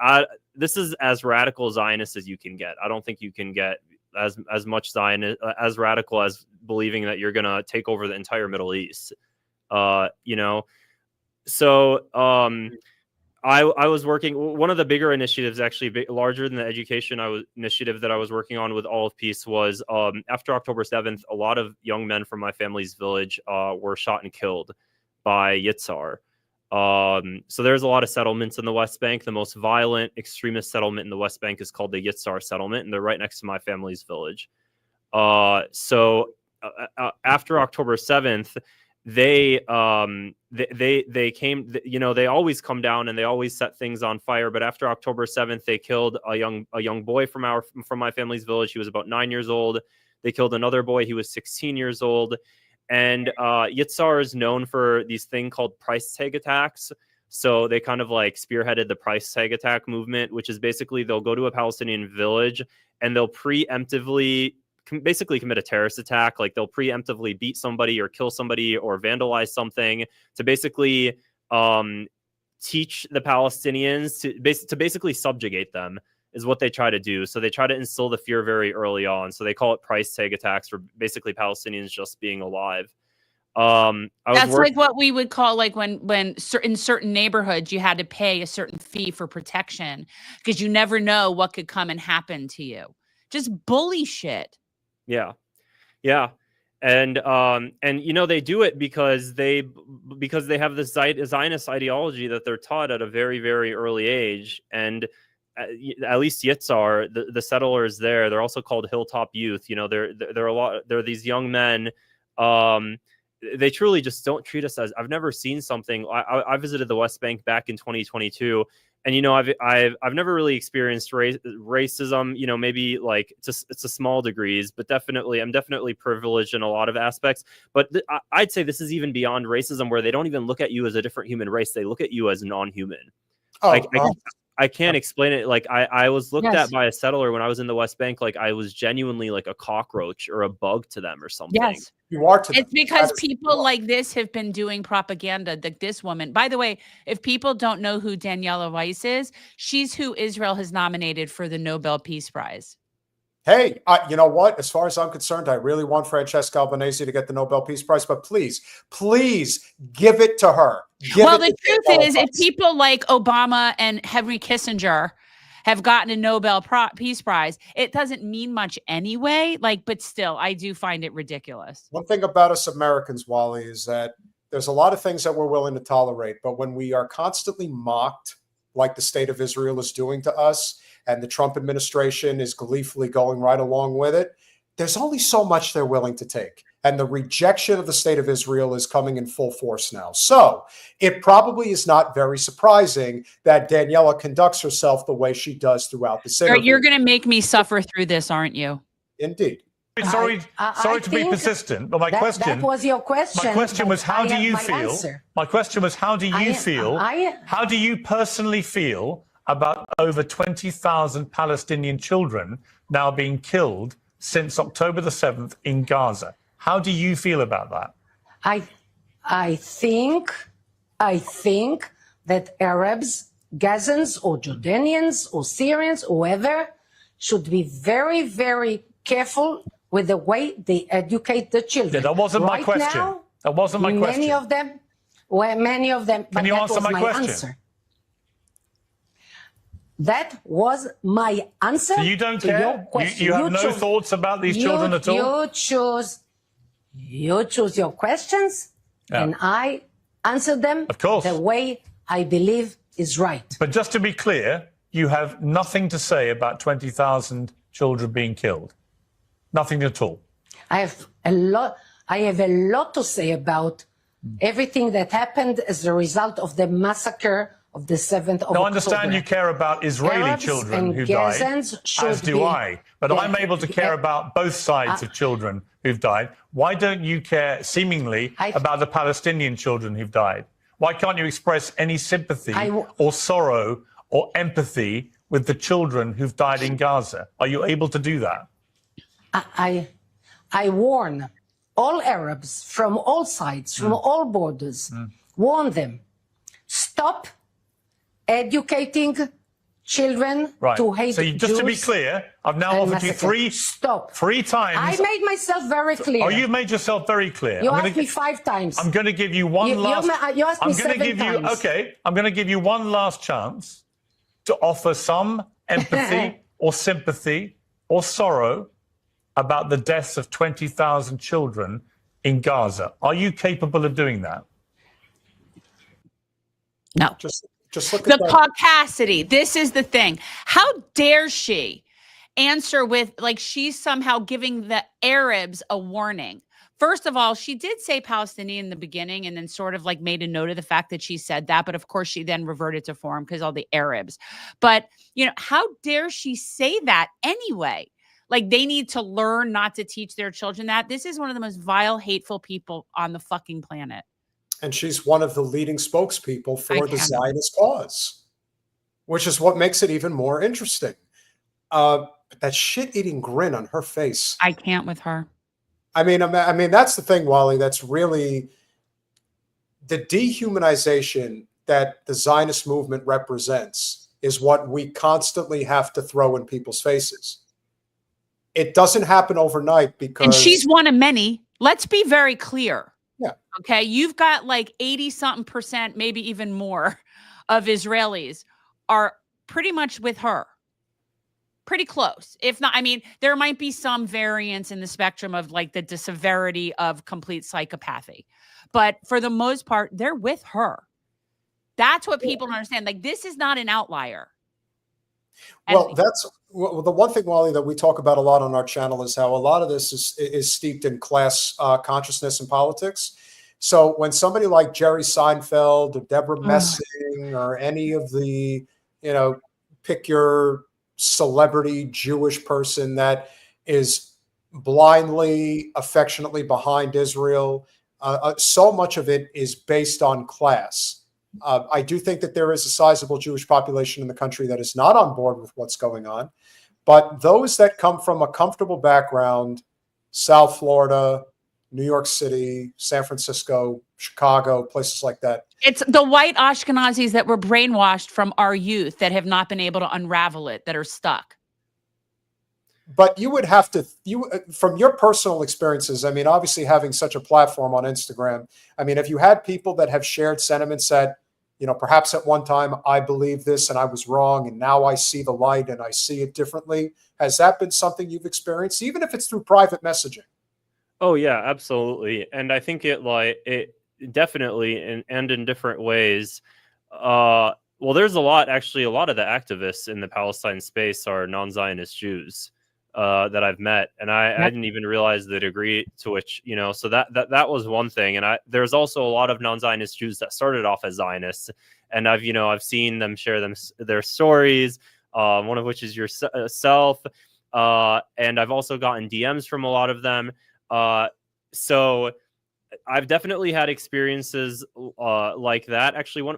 this is as radical Zionist as you can get. I don't think you can get as much Zionist, as radical as believing that you're going to take over the entire Middle East. So, I was working, one of the bigger initiatives, actually larger than the education initiative that I was working on with All of Peace was after October 7th, a lot of young men from my family's village were shot and killed by Yitzhar. So there's a lot of settlements in the West Bank. The most violent extremist settlement in the West Bank is called the Yitzhar settlement, and they're right next to my family's village. So after October 7th, they came, they always come down and they always set things on fire. But after October 7th, they killed a young boy from my family's village. He was about 9 years old. They killed another boy. He was 16 years old. And Yitzhar is known for these thing called price tag attacks. So they kind of like spearheaded the price tag attack movement, which is basically they'll go to a Palestinian village and they'll preemptively basically commit a terrorist attack. Like they'll preemptively beat somebody or kill somebody or vandalize something to basically teach the Palestinians to basically subjugate them is what they try to do. So they try to instill the fear very early on. So they call it price tag attacks for basically Palestinians just being alive. That's like what we would call like when in certain neighborhoods you had to pay a certain fee for protection because you never know what could come and happen to you. Just bully shit. Yeah. And they do it because they have this Zionist ideology that they're taught at a very, very early age. And at least Yitzhar, the settlers there, they're also called Hilltop Youth. They're these young men. They truly just don't treat us as, I've never seen something. I visited the West Bank back in 2022. And, I've never really experienced racism, maybe like it's a small degrees, but I'm definitely privileged in a lot of aspects. But I'd say this is even beyond racism, where they don't even look at you as a different human race. They look at you as non-human. I can't explain it. Like I was looked at by a settler when I was in the West Bank, like I was genuinely like a cockroach or a bug to them or something. Yes. You are to them. It's because people like this have been doing propaganda. Like this woman, by the way, if people don't know who Daniella Weiss is, she's who Israel has nominated for the Nobel Peace Prize. Hey, you know what? As far as I'm concerned, I really want Francesca Albanese to get the Nobel Peace Prize, but please give it to her. The truth is, if people like Obama and Henry Kissinger have gotten a Nobel Peace Prize, it doesn't mean much anyway. But still, I do find it ridiculous. One thing about us Americans, Wally, is that there's a lot of things that we're willing to tolerate, but when we are constantly mocked, like the state of Israel is doing to us, and the Trump administration is gleefully going right along with it, there's only so much they're willing to take. And the rejection of the state of Israel is coming in full force now. So it probably is not very surprising that Daniella conducts herself the way she does throughout the interview. You're going to make me suffer through this, aren't you? Indeed. Sorry to be persistent, but my question... That was your question. My question was, how do you feel? Answer. My question was, how do you feel? How do you personally feel about over 20,000 Palestinian children now being killed since October the 7th in Gaza. How do you feel about that? I think that Arabs, Gazans or Jordanians or Syrians, whoever, should be very, very careful with the way they educate the children. Yeah, that wasn't my question. Now, that wasn't my question. Many of them. Can you answer my question? Answer. That was my answer. So you don't to care? Your question. You have no thoughts about these children at all? You choose your questions, and I answer them the way I believe is right. But just to be clear, you have nothing to say about 20,000 children being killed. Nothing at all. I have a lot to say about everything that happened as a result of the massacre of the 7th of October. I understand you care about Israeli children who died, as do I. But I'm able to care about both sides of children who've died. Why don't you care, seemingly, about the Palestinian children who've died? Why can't you express any sympathy or sorrow or empathy with the children who've died in Gaza? Are you able to do that? I warn all Arabs from all sides, from all borders, warn them, stop educating children to hate So just to be Jews clear, I've now offered you three times. I made myself very clear. Oh, you've made yourself very clear. You asked me 5 times. I'm going to give you one last. You asked me 7 times. Okay, I'm going to give you one last chance to offer some empathy or sympathy or sorrow about the deaths of 20,000 children in Gaza. Are you capable of doing that? No. Just look the at that. caucasity. This is the thing. How dare she answer with like she's somehow giving the Arabs a warning? First of all, she did say Palestinian in the beginning and then sort of like made a note of the fact that she said that. But of course, she then reverted to form because all the Arabs. But, you know, how dare she say that anyway? Like they need to learn not to teach their children that. This is one of the most vile, hateful people on the fucking planet. And she's one of the leading spokespeople for the Zionist cause, which is what makes it even more interesting. But that shit-eating grin on her face. I can't with her. I mean, that's the thing, Wally. That's really the dehumanization that the Zionist movement represents is what we constantly have to throw in people's faces. It doesn't happen overnight because... And she's one of many. Let's be very clear. Yeah. Okay. You've got like 80-something%, maybe even more of Israelis are pretty much with her. Pretty close. If not, I mean, there might be some variance in the spectrum of like the severity of complete psychopathy. But for the most part, they're with her. That's what people don't understand. Like, this is not an outlier. Well, the one thing, Wally, that we talk about a lot on our channel is how a lot of this is steeped in class consciousness and politics. So when somebody like Jerry Seinfeld or Deborah Messing or any of the, you know, pick your celebrity Jewish person that is blindly, affectionately behind Israel, so much of it is based on class. I do think that there is a sizable Jewish population in the country that is not on board with what's going on. But those that come from a comfortable background, South Florida, New York City, San Francisco, Chicago, places like that. It's the white Ashkenazis that were brainwashed from our youth that have not been able to unravel it, that are stuck. But you would have to, from your personal experiences, I mean, obviously having such a platform on Instagram, I mean, if you had people that have shared sentiments that, you know, perhaps at one time I believed this and I was wrong and now I see the light and I see it differently, has that been something you've experienced, even if it's through private messaging? Oh, yeah, absolutely. And I think it definitely, and in different ways, well, there's a lot of the activists in the Palestine space are non-Zionist Jews. That I've met, and I didn't even realize the degree to which, you know, so that was one thing. And there's also a lot of non-Zionist Jews that started off as Zionists, and I've seen them share their stories, one of which is yourself, and I've also gotten DMs from a lot of them. So I've definitely had experiences like that. Actually, one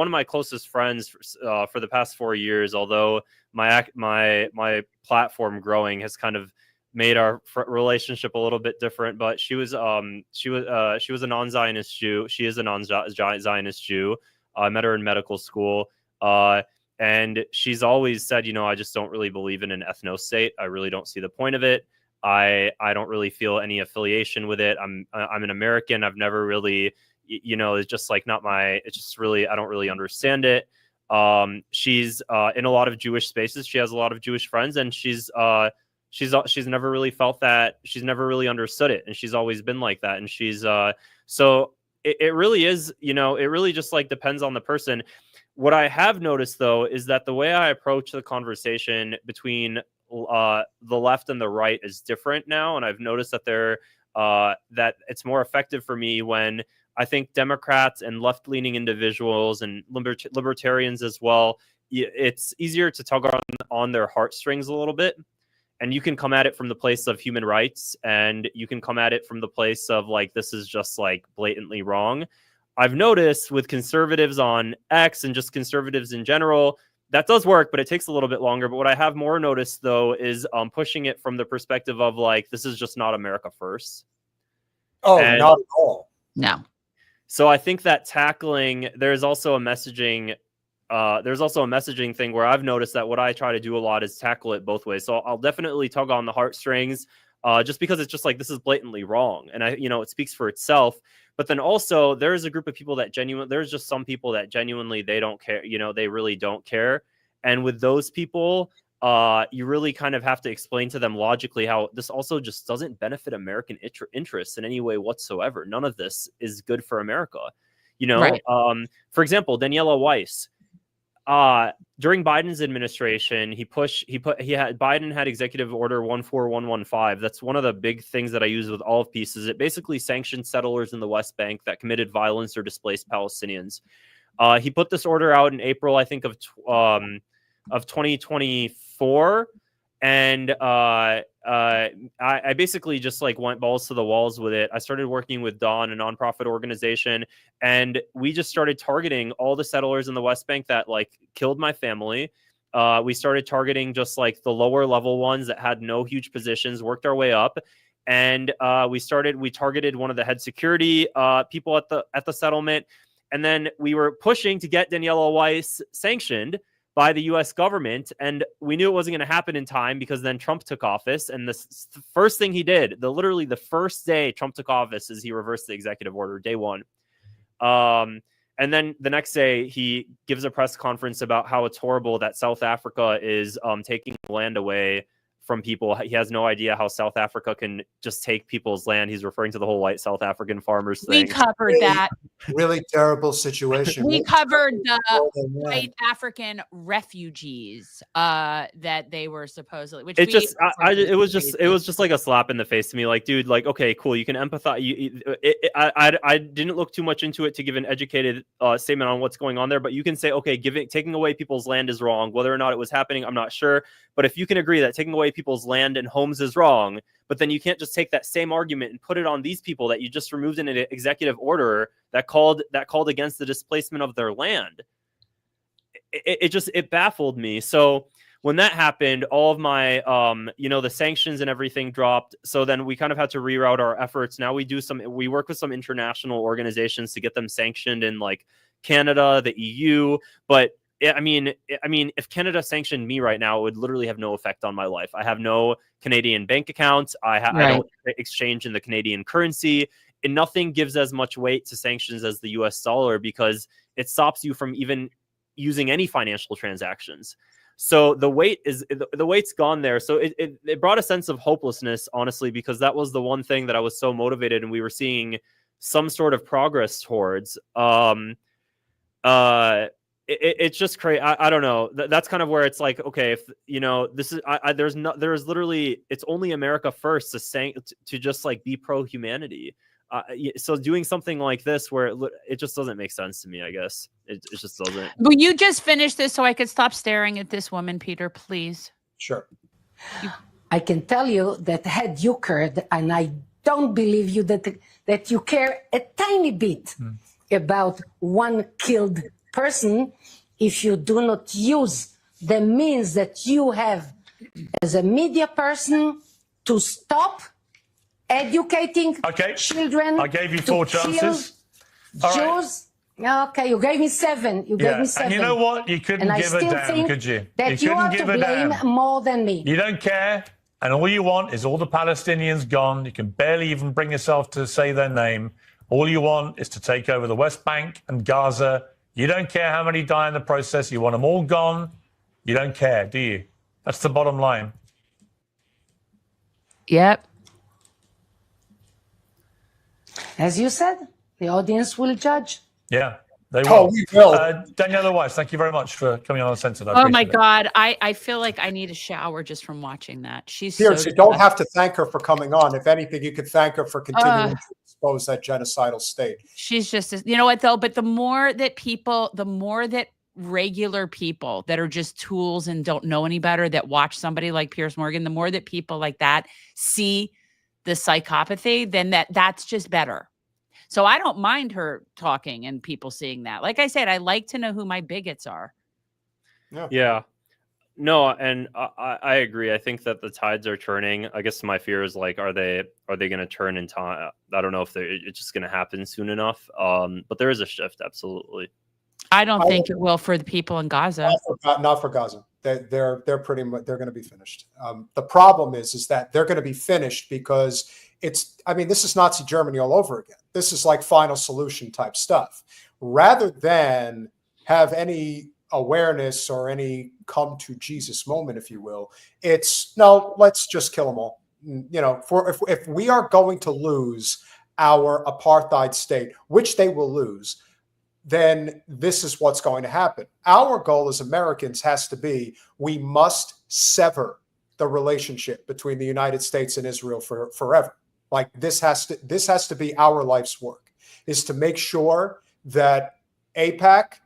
of my closest friends for the past 4 years, although my platform growing has kind of made our relationship a little bit different, but she was a non-Zionist Jew. She is a non-Zionist Jew. I met her in medical school, and she's always said, I just don't really believe in an ethno-state. I really don't see the point of it. I don't really feel any affiliation with it. I'm an American. I've never really, it's just like not my. It's just really, I don't really understand it. She's in a lot of Jewish spaces. She has a lot of Jewish friends, and she's never really felt that. She's never really understood it, and she's always been like that. And she's so it really is, it really just like depends on the person. What I have noticed though is that the way I approach the conversation between the left and the right is different now, and I've noticed that that it's more effective for me when I think Democrats and left-leaning individuals and libertarians as well, it's easier to tug on their heartstrings a little bit. And you can come at it from the place of human rights, and you can come at it from the place of like, this is just like blatantly wrong. I've noticed with conservatives on X and just conservatives in general, that does work, but it takes a little bit longer. But what I have more noticed, though, is pushing it from the perspective of like, this is just not America first. Oh, not at all. No. So I think that there's also a messaging thing where I've noticed that what I try to do a lot is tackle it both ways. So I'll definitely tug on the heartstrings just because it's just like, this is blatantly wrong. And it speaks for itself. But then also there is a group of people that there's just some people that genuinely, they don't care, they really don't care. And with those people, you really kind of have to explain to them logically how this also just doesn't benefit American interests in any way whatsoever. None of this is good for America. Right. For example, Daniella Weiss, during Biden's administration, Biden had Executive Order 14115. That's one of the big things that I use with all of pieces. It basically sanctioned settlers in the West Bank that committed violence or displaced Palestinians. He put this order out in April, I think, of 2024. And I basically just like went balls to the walls with it. I started working with Dawn, a nonprofit organization, and we just started targeting all the settlers in the West Bank that like killed my family. We started targeting just like the lower level ones that had no huge positions, worked our way up. And we targeted one of the head security people at the settlement. And then we were pushing to get Daniella Weiss sanctioned by the U.S. government, and we knew it wasn't going to happen in time because then Trump took office, and the first thing he did, literally the first day Trump took office, is he reversed the executive order, day one. And then the next day, he gives a press conference about how it's horrible that South Africa is taking land away from people. He has no idea how South Africa can just take people's land. He's referring to the whole white South African farmers thing. We covered that. Really terrible situation. We covered the white African refugees that they were supposedly. Which it was just like a slap in the face to me. Like, dude, like, okay, cool, you can empathize. I didn't look too much into it to give an educated statement on what's going on there, but you can say, okay, taking away people's land is wrong. Whether or not it was happening, I'm not sure. But if you can agree that taking away people's land and homes is wrong, but then you can't just take that same argument and put it on these people that you just removed in an executive order that called against the displacement of their land. It baffled me. So when that happened, all of my the sanctions and everything dropped. So then we kind of had to reroute our efforts. Now we work with some international organizations to get them sanctioned in like Canada, the EU, but I mean, if Canada sanctioned me right now, it would literally have no effect on my life. I have no Canadian bank accounts. I don't exchange in the Canadian currency. And nothing gives as much weight to sanctions as the US dollar because it stops you from even using any financial transactions. So the weight's gone there. So it brought a sense of hopelessness, honestly, because that was the one thing that I was so motivated and we were seeing some sort of progress towards. It's just crazy. I don't know. That's kind of where it's like, okay, if this is, there's literally, it's only America first to just like be pro humanity. So doing something like this where it just doesn't make sense to me, I guess. It just doesn't. Will you just finish this so I could stop staring at this woman, Peter, please? Sure. I can tell you that had you occurred, and I don't believe you that you care a tiny bit about one killed person if you do not use the means that you have as a media person to stop educating children. I gave you 4 chances. Jews. Okay, you gave me 7. You gave me 7. And you know what? You couldn't give a damn, could you? That you are to blame more than me. You don't care. And all you want is all the Palestinians gone. You can barely even bring yourself to say their name. All you want is to take over the West Bank and Gaza. You don't care how many die in the process. You want them all gone. You don't care, do you? That's the bottom line. Yep. As you said, the audience will judge. Yeah, they will. Oh, we will. Daniella Weiss, thank you very much for coming on Uncensored. Oh my God. I feel like I need a shower just from watching that. She's Piers, so you don't have to thank her for coming on. If anything, you could thank her for continuing to expose that genocidal state. She's just, you know what though? But the more that regular people that are just tools and don't know any better that watch somebody like Piers Morgan, the more that people like that see the psychopathy, then that's just better. So I don't mind her talking and people seeing that. Like I said, I like to know who my bigots are. Yeah. No, and I agree. I think that the tides are turning. I guess my fear is like, are they going to turn in time? I don't know if it's just going to happen soon enough. But there is a shift, absolutely. I don't think it will for the people in Gaza. Not for Gaza. They're pretty much, they're going to be finished. The problem is that they're going to be finished because this is Nazi Germany all over again. This is like final solution type stuff. Rather than have any awareness or any come to Jesus moment, if you will, it's no, let's just kill them all. You know, if we are going to lose our apartheid state, which they will lose, then this is what's going to happen. Our goal as Americans has to be, we must sever the relationship between the United States and Israel forever. Like this has to be our life's work, is to make sure that AIPAC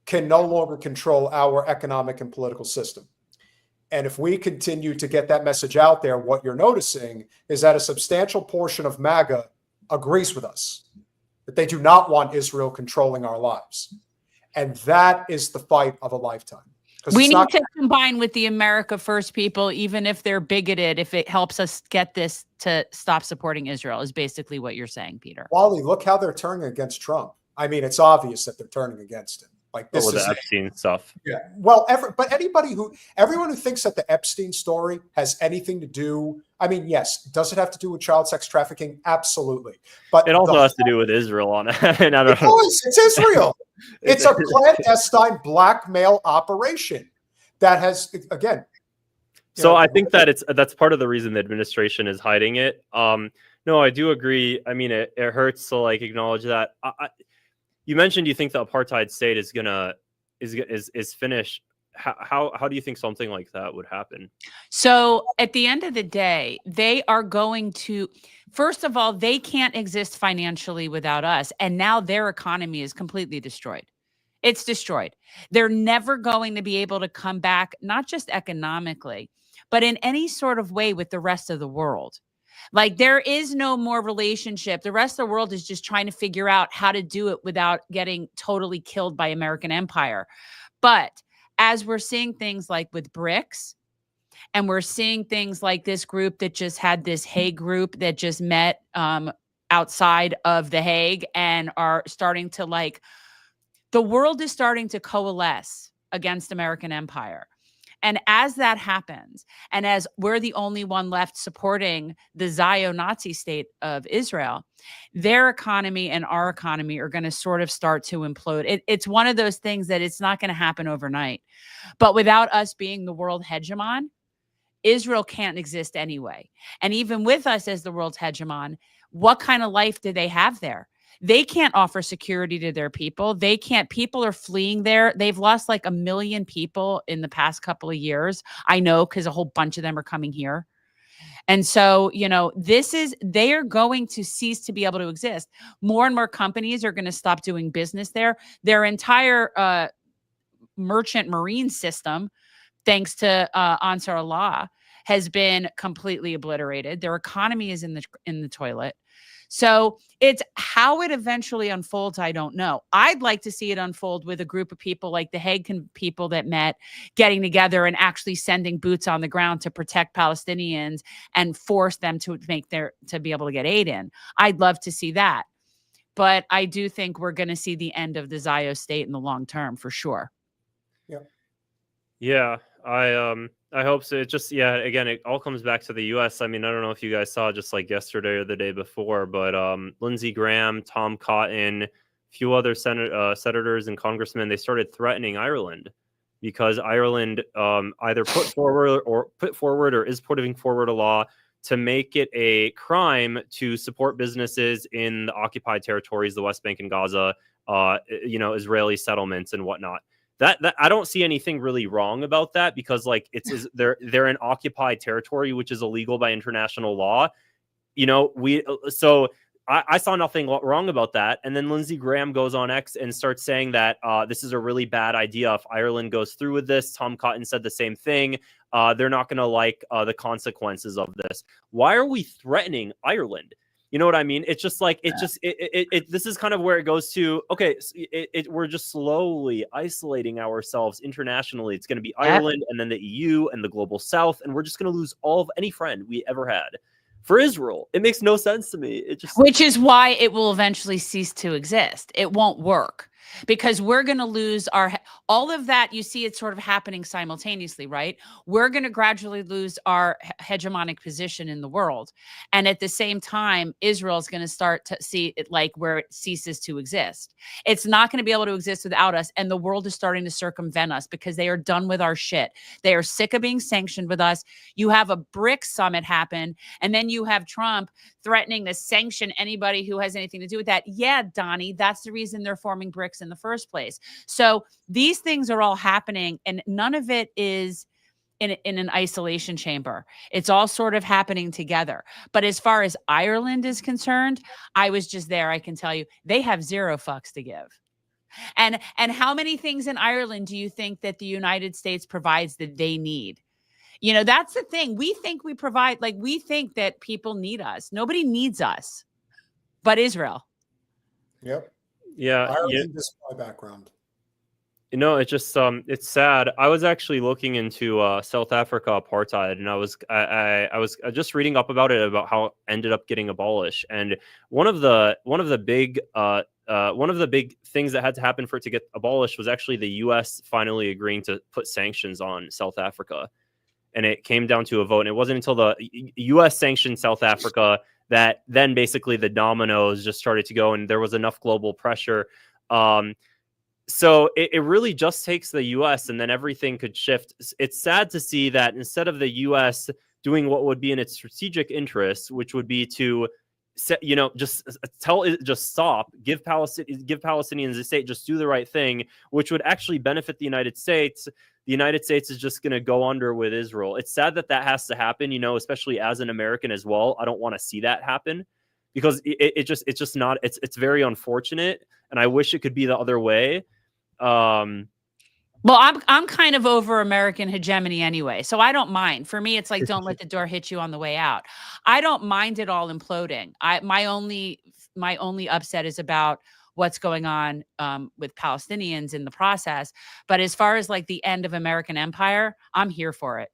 can no longer control our economic and political system. And if we continue to get that message out there, what you're noticing is that a substantial portion of MAGA agrees with us, that they do not want Israel controlling our lives. And that is the fight of a lifetime. We need to combine with the America First people, even if they're bigoted, if it helps us get this to stop supporting Israel, is basically what you're saying, Peter. Wally, look how they're turning against Trump. I mean, it's obvious that they're turning against him. Like this is the Epstein stuff. Yeah. Well, everyone who thinks that the Epstein story has anything to do, I mean, yes, does it have to do with child sex trafficking? Absolutely. But it also has to do with Israel on it. I don't know. It's Israel. It's a clandestine blackmail operation that has, again. So I think that that's part of the reason the administration is hiding it. No, I do agree. I mean, it hurts to like acknowledge that. You mentioned you think the apartheid state is finished. How do you think something like that would happen? So at the end of the day, they are going to, first of all, they can't exist financially without us. And now their economy is completely destroyed. It's destroyed. They're never going to be able to come back, not just economically, but in any sort of way with the rest of the world. Like there is no more relationship. The rest of the world is just trying to figure out how to do it without getting totally killed by American empire. But as we're seeing things like with BRICS, and we're seeing things like this group that just had this Hague group that just met outside of the Hague and are starting to the world is starting to coalesce against American empire. And as that happens, and as we're the only one left supporting the Zio-Nazi state of Israel, their economy and our economy are going to sort of start to implode. It's one of those things that it's not going to happen overnight. But without us being the world hegemon, Israel can't exist anyway. And even with us as the world's hegemon, what kind of life do they have there? They can't offer security to their people. They can't. People are fleeing there. They've lost like 1 million people in the past couple of years. I know, because a whole bunch of them are coming here. And so, they are going to cease to be able to exist. More and more companies are going to stop doing business there. Their entire merchant marine system, thanks to Ansar Allah, has been completely obliterated. Their economy is in the toilet. So it's how it eventually unfolds. I don't know. I'd like to see it unfold with a group of people like the Hague people that met, getting together and actually sending boots on the ground to protect Palestinians and force them to be able to get aid in. I'd love to see that. But I do think we're going to see the end of the Zio state in the long term for sure. Yeah, I hope so. It just, yeah, again, it all comes back to the U.S. I mean, I don't know if you guys saw just like yesterday or the day before, but Lindsey Graham, Tom Cotton, a few other senators and congressmen, they started threatening Ireland because Ireland either put forward or is putting forward a law to make it a crime to support businesses in the occupied territories, the West Bank and Gaza, Israeli settlements and whatnot. That I don't see anything really wrong about that because like they're in occupied territory, which is illegal by international law. I saw nothing wrong about that. And then Lindsey Graham goes on X and starts saying that this is a really bad idea if Ireland goes through with this. Tom Cotton said the same thing. They're not going to like the consequences of this. Why are we threatening Ireland? You know what I mean? It's just like, this is kind of where it goes to, okay, we're just slowly isolating ourselves internationally. It's going to be Ireland and then the EU and the global South. And we're just going to lose all of any friend we ever had. For Israel, it makes no sense to me. Which is why it will eventually cease to exist. It won't work because we're going to lose all of that. You see it sort of happening simultaneously, right? We're going to gradually lose our hegemonic position in the world. And at the same time, Israel is going to start to see it like where it ceases to exist. It's not going to be able to exist without us. And the world is starting to circumvent us because they are done with our shit. They are sick of being sanctioned with us. You have a BRICS summit happen, and then you have Trump threatening to sanction anybody who has anything to do with that. Yeah, Donnie, that's the reason they're forming BRICS in the first place. So these things are all happening, and none of it is in an isolation chamber. It's all sort of happening together. But as far as Ireland is concerned, I was just there. I can tell you, they have zero fucks to give. And how many things in Ireland do you think that the United States provides that they need? You know, that's the thing. We think we provide, like, we think that people need us. Nobody needs us but Israel. Yep. Yeah. Ireland is my background. You know, it's just it's sad. I was actually looking into South Africa apartheid, and I was just reading up about it, about how it ended up getting abolished. And one of the big things that had to happen for it to get abolished was actually the U.S. finally agreeing to put sanctions on South Africa. And it came down to a vote. And it wasn't until the U.S. sanctioned South Africa that then basically the dominoes just started to go, and there was enough global pressure. So it really just takes the U.S. and then everything could shift. It's sad to see that instead of the U.S. doing what would be in its strategic interests, which would be to, just stop, give Palestinians a state, just do the right thing, which would actually benefit the United States. The United States is just going to go under with Israel. It's sad that has to happen, especially as an American as well. I don't want to see that happen because it's very unfortunate. And I wish it could be the other way. Well, I'm kind of over American hegemony anyway, so I don't mind. For me, it's like, don't let the door hit you on the way out. I don't mind it all imploding. My only upset is about what's going on with Palestinians in the process. But as far as like the end of American empire, I'm here for it.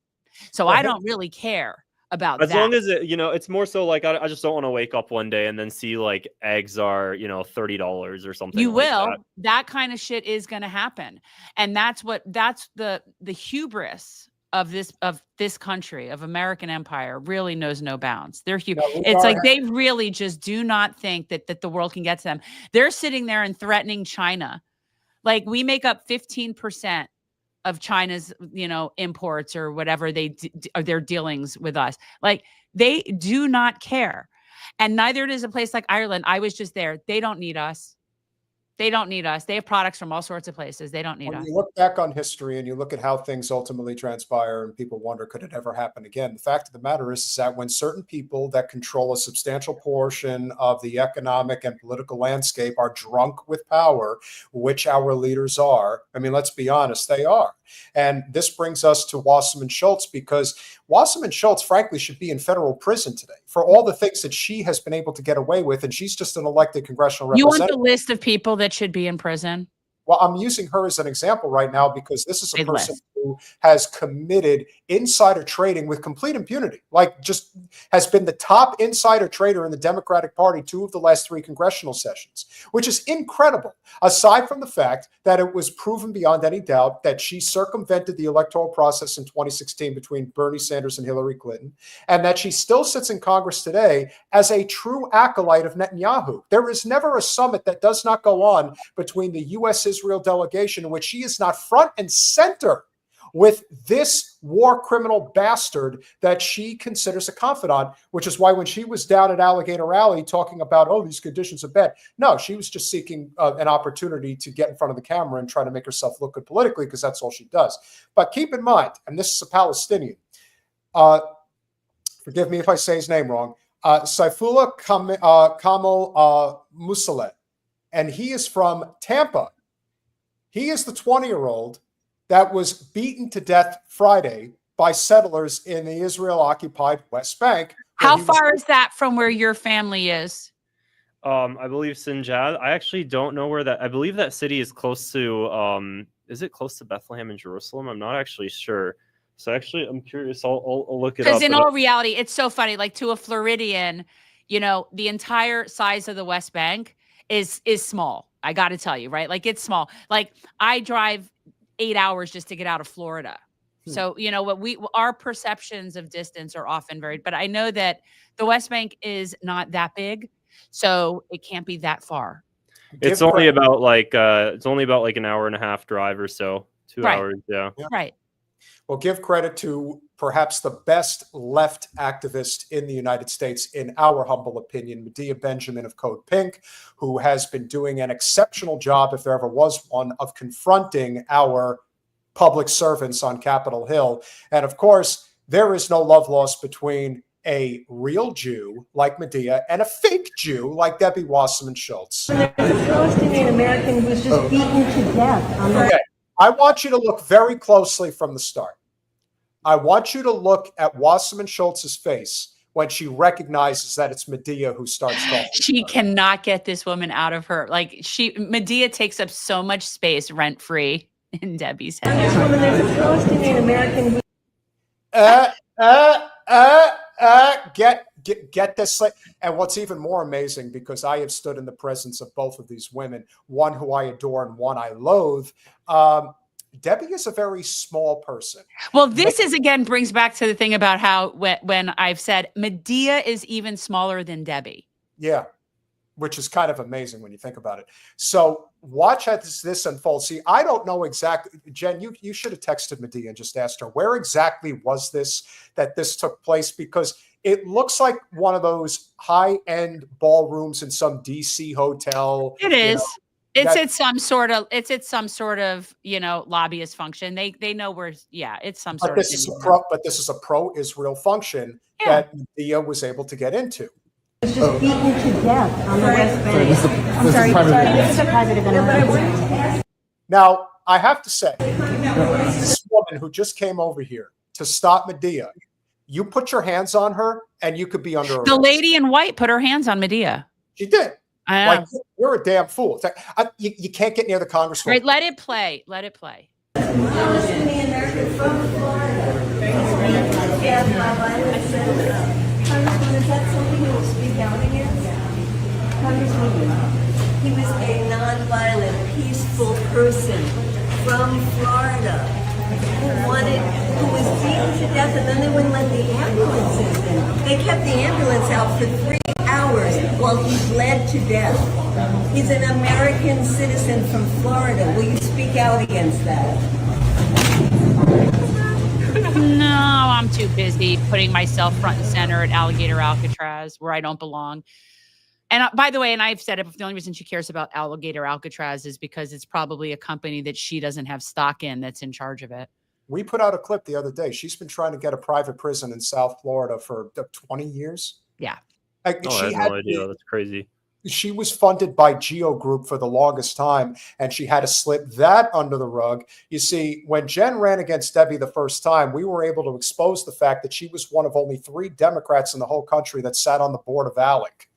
So I don't really care about as that. long as it, it's more so like I just don't want to wake up one day and then see like eggs are, $30 or something. You will. That kind of shit is going to happen. And that's the hubris of this country, of American empire, really knows no bounds. They're huge. It's like they really just do not think that the world can get to them. They're sitting there and threatening China. Like, we make up 15% of China's, imports or whatever their dealings with us. Like, they do not care. And neither does a place like Ireland. I was just there. They don't need us. They don't need us. They have products from all sorts of places. They don't need When us. you look back on history and you look at how things ultimately transpire and people wonder, could it ever happen again? The fact of the matter is that when certain people that control a substantial portion of the economic and political landscape are drunk with power, which our leaders are, I mean, let's be honest, they are. And this brings us to Wasserman Schultz, because Wasserman Schultz, frankly, should be in federal prison today for all the things that she has been able to get away with. And she's just an elected congressional representative. You want the list of people that should be in prison? Well, I'm using her as an example right now because this is a person who has committed insider trading with complete impunity, like just has been the top insider trader in the Democratic Party 2 of the last 3 congressional sessions, which is incredible, aside from the fact that it was proven beyond any doubt that she circumvented the electoral process in 2016 between Bernie Sanders and Hillary Clinton, and that she still sits in Congress today as a true acolyte of Netanyahu. There is never a summit that does not go on between the U.S.-Israel delegation in which she is not front and center with this war criminal bastard that she considers a confidant, which is why when she was down at Alligator Alley talking about, oh, these conditions are bad. No, she was just seeking an opportunity to get in front of the camera and try to make herself look good politically, because that's all she does. But keep in mind, and this is a Palestinian, forgive me if I say his name wrong, Saifullah Kamal Musaleh, and he is from Tampa. He is the 20-year-old that was beaten to death Friday by settlers in the Israel-occupied West Bank. How far is that from where your family is? I believe Sinjad. I actually don't know where that. I believe that city is close to. Is it close to Bethlehem and Jerusalem? I'm not actually sure. So actually, I'm curious. I'll look it up. Because in all reality, it's so funny. Like, to a Floridian, you know, the entire size of the West Bank is small. I got to tell you, right? Like, it's small. Like, I drive 8 hours just to get out of Florida. So, you know, our perceptions of distance are often varied, but I know that the West Bank is not that big, so it can't be that far. It's only about like an hour and a half drive or so, 2 hours. Yeah. Right. Well, give credit to perhaps the best left activist in the United States, in our humble opinion, Medea Benjamin of Code Pink, who has been doing an exceptional job, if there ever was one, of confronting our public servants on Capitol Hill. And of course, there is no love lost between a real Jew like Medea and a fake Jew like Debbie Wasserman Schultz. There's a Palestinian American who was just beaten to death. Okay, I want you to look very closely from the start. I want you to look at Wasserman Schultz's face when she recognizes that it's Medea who starts talking. She cannot get this woman out of her. Like, Medea takes up so much space rent-free in Debbie's head. There's a Palestinian American who... Get this. And what's even more amazing, because I have stood in the presence of both of these women, one who I adore and one I loathe, Debbie is a very small person. Well, this is, again, brings back to the thing about how when I've said Medea is even smaller than Debbie. Yeah, which is kind of amazing when you think about it. So watch as this unfolds. See, I don't know exactly. Jen, you should have texted Medea and just asked her, where exactly was that this took place? Because it looks like one of those high-end ballrooms in some DC hotel. It is. It's at some sort of, you know, lobbyist function. They know where. Yeah, it's some sort of. But this is a pro-Israel function that Medea was able to get into. Was just beaten to death on the West Bank. This is a private event. Now, I have to say, this woman who just came over here to stop Medea, you put your hands on her and you could be under arrest. The lady in white put her hands on Medea. She did. Like, you're a damn fool. You can't get near the congresswoman. Right, let it play. Let it play. Palestinian American from Florida. Congresswoman, is that something you will speak out against? Congresswoman, he was a nonviolent, peaceful person from Florida who was beaten to death, and then they wouldn't let the ambulances in. They kept the ambulance out for 3 hours while he bled to death. He's an American citizen from Florida. Will you speak out against that? No, I'm too busy putting myself front and center at Alligator Alcatraz, where I don't belong. And by the way, and I've said it, the only reason she cares about Alligator Alcatraz is because it's probably a company that she doesn't have stock in that's in charge of it. We put out a clip the other day. She's been trying to get a private prison in South Florida for 20 years. Yeah. I had no idea. That's crazy. She was funded by Geo Group for the longest time, and she had to slip that under the rug. You see, when Jen ran against Debbie the first time, we were able to expose the fact that she was one of only 3 Democrats in the whole country that sat on the board of ALEC.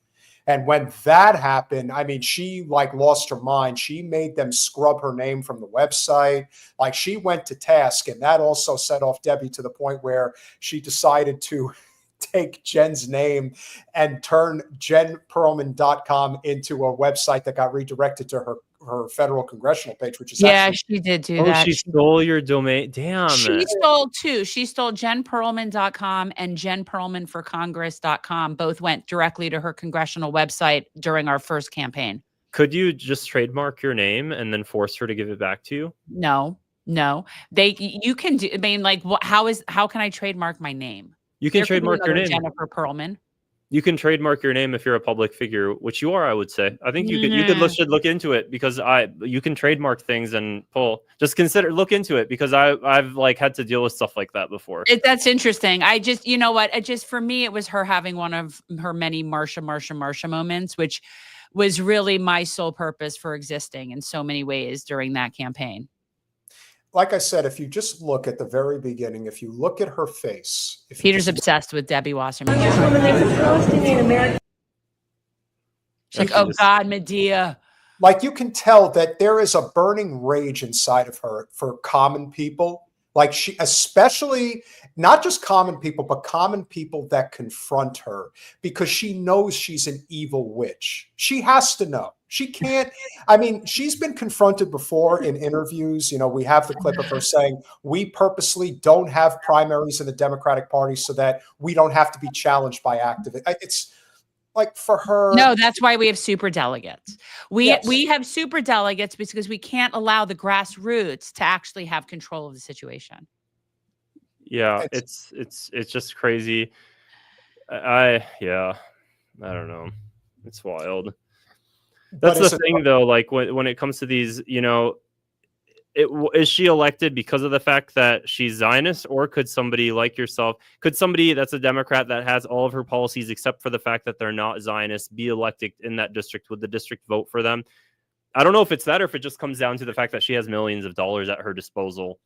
And when that happened, I mean, she like lost her mind. She made them scrub her name from the website. Like, she went to task, and that also set off Debbie to the point where she decided to take Jen's name and turn jenperelman.com into a website that got redirected to her federal congressional page, which is she did do that. She stole your domain. Damn. She stole 2. She stole jenperelman.com and jenperelmanforcongress.com. Both went directly to her congressional website during our first campaign. Could you just trademark your name and then force her to give it back to you? No. You can do, I mean, like, how can I trademark my name? You can trademark your name. Jennifer Perelman. You can trademark your name if you're a public figure, which you are, I would say. I think you should look into it, because you can trademark things and look into it, because I've like had to deal with stuff like that before. That's interesting. I just, you know what? For me, it was her having one of her many Marsha moments, which was really my sole purpose for existing in so many ways during that campaign. Like I said, if you just look at the very beginning, if you look at her face. Peter's obsessed with Debbie Wasserman. She's like, oh God, Medea. Like, you can tell that there is a burning rage inside of her for common people. Like, she, especially not just common people, but common people that confront her, because she knows she's an evil witch. She has to know. She can't. I mean, she's been confronted before in interviews. You know, we have the clip of her saying, we purposely don't have primaries in the Democratic Party so that we don't have to be challenged by activists. It's like, for her. No, that's why we have super delegates. We have super delegates because we can't allow the grassroots to actually have control of the situation. Yeah, it's just crazy. I don't know. It's wild. That's the thing, though. Like, when it comes to these, you know, is she elected because of the fact that she's Zionist, or could somebody like yourself, could somebody that's a Democrat that has all of her policies except for the fact that they're not Zionist, be elected in that district? Would the district vote for them? I don't know if it's that, or if it just comes down to the fact that she has millions of dollars at her disposal.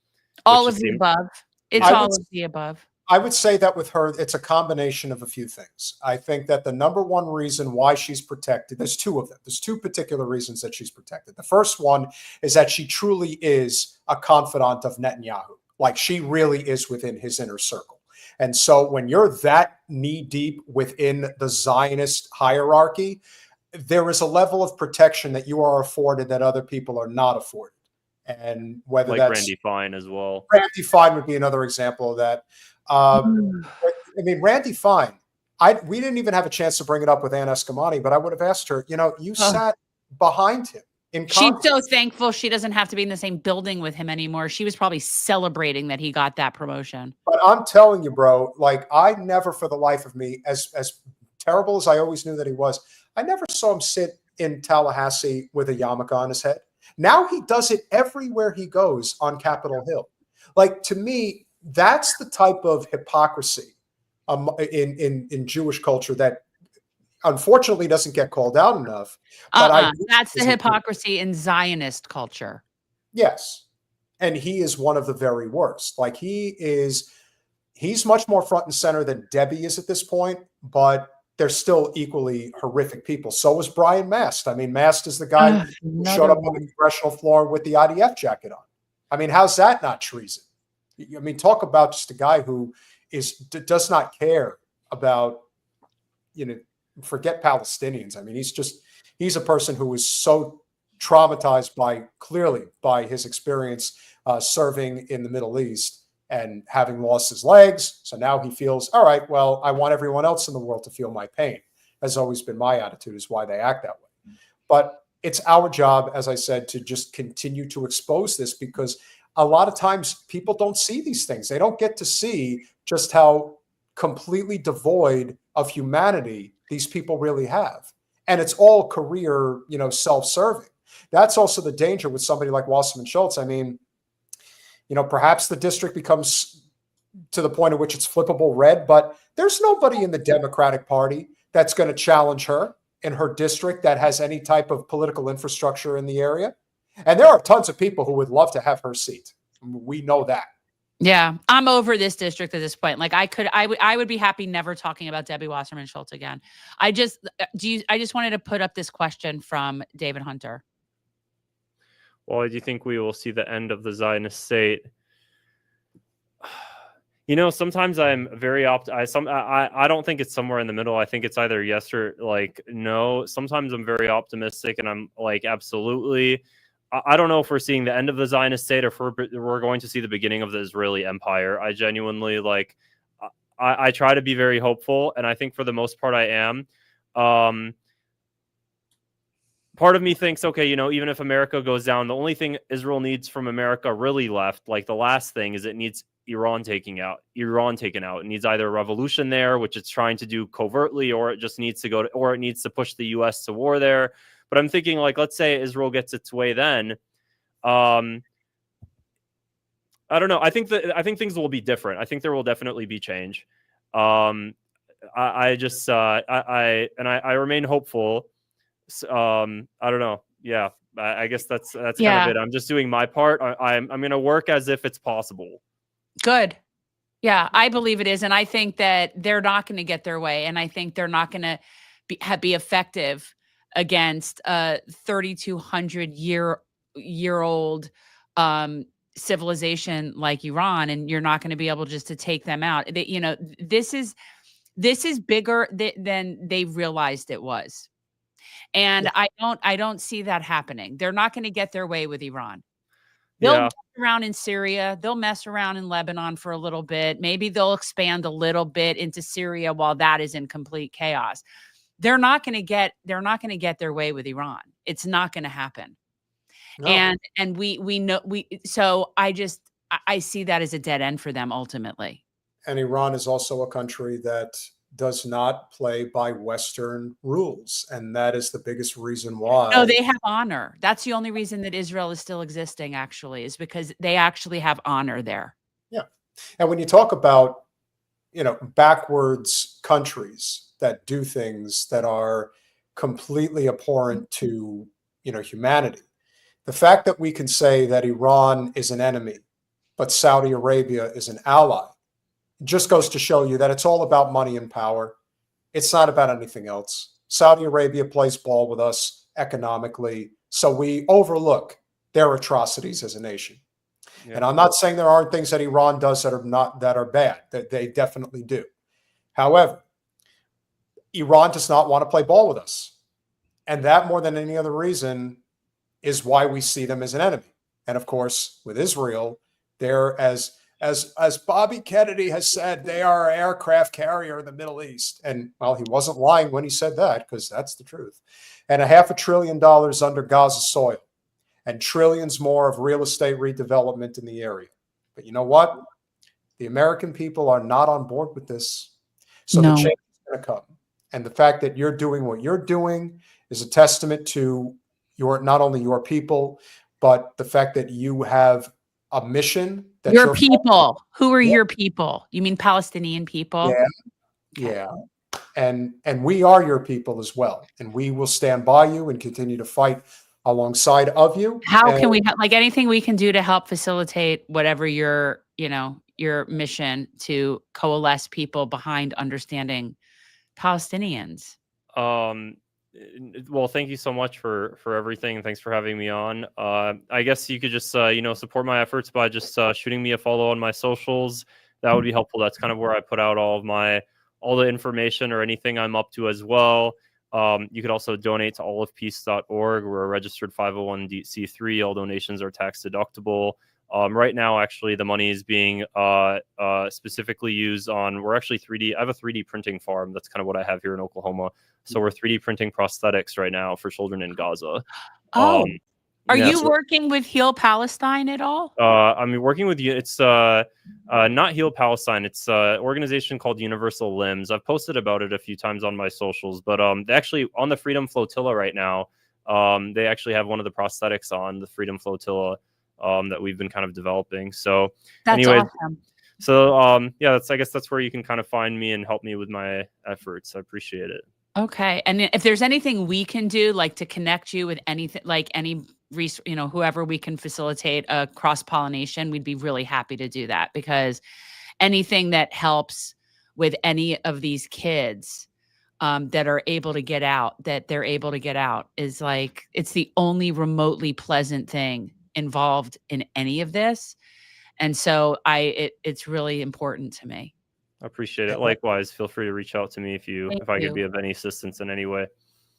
All of the above. It's all of the above. I would say that with her, it's a combination of a few things. I think that the number one reason why she's protected, there's 2 of them. There's 2 particular reasons that she's protected. The first one is that she truly is a confidant of Netanyahu. Like, she really is within his inner circle. And so when you're that knee deep within the Zionist hierarchy, there is a level of protection that you are afforded that other people are not afforded. And whether like that's Randy Fine as well. Randy Fine would be another example of that. I mean, Randy Fine, we didn't even have a chance to bring it up with Ann Eskamani, but I would have asked her, you know, you sat behind him in Congress. She's so thankful she doesn't have to be in the same building with him anymore. She was probably celebrating that he got that promotion. But I'm telling you, bro, like, I never for the life of me, as terrible as I always knew that he was, I never saw him sit in Tallahassee with a yarmulke on his head. Now he does it everywhere he goes on Capitol Hill. Like, to me, that's the type of hypocrisy in Jewish culture that unfortunately doesn't get called out enough. But that's the hypocrisy in Zionist culture. Yes. And he is one of the very worst. Like, he's much more front and center than Debbie is at this point, but they're still equally horrific people. So was Brian Mast. I mean, Mast is the guy who showed up on the congressional floor with the IDF jacket on. I mean, how's that not treason? I mean, talk about just a guy who does not care about, you know, forget Palestinians. I mean, he's a person who is so traumatized clearly by his experience serving in the Middle East and having lost his legs. So now he feels, all right, well, I want everyone else in the world to feel my pain. Has always been my attitude, is why they act that way. But it's our job, as I said, to just continue to expose this, because a lot of times people don't see these things. They don't get to see just how completely devoid of humanity these people really have. and it's all career, self-serving. That's also the danger with somebody like Wasserman Schultz. I mean, perhaps the district becomes to the point at which it's flippable red, but there's nobody in the Democratic Party that's going to challenge her in her district that has any type of political infrastructure in the area. And there are tons of people who would love to have her seat. We know that. Yeah, I'm over this district at this point. Like I would be happy never talking about Debbie Wasserman Schultz again. I just wanted to put up this question from David Hunter. Well, do you think we will see the end of the Zionist state? Sometimes I'm very I don't think it's somewhere in the middle. I think it's either yes or no. Sometimes I'm very optimistic and I'm like, absolutely. I don't know if we're seeing the end of the Zionist state or if we're going to see the beginning of the Israeli empire. I genuinely I try to be very hopeful, and I think for the most part I am. Part of me thinks, okay, even if America goes down, the only thing Israel needs from America really left, the last thing, is it needs Iran taken out. It needs either a revolution there, which it's trying to do covertly, or it just needs to or it needs to push the U.S. to war there. But I'm thinking, let's say Israel gets its way then. I don't know. I think things will be different. I think there will definitely be change. I remain hopeful. I don't know. Yeah, I guess that's kind of it. I'm just doing my part. I'm going to work as if it's possible. Good. Yeah, I believe it is. And I think that they're not going to get their way. And I think they're not going to be effective against a 3,200-year-old civilization like Iran. And you're not going to be able just to take them out. This is bigger than they realized it was. And I don't see that happening. They're not going to get their way with Iran. They'll mess around in Syria. They'll mess around in Lebanon for a little bit. Maybe they'll expand a little bit into Syria while that is in complete chaos. They're not going to get their way with Iran. It's not going to happen. No. And we know so I see that as a dead end for them ultimately. And Iran is also a country that does not play by Western rules. And that is the biggest reason why. No, they have honor. That's the only reason that Israel is still existing, actually, is because they actually have honor there. Yeah. And when you talk about, backwards countries that do things that are completely abhorrent to, humanity, the fact that we can say that Iran is an enemy, but Saudi Arabia is an ally, just goes to show you that it's all about money and power. It's not about anything else. Saudi Arabia plays ball with us economically, so we overlook their atrocities as a nation. Yeah. And I'm not saying there aren't things that Iran does that are bad, that they definitely do. However, Iran does not want to play ball with us. And that, more than any other reason, is why we see them as an enemy. And of course, with Israel, they're as Bobby Kennedy has said, they are an aircraft carrier in the Middle East. And well, he wasn't lying when he said that, because that's the truth. And $500 billion under Gaza soil, and trillions more of real estate redevelopment in the area. But you know what? The American people are not on board with this. So the change is going to come. And the fact that you're doing what you're doing is a testament to not only your people, but the fact that you have a mission. That your people. Who are your people? You mean Palestinian people? Yeah. And we are your people as well. And we will stand by you and continue to fight alongside of you. How can we anything we can do to help facilitate whatever your mission to coalesce people behind understanding Palestinians? Well, thank you so much for everything. Thanks for having me on. I guess you could just support my efforts by just shooting me a follow on my socials. That would be helpful. That's kind of where I put out all the information or anything I'm up to as well. You could also donate to allofpeace.org. We're a registered 501c3. All donations are tax deductible. Right now, actually, the money is being specifically used on, we're actually I have a 3D printing farm. That's kind of what I have here in Oklahoma. So we're 3D printing prosthetics right now for children in Gaza. Are Yeah, you so- working with Heal Palestine at all? I'm working with you. It's not Heal Palestine. It's an organization called Universal Limbs. I've posted about it a few times on my socials, but they actually on the Freedom Flotilla right now. They actually have one of the prosthetics on the Freedom Flotilla that we've been kind of developing. So That's anyway, awesome. so yeah, I guess that's where you can kind of find me and help me with my efforts. I appreciate it. Okay. And if there's anything we can do, like to connect you with anything, like any whoever we can facilitate a cross-pollination, we'd be really happy to do that, because anything that helps with any of these kids that are able to get out, that they're able to get out, is like, it's the only remotely pleasant thing involved in any of this. And so it's really important to me. I appreciate it. Likewise, feel free to reach out to me if I could you. be of any assistance in any way.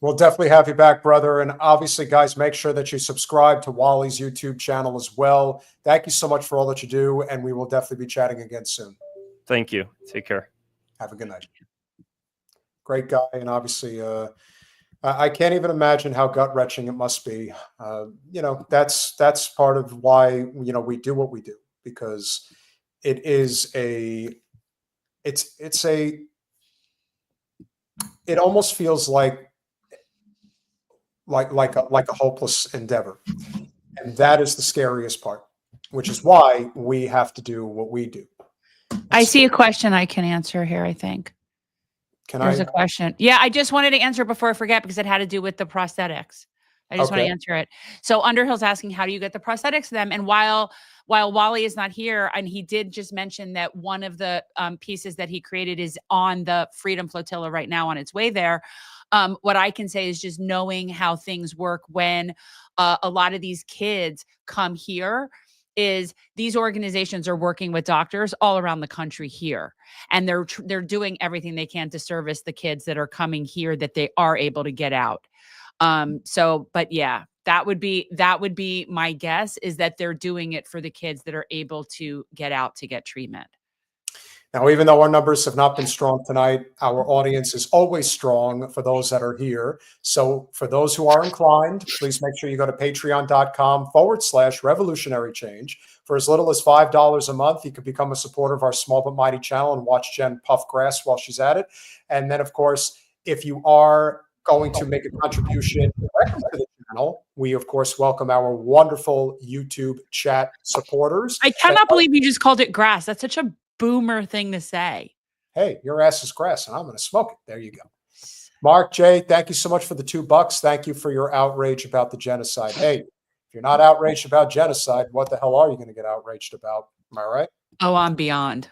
We'll definitely have you back, brother. And obviously, guys, make sure that you subscribe to Wally's YouTube channel as well. Thank you so much for all that you do, and we will definitely be chatting again soon. Thank you. Take care. Have a good night. Great guy, and obviously, I can't even imagine how gut-wrenching it must be. That's part of why we do what we do, because it is it almost feels like a hopeless endeavor. And that is the scariest part, which is why we have to do what we do. I see a question I can answer here, I think. There's a question. Yeah, I just wanted to answer before I forget, because it had to do with the prosthetics. I just want to answer it. So Underhill's asking, how do you get the prosthetics to them? And while Wally is not here, and he did just mention that one of the pieces that he created is on the Freedom Flotilla right now on its way there. What I can say is just knowing how things work when a lot of these kids come here is these organizations are working with doctors all around the country here, and they're doing everything they can to service the kids that are coming here, that they are able to get out. But yeah, that would be my guess, is that they're doing it for the kids that are able to get out to get treatment. Now, even though our numbers have not been strong tonight, our audience is always strong for those that are here. So for those who are inclined, please make sure you go to patreon.com/revolutionary change. For as little as $5 a month, you can become a supporter of our Small But Mighty channel and watch Jen puff grass while she's at it. And then, of course, if you are going to make a contribution directly to the channel, we, of course, welcome our wonderful YouTube chat supporters. I cannot believe you just called it grass. That's such a boomer thing to say. Hey, your ass is grass, and I'm going to smoke it. There you go. Mark J, thank you so much for the $2. Thank you for your outrage about the genocide. Hey, if you're not outraged about genocide, what the hell are you going to get outraged about? Am I right? Oh, I'm beyond.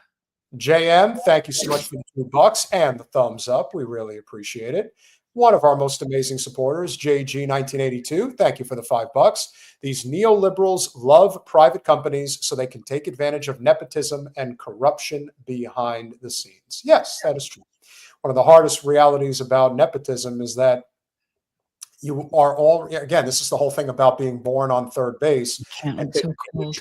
JM, thank you so much for the $2 and the thumbs up. We really appreciate it. One of our most amazing supporters, JG1982, thank you for the $5. These neoliberals love private companies so they can take advantage of nepotism and corruption behind the scenes. Yes, that is true. One of the hardest realities about nepotism is that you are all, again, this is the whole thing about being born on third base. And so cold.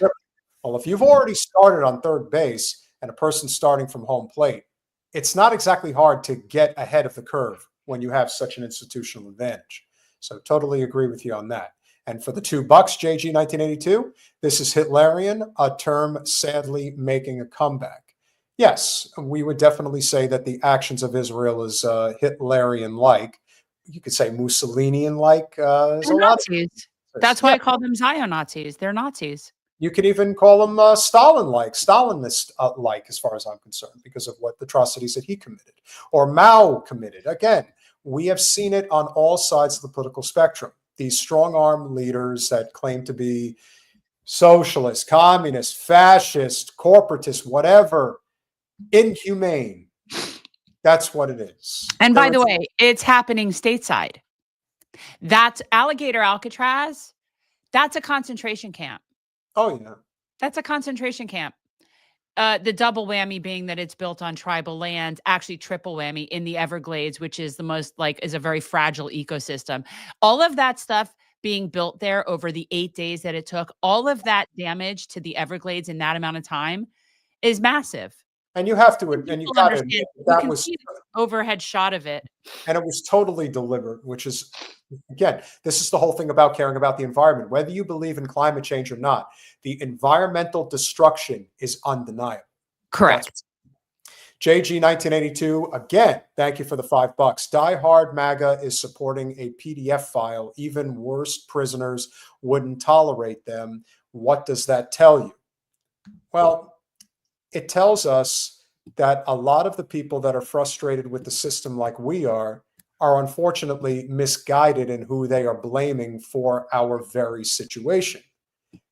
Well, if you've already started on third base and a person starting from home plate, it's not exactly hard to get ahead of the curve when you have such an institutional advantage. So totally agree with you on that. And for the $2, JG1982, this is Hitlerian, a term sadly making a comeback. Yes, we would definitely say that the actions of Israel is Hitlerian-like. You could say Mussolinian-like. Nazis. That's why I call them Zion Nazis. They're Nazis. You could even call them Stalin-like, Stalinist-like, as far as I'm concerned, because of what atrocities that he committed, or Mao committed. Again, we have seen it on all sides of the political spectrum. These strong-arm leaders that claim to be socialist, communist, fascist, corporatist, whatever, inhumane. That's what it is. And by the way, it's happening stateside. That's Alligator, Alcatraz. That's a concentration camp. Oh, yeah. That's a concentration camp. The double whammy being that it's built on tribal land, actually triple whammy in the Everglades, which is the most is a very fragile ecosystem. All of that stuff being built there over the 8 days that it took, all of that damage to the Everglades in that amount of time is massive. And you have to, and you People got to understand. admit You that can was, see the overhead shot of it. and it was totally deliberate, which is, again, this is the whole thing about caring about the environment. Whether you believe in climate change or not, the environmental destruction is undeniable. Correct. JG 1982, again, thank you for the $5. Die Hard MAGA is supporting a PDF file. Even worse prisoners wouldn't tolerate them. What does that tell you? Well, it tells us that a lot of the people that are frustrated with the system like we are unfortunately misguided in who they are blaming for our very situation.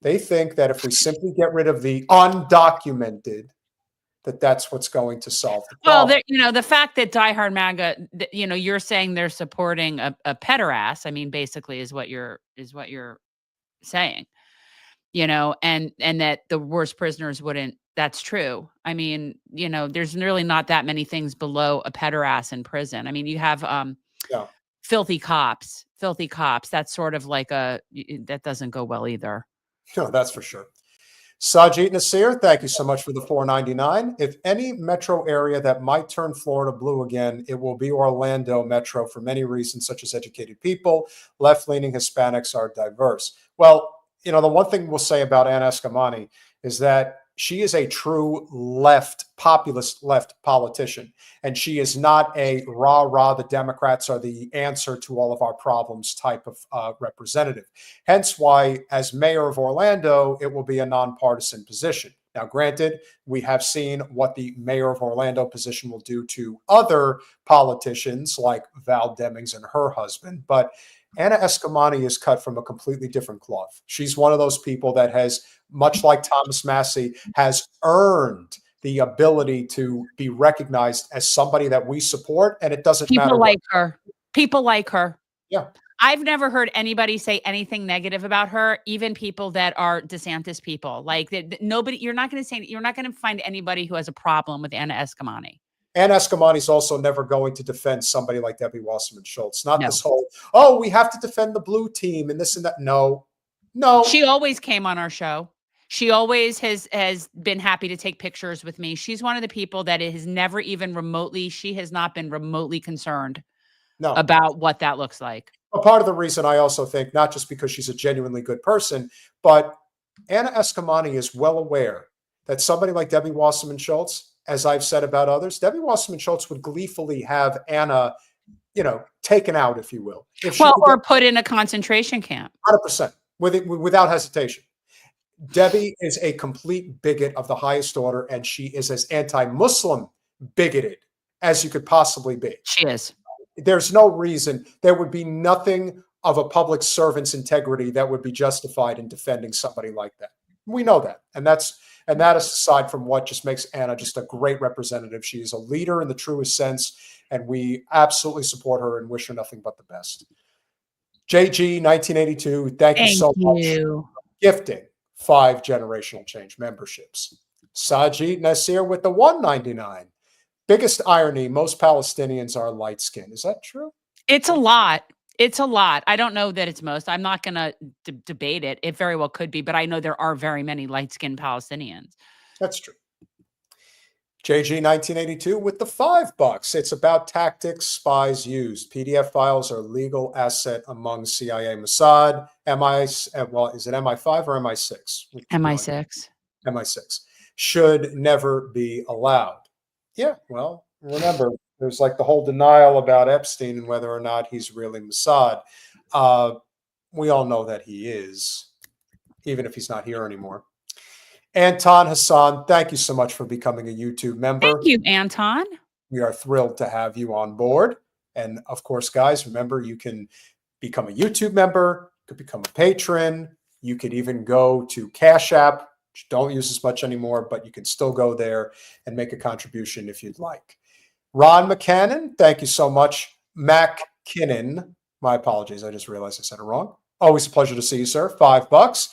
They think that if we simply get rid of the undocumented, that's what's going to solve the problem. Well, the fact that Die Hard MAGA, you're saying they're supporting a pederast. I mean, basically, is what you're saying. And that the worst prisoners wouldn't. That's true. I mean, there's really not that many things below a pederast in prison. I mean, you have filthy cops. That's sort of like that doesn't go well either. No, that's for sure. Sajid Nasir, thank you so much for the $4.99. If any metro area that might turn Florida blue again, it will be Orlando Metro for many reasons, such as educated people, left-leaning Hispanics are diverse. Well, the one thing we'll say about Anna Eskamani is that she is a true populist left politician, and she is not a rah-rah, the Democrats are the answer to all of our problems type of representative. Hence why, as mayor of Orlando, it will be a nonpartisan position. Now, granted, we have seen what the mayor of Orlando position will do to other politicians like Val Demings and her husband, but Anna Eskamani is cut from a completely different cloth. She's one of those people that has, much like Thomas Massey, has earned the ability to be recognized as somebody that we support, and it doesn't matter. People like her. Yeah. I've never heard anybody say anything negative about her, even people that are DeSantis people. Like nobody, you're not going to find anybody who has a problem with Anna Eskamani. Anna Eskamani is also never going to defend somebody like Debbie Wasserman Schultz. This whole, we have to defend the blue team and this and that. No. She always came on our show. She always has been happy to take pictures with me. She's one of the people that has never even she has not been remotely concerned about what that looks like. A part of the reason I also think, not just because she's a genuinely good person, but Anna Eskamani is well aware that somebody like Debbie Wasserman Schultz, as I've said about others, Debbie Wasserman Schultz would gleefully have Anna, taken out, if you will. Or put in a concentration camp. 100%, without hesitation. Debbie is a complete bigot of the highest order, and she is as anti-Muslim bigoted as you could possibly be. She is. There's no reason. There would be nothing of a public servant's integrity that would be justified in defending somebody like that. We know that. And that is aside from what just makes Anna just a great representative. She is a leader in the truest sense, and we absolutely support her and wish her nothing but the best. JG 1982, thank you so much for gifting 5 generational change memberships. Sajid Nasir with the $1.99. Biggest irony, most Palestinians are light-skinned. Is that true? It's a lot. I don't know that it's most. I'm not going to debate it. It very well could be, but I know there are very many light-skinned Palestinians. That's true. JG 1982 with the $5. It's about tactics spies used. PDF files are legal asset among CIA, Mossad, is it MI5 or MI6? MI6. MI6. Should never be allowed. Yeah, well, remember, there's like the whole denial about Epstein and whether or not he's really Mossad. We all know that he is, even if he's not here anymore. Anton Hassan, thank you so much for becoming a YouTube member. Thank you, Anton. We are thrilled to have you on board. And of course, guys, remember, you can become a YouTube member, you could become a patron, you could even go to Cash App, which don't use as much anymore, but you can still go there and make a contribution if you'd like. Ron McCannon, thank you so much. MacKinnon, my apologies, I just realized I said it wrong. Always a pleasure to see you, sir. $5.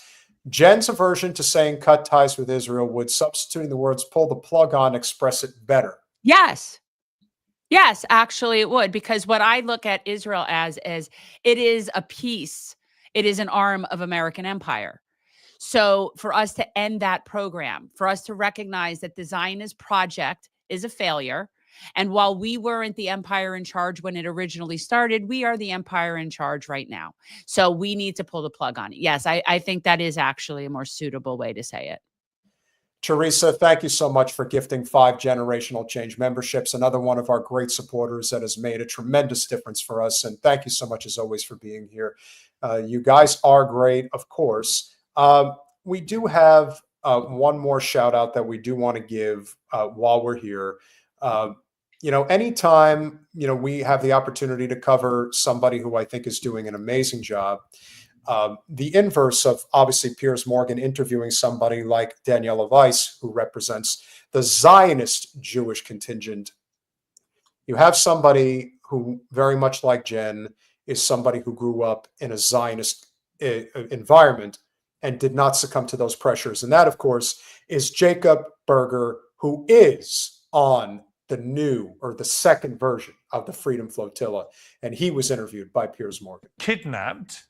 Jen's aversion to saying cut ties with Israel would, substituting the words pull the plug on, express it better. Yes. Yes, actually it would, because what I look at Israel as it is a piece. It is an arm of American empire. So for us to end that program, for us to recognize that the Zionist project is a failure, and while we weren't the empire in charge when it originally started, we are the empire in charge right now. So we need to pull the plug on it. Yes, I think that is actually a more suitable way to say it. Teresa, thank you so much for gifting 5 generational change memberships. Another one of our great supporters that has made a tremendous difference for us. And thank you so much, as always, for being here. You guys are great, of course. We do have one more shout out that we do want to give while we're here. Anytime, we have the opportunity to cover somebody who I think is doing an amazing job. The inverse of obviously Piers Morgan interviewing somebody like Daniella Weiss, who represents the Zionist Jewish contingent. You have somebody who, very much like Jen, is somebody who grew up in a Zionist environment and did not succumb to those pressures. And that, of course, is Jacob Berger, who is on the second version of the Freedom Flotilla. And he was interviewed by Piers Morgan. Kidnapped.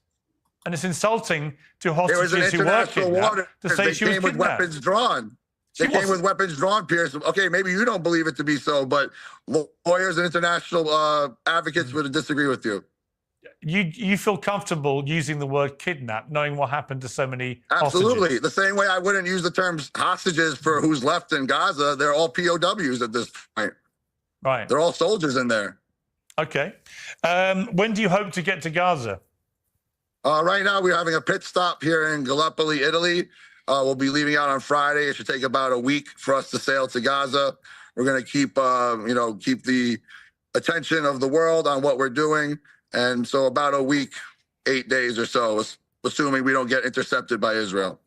And it's insulting to hostages who were kidnapped to say she was kidnapped. With weapons drawn. They came with weapons drawn, Piers. Okay, maybe you don't believe it to be so, but lawyers and international advocates would disagree with you. You feel comfortable using the word kidnap, knowing what happened to so many Absolutely. hostages? The same way I wouldn't use the terms hostages for who's left in Gaza. They're all POWs at this point. Right. They're all soldiers in there. Okay. When do you hope to get to Gaza? Right now, we're having a pit stop here in Gallipoli, Italy. We'll be leaving out on Friday. It should take about a week for us to sail to Gaza. We're going to keep the attention of the world on what we're doing. And so about a week, 8 days or so, assuming we don't get intercepted by Israel.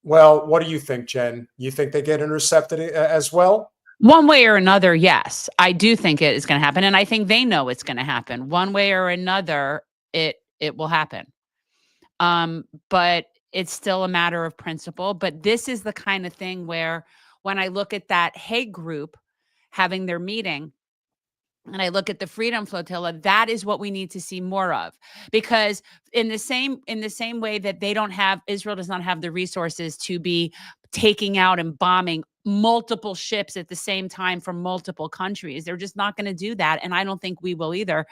Well, what do you think, Jen? You think they get intercepted as well? One way or another, yes. I do think it is going to happen. And I think they know it's going to happen. One way or another, it will happen. But it's still a matter of principle. But this is the kind of thing where when I look at that Hague group having their meeting, and I look at the Freedom Flotilla, that is what we need to see more of. Because in the same way that Israel does not have the resources to be taking out and bombing multiple ships at the same time from multiple countries, they're just not going to do that. And I don't think we will either.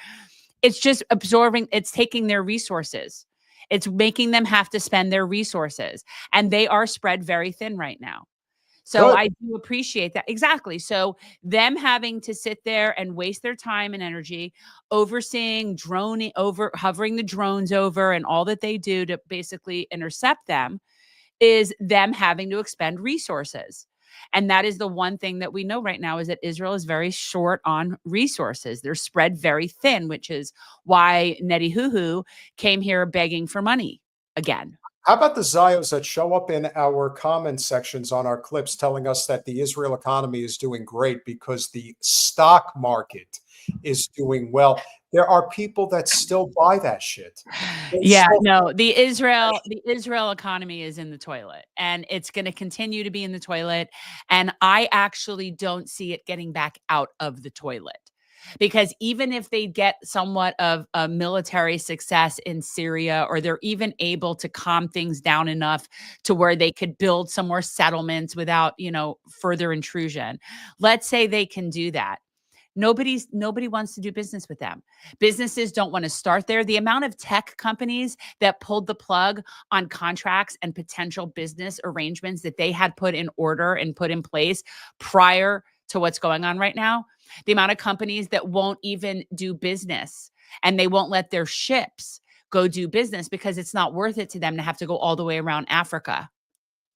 It's just it's taking their resources. It's making them have to spend their resources. And they are spread very thin right now. So Good. I do appreciate that. Exactly. So them having to sit there and waste their time and energy overseeing hovering the drones over and all that they do to basically intercept them is them having to expend resources. And that is the one thing that we know right now is that Israel is very short on resources. They're spread very thin, which is why Netanyahu came here begging for money again. How about the Zios that show up in our comment sections on our clips telling us that the Israel economy is doing great because the stock market is doing well? There are people that still buy that shit. The Israel economy is in the toilet, and it's going to continue to be in the toilet. And I actually don't see it getting back out of the toilet. Because even if they get somewhat of a military success in Syria, or they're even able to calm things down enough to where they could build some more settlements without, further intrusion. Let's say they can do that. Nobody wants to do business with them. Businesses don't want to start there. The amount of tech companies that pulled the plug on contracts and potential business arrangements that they had put in order and put in place prior to what's going on right now, the amount of companies that won't even do business and they won't let their ships go do business because it's not worth it to them to have to go all the way around Africa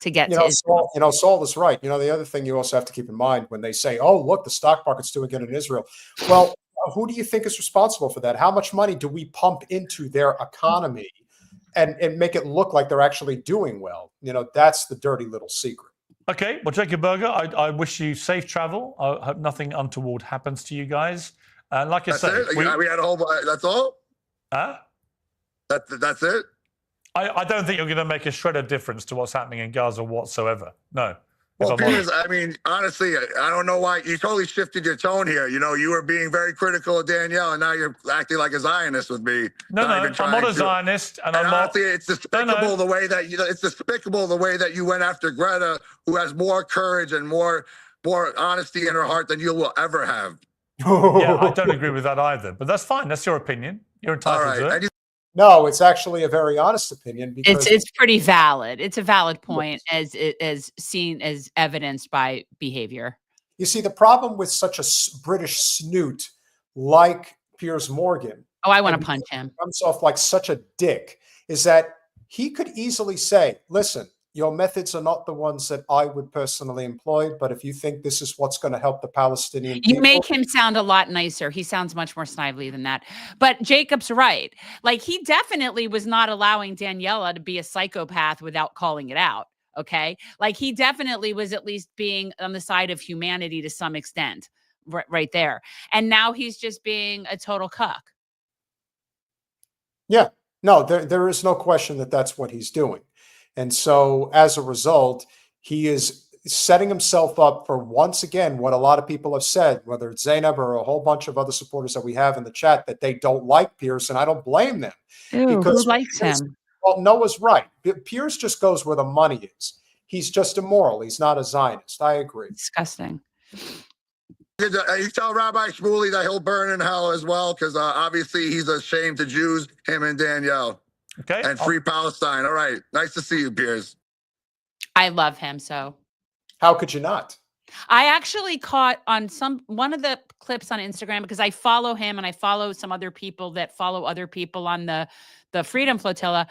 to get to Israel. Saul is right. The other thing you also have to keep in mind when they say, oh, look, the stock market's doing good in Israel. Well, who do you think is responsible for that? How much money do we pump into their economy and make it look like they're actually doing well? That's the dirty little secret. Okay, well, Jacob Berger, I wish you safe travel. I hope nothing untoward happens to you guys. And like I said, we had a whole. That's all. Huh? That's it. I don't think you're going to make a shred of difference to what's happening in Gaza whatsoever. No, Well, Piers, I mean, honestly, I don't know why you totally shifted your tone here. You know, you were being very critical of Danielle, and now you're acting like a Zionist with me. No, I'm not a Zionist, and I'm honestly, not. it's despicable the way that it's despicable the way that you went after Greta, who has more courage and more honesty in her heart than you will ever have. Yeah, I don't agree with that either, but that's fine. That's your opinion. You're entitled to it. No, it's actually a very honest opinion because it's pretty valid. It's a valid point as seen as evidenced by behavior. You see, the problem with such a British snoot like Piers Morgan, oh, I want to punch him, comes off like such a dick, is that he could easily say, listen, your methods are not the ones that I would personally employ, but if you think this is what's going to help the Palestinian people. You make him sound a lot nicer. He sounds much more snively than that. But Jacob's right. Like, he definitely was not allowing Daniella to be a psychopath without calling it out. Okay. Like, he definitely was at least being on the side of humanity to some extent right there. And now he's just being a total cuck. Yeah, no, there is no question that that's what he's doing. And so as a result, he is setting himself up for, once again, what a lot of people have said, whether it's Zainab or a whole bunch of other supporters that we have in the chat, that they don't like Piers, and I don't blame them. Ew, who likes him? Well, Noah's right. Piers just goes where the money is. He's just immoral. He's not a Zionist. I agree. Disgusting. You tell Rabbi Shmuley that he'll burn in hell as well, because obviously he's a shame to Jews, him and Danielle. Okay. And free Palestine. All right. Nice to see you, Piers. I love him so. How could you not? I actually caught on one of the clips on Instagram, because I follow him and I follow some other people that follow other people on the Freedom Flotilla.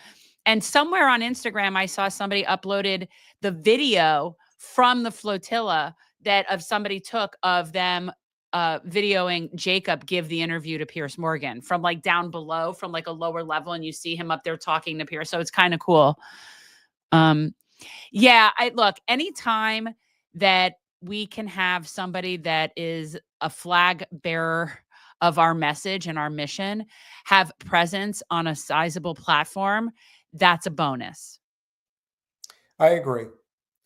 And somewhere on Instagram, I saw somebody uploaded the video from the flotilla that somebody took of them videoing Jacob give the interview to Piers Morgan from like down below, from like a lower level, and you see him up there talking to Piers. So it's kind of cool. Yeah, look, anytime that we can have somebody that is a flag bearer of our message and our mission have presence on a sizable platform, that's a bonus. I agree.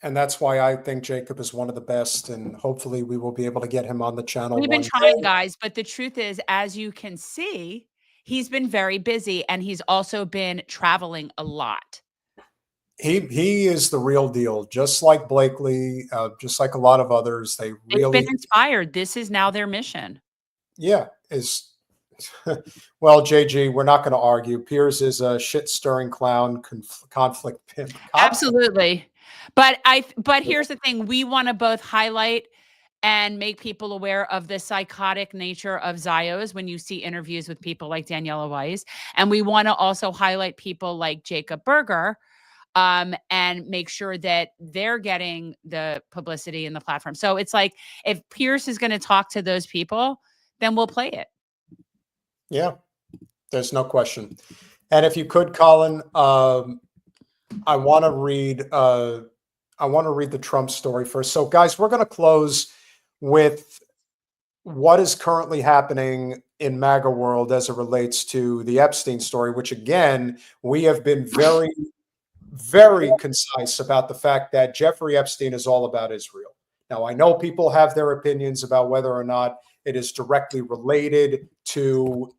And that's why I think Jacob is one of the best, and hopefully we will be able to get him on the channel. We've been trying, guys, but the truth is, as you can see, he's been very busy, and he's also been traveling a lot. He is the real deal, just like Blakely, just like a lot of others. They've been inspired. This is now their mission. Yeah. Well, JG, we're not going to argue. Piers is a shit-stirring clown, conflict pimp. Absolutely. But here's the thing. We want to both highlight and make people aware of the psychotic nature of Zios when you see interviews with people like Daniella Weiss. And we want to also highlight people like Jacob Berger, and make sure that they're getting the publicity and the platform. So it's like, if Piers is going to talk to those people, then we'll play it. Yeah, there's no question. And if you could, Colin, I want to read the Trump story first. So, guys, we're going to close with what is currently happening in MAGA world as it relates to the Epstein story, which, again, we have been very, very concise about the fact that Jeffrey Epstein is all about Israel. Now, I know people have their opinions about whether or not it is directly related to,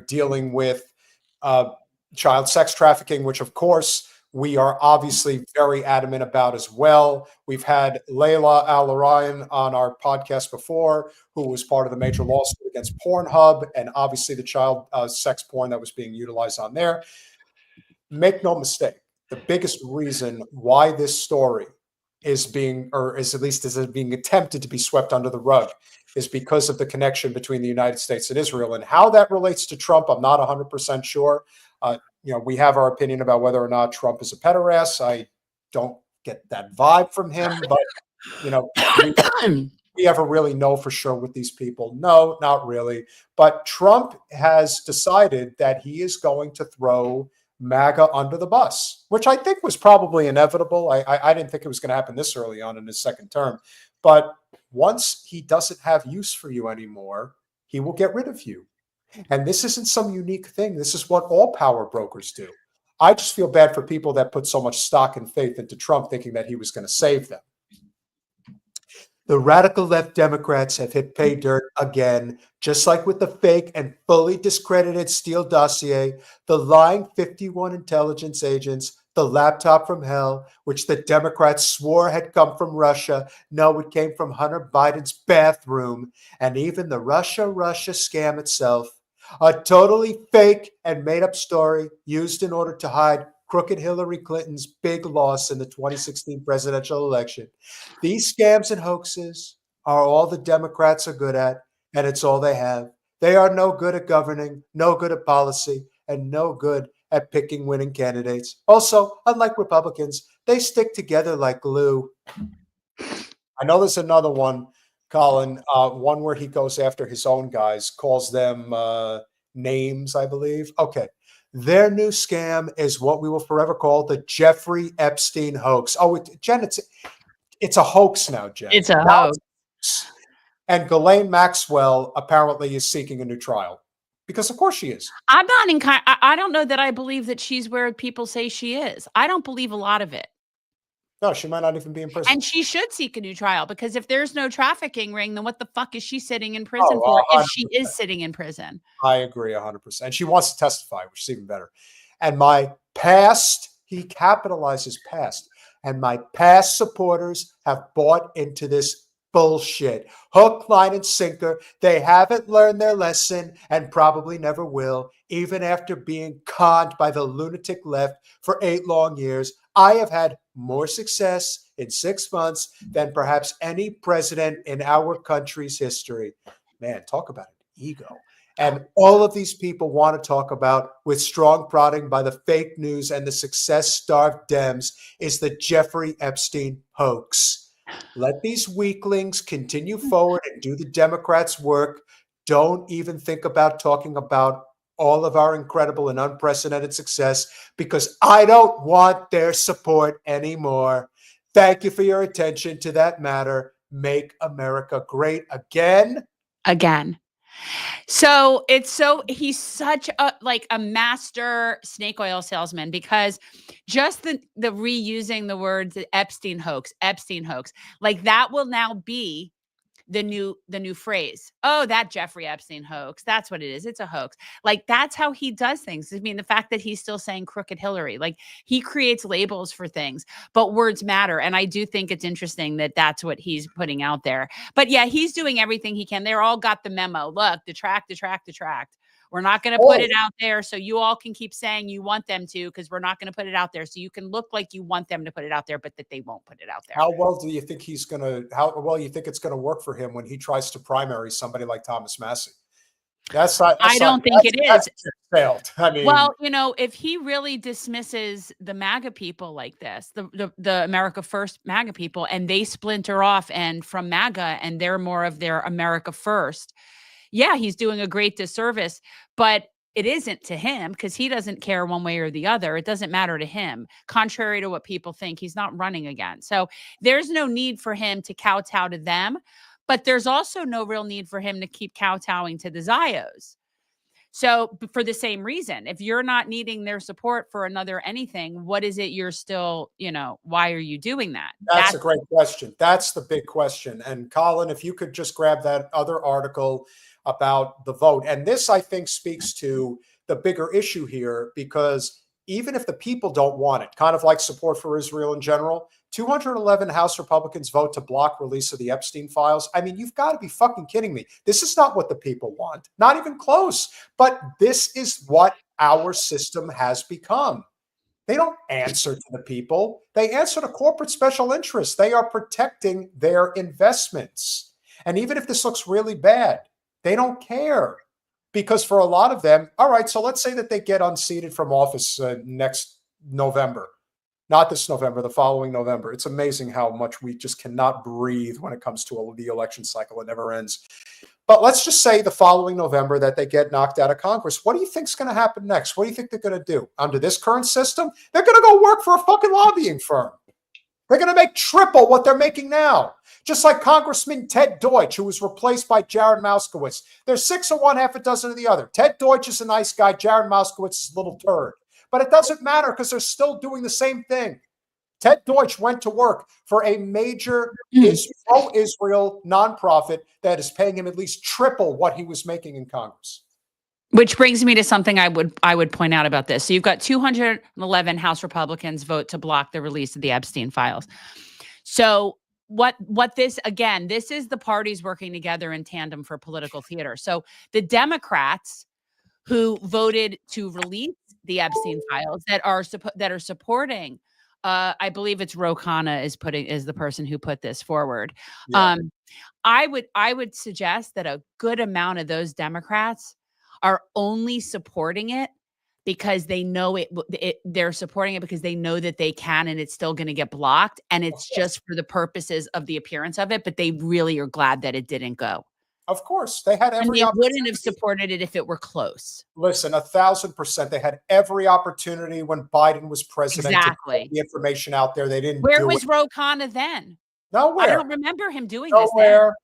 dealing with child sex trafficking, which, of course, we are obviously very adamant about as well. We've had Layla Al-Arayan on our podcast before, who was part of the major lawsuit against Pornhub, and obviously the child sex porn that was being utilized on there. Make no mistake, the biggest reason why this story is being attempted to be swept under the rug is because of the connection between the United States and Israel. And how that relates to Trump, I'm not 100% sure. We have our opinion about whether or not Trump is a pederast. I don't get that vibe from him, but we ever really know for sure with these people? No, not really. But Trump has decided that he is going to throw MAGA under the bus, which I think was probably inevitable. I didn't think it was going to happen this early on in his second term. But once he doesn't have use for you anymore, he will get rid of you. And this isn't some unique thing. This is what all power brokers do. I just feel bad for people that put so much stock and faith into Trump, thinking that he was going to save them. The radical left Democrats have hit pay dirt again, just like with the fake and fully discredited Steele dossier, the lying 51 intelligence agents, the laptop from hell, which the Democrats swore had come from Russia. No, it came from Hunter Biden's bathroom, and even the Russia scam itself. A totally fake and made-up story used in order to hide crooked Hillary Clinton's big loss in the 2016 presidential election. These scams and hoaxes are all the Democrats are good at, and it's all they have. They are no good at governing, no good at policy, and no good at picking winning candidates. Also, unlike Republicans, they stick together like glue. I know there's another one, Colin, one where he goes after his own guys, calls them names, I believe. Okay. Their new scam is what we will forever call the Jeffrey Epstein hoax. Oh, Jen, it's a hoax now, Jen. It's a hoax. And Ghislaine Maxwell apparently is seeking a new trial. Because of course she is. I'm not I don't know that I believe that she's where people say she is. I don't believe a lot of it. No, she might not even be in prison. And she should seek a new trial, because if there's no trafficking ring, then what the fuck is she sitting in prison for if she is sitting in prison? I agree 100%. And she wants to testify, which is even better. And my past, he capitalizes past, and my past supporters have bought into this bullshit. Hook, line, and sinker. They haven't learned their lesson and probably never will, even after being conned by the lunatic left for 8 long years. I have had more success in 6 months than perhaps any president in our country's history. Man, talk about an ego. And all of these people want to talk about, with strong prodding by the fake news and the success-starved Dems, is the Jeffrey Epstein hoax. Let these weaklings continue forward and do the Democrats' work. Don't even think about talking about all of our incredible and unprecedented success, because I don't want their support anymore. Thank you for your attention to that matter. Make America great again. Again. So he's such a master snake oil salesman, because just the reusing the words Epstein hoax, like that will now be the new phrase. Oh, that Jeffrey Epstein hoax. That's what it is. It's a hoax. Like, that's how he does things. I mean, the fact that he's still saying crooked Hillary, like, he creates labels for things, but words matter. And I do think it's interesting that that's what he's putting out there. But yeah, he's doing everything he can. They're all got the memo. Look, detract. We're not going to put it out there so you all can keep saying you want them to, because we're not going to put it out there. So you can look like you want them to put it out there, but that they won't put it out there. How well do you think it's going to work for him when he tries to primary somebody like Thomas Massie? I don't think it is. Failed. I mean, well, if he really dismisses the MAGA people like this, the America First MAGA people, and they splinter off and from MAGA and they're more of their America First, yeah, he's doing a great disservice, but it isn't to him, because he doesn't care one way or the other. It doesn't matter to him. Contrary to what people think, he's not running again. So there's no need for him to kowtow to them, but there's also no real need for him to keep kowtowing to the Zios. So for the same reason, if you're not needing their support for another anything, what is it you're still, why are you doing that? That's a great question. That's the big question. And Colin, if you could just grab that other article about the vote. And this, I think, speaks to the bigger issue here, because even if the people don't want it, kind of like support for Israel in general, 211 House Republicans vote to block release of the Epstein files. I mean, you've got to be fucking kidding me. This is not what the people want. Not even close. But this is what our system has become. They don't answer to the people. They answer to corporate special interests. They are protecting their investments. And even if this looks really bad, they don't care, because for a lot of them, all right, so let's say that they get unseated from office next November. Not this November, the following November. It's amazing how much we just cannot breathe when it comes to the election cycle. It never ends. But let's just say the following November that they get knocked out of Congress. What do you think is going to happen next? What do you think they're going to do? Under this current system, they're going to go work for a fucking lobbying firm. They're going to make triple what they're making now. Just like Congressman Ted Deutsch, who was replaced by Jared Moskowitz. There's 6 of one, half a dozen of the other. Ted Deutsch is a nice guy. Jared Moskowitz is a little turd. But it doesn't matter, because they're still doing the same thing. Ted Deutsch went to work for a major pro-Israel nonprofit that is paying him at least triple what he was making in Congress. Which brings me to something I would point out about this. So you've got 211 House Republicans vote to block the release of the Epstein files. So what this, again, this is the parties working together in tandem for political theater. So the Democrats who voted to release the Epstein files that are supporting, I believe it's Ro Khanna is the person who put this forward. Yeah. I would suggest that a good amount of those Democrats are only supporting it because they know they're supporting it because they know that they can, and it's still going to get blocked, and it's just for the purposes of the appearance of it. But they really are glad that it didn't go. Of course, they had every. And they wouldn't have supported it if it were close. Listen, 1,000%. They had every opportunity when Biden was president to put the information out there. They didn't. Where was Ro Khanna then? Nowhere. I don't remember him doing this. Nowhere.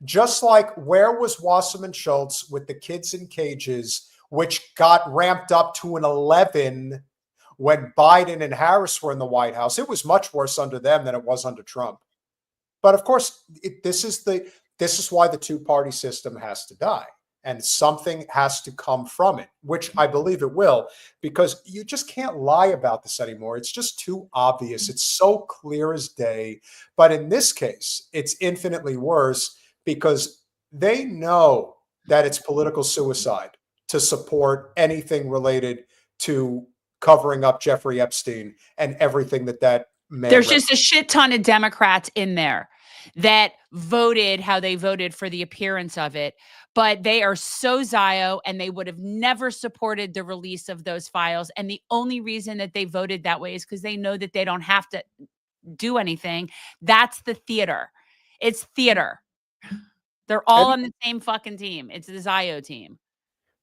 Just like where was Wasserman Schultz with the kids in cages, which got ramped up to an 11 when Biden and Harris were in the White House. It was much worse under them than it was under Trump. But of course, this is why the two-party system has to die. And something has to come from it, which I believe it will, because you just can't lie about this anymore. It's just too obvious. It's so clear as day. But in this case, it's infinitely worse because they know that it's political suicide to support anything related to covering up Jeffrey Epstein and everything that man. There's just a shit ton of Democrats in there that voted how they voted for the appearance of it, but they are so Zio and they would have never supported the release of those files. And the only reason that they voted that way is because they know that they don't have to do anything. That's the theater. It's theater. They're all on the same fucking team. It's the Zio team.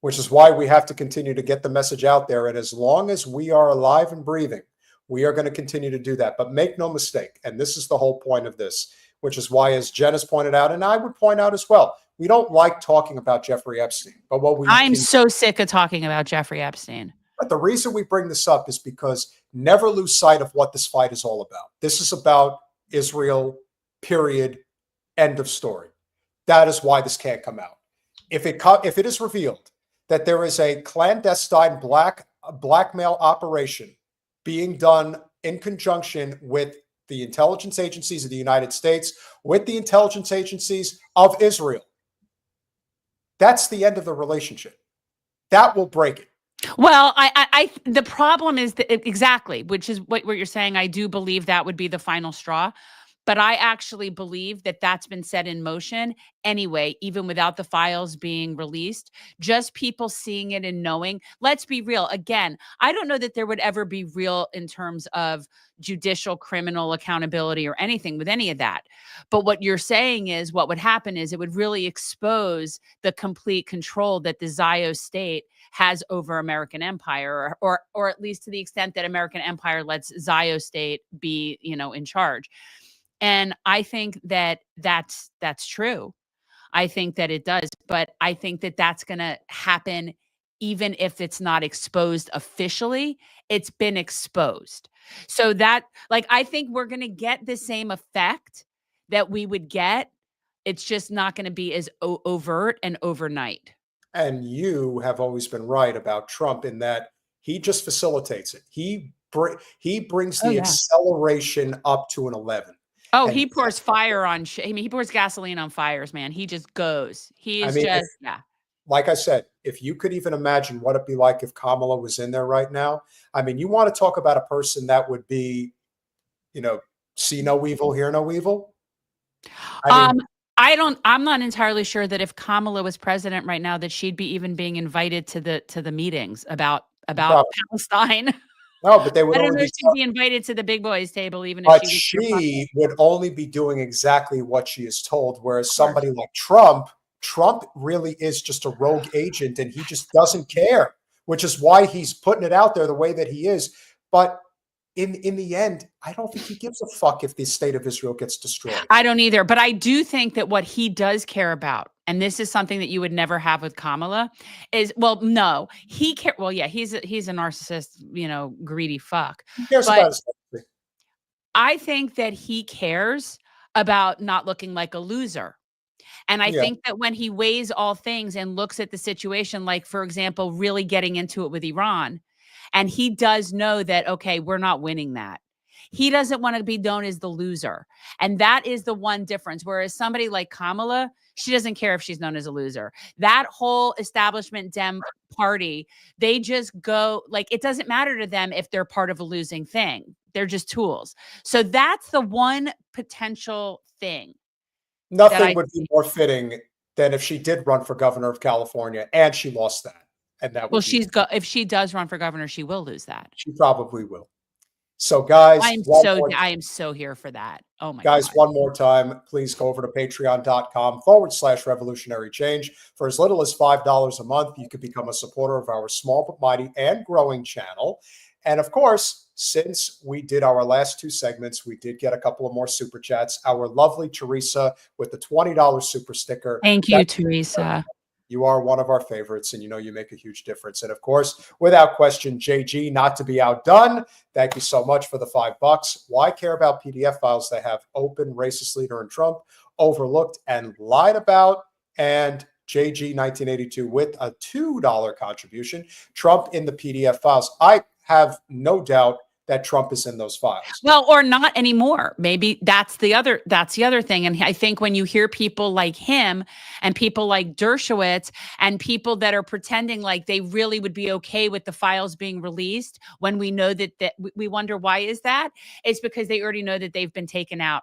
Which is why we have to continue to get the message out there. And as long as we are alive and breathing, we are going to continue to do that. But make no mistake, and this is the whole point of this, which is why, as Jen has pointed out, and I would point out as well, we don't like talking about Jeffrey Epstein. But I'm so sick of talking about Jeffrey Epstein. But the reason we bring this up is because never lose sight of what this fight is all about. This is about Israel, period, end of story. That is why this can't come out. If it is revealed that there is a clandestine blackmail operation being done in conjunction with the intelligence agencies of the United States, with the intelligence agencies of Israel, that's the end of the relationship. That will break it. Well, the problem is that exactly, which is what you're saying. I do believe that would be the final straw. But I actually believe that that's been set in motion anyway, even without the files being released. Just people seeing it and knowing. Let's be real. Again, I don't know that there would ever be real in terms of judicial criminal accountability or anything with any of that. But what you're saying is what would happen is it would really expose the complete control that the Zio state has over American empire, or at least to the extent that American empire lets Zio state be, in charge. And I think that that's true. I think that it does, but I think that that's going to happen even if it's not exposed officially. It's been exposed. So that, I think we're going to get the same effect that we would get. It's just not going to be as overt and overnight. And you have always been right about Trump in that he just facilitates it. He brings the acceleration up to an 11. Oh, he pours fire on he pours gasoline on fires, man. He just goes. He is Like I said, if you could even imagine what it'd be like if Kamala was in there right now. I mean, you want to talk about a person that would be, see no evil, hear no evil. I'm not entirely sure that if Kamala was president right now, that she'd be even being invited to the meetings about Palestine. No, but they would. I don't know if she'd be invited to the big boys table, even if she would only be doing exactly what she is told. Whereas somebody like Trump really is just a rogue agent, and he just doesn't care, which is why he's putting it out there the way that he is. But in the end, I don't think he gives a fuck if the state of Israel gets destroyed. I don't either. But I do think that what he does care about, and this is something that you would never have with Kamala, is, he he's a narcissist, greedy fuck. He cares about his country. I think that he cares about not looking like a loser. And I think that when he weighs all things and looks at the situation, like, for example, really getting into it with Iran, and he does know that, okay, we're not winning that. He doesn't want to be known as the loser. And that is the one difference. Whereas somebody like Kamala, she doesn't care if she's known as a loser. That whole establishment Dem party, they just go, like, it doesn't matter to them if they're part of a losing thing. They're just tools. So that's the one potential thing. Nothing would be more fitting than if she did run for governor of California and she lost that. And that well, if she does run for governor, she will lose that. She probably will. So, guys, I am so here for that. Oh my guys, God. one more time, please go over to patreon.com/revolutionary change. For as little as $5 a month, you could become a supporter of our small but mighty and growing channel. And of course, since we did our last two segments, we did get a couple of more super chats. Our lovely Teresa with the $20 super sticker. Thank you, Teresa. You are one of our favorites, and you know you make a huge difference. And of course, without question, JG, not to be outdone. Thank you so much for the $5. Why care about PDF files they have open racist leader and Trump overlooked and lied about? And JG 1982 with a $2 contribution. Trump in the PDF files. I have no doubt that Trump is in those files. Well, or not anymore. Maybe that's the other thing. And I think when you hear people like him and people like Dershowitz and people that are pretending like they really would be okay with the files being released, when we know that we wonder why is that? It's because they already know that they've been taken out.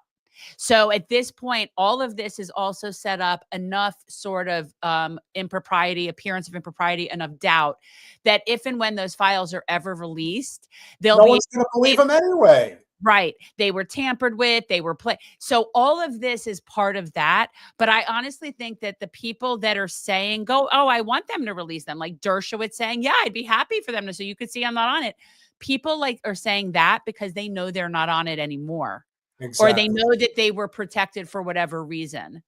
So at this point, all of this is also set up enough sort of appearance of impropriety, enough doubt that if and when those files are ever released, no one's going to believe them anyway. Right. They were tampered with. They were So all of this is part of that. But I honestly think that the people that are saying, I want them to release them, like Dershowitz saying, yeah, I'd be happy for them to, so you could see I'm not on it. People are saying that because they know they're not on it anymore. Exactly. Or they know that they were protected for whatever reason.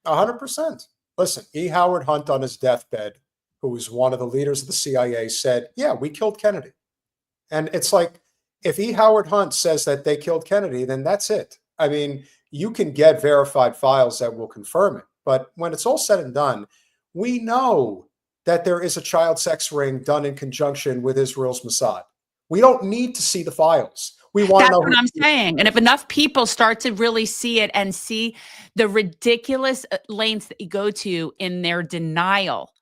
100%. Listen, E. Howard Hunt on his deathbed, who was one of the leaders of the CIA, said, yeah, we killed Kennedy. And it's like, if E. Howard Hunt says that they killed Kennedy, then that's it. I mean, you can get verified files that will confirm it. But when it's all said and done, we know that there is a child sex ring done in conjunction with Israel's Mossad. We don't need to see the files. We want to know. That's what I'm saying. And if enough people start to really see it and see the ridiculous lengths that you go to in their denial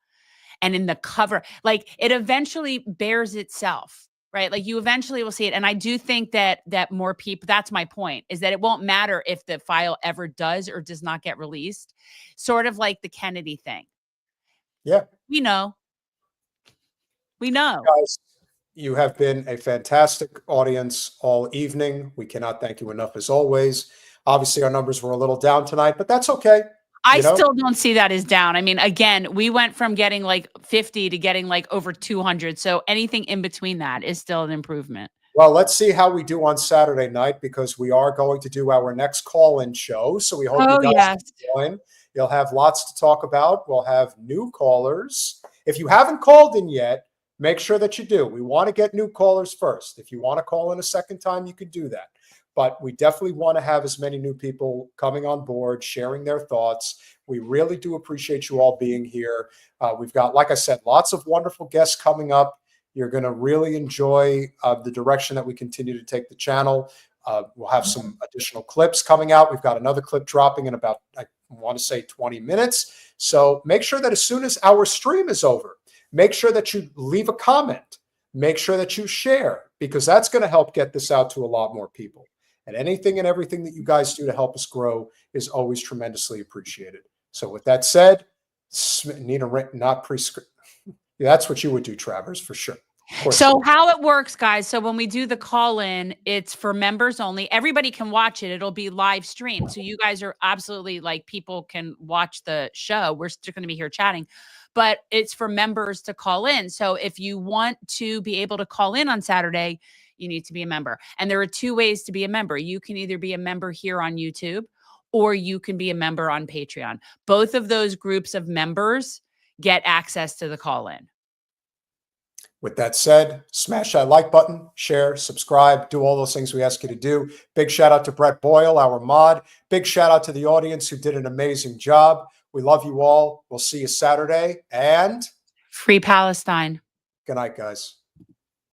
and in the cover, like it eventually bears itself, right? Like you eventually will see it. And I do think that more people, that's my point, is that it won't matter if the file ever does or does not get released. Sort of like the Kennedy thing. Yeah. We know. Guys, you have been a fantastic audience all evening. We cannot thank you enough as always. Obviously, our numbers were a little down tonight, but that's okay. I still don't see that as down. I mean, again, we went from getting like 50 to getting like over 200. So anything in between that is still an improvement. Well, let's see how we do on Saturday night, because we are going to do our next call-in show. So we hope you guys join. You'll have lots to talk about. We'll have new callers. If you haven't called in yet, make sure that you do. We want to get new callers first. If you want to call in a second time, you can do that. But we definitely want to have as many new people coming on board, sharing their thoughts. We really do appreciate you all being here. We've got, like I said, lots of wonderful guests coming up. You're going to really enjoy the direction that we continue to take the channel. We'll have some additional clips coming out. We've got another clip dropping in about, I want to say 20 minutes. So make sure that as soon as our stream is over, make sure that you leave a comment. Make sure that you share, because that's going to help get this out to a lot more people. And anything and everything that you guys do to help us grow is always tremendously appreciated. So with that said, need a not prescript. That's what you would do, Travers, for sure. So how it works, guys. So when we do the call in, it's for members only. Everybody can watch it. It'll be live streamed. So you guys are absolutely like, people can watch the show. We're still going to be here chatting, but it's for members to call in. So if you want to be able to call in on Saturday, you need to be a member. And there are two ways to be a member. You can either be a member here on YouTube, or you can be a member on Patreon. Both of those groups of members get access to the call in. With that said, smash that like button, share, subscribe, do all those things we ask you to do. Big shout out to Brett Boyle, our mod. Big shout out to the audience who did an amazing job. We love you all. We'll see you Saturday. And Free Palestine. good night, guys.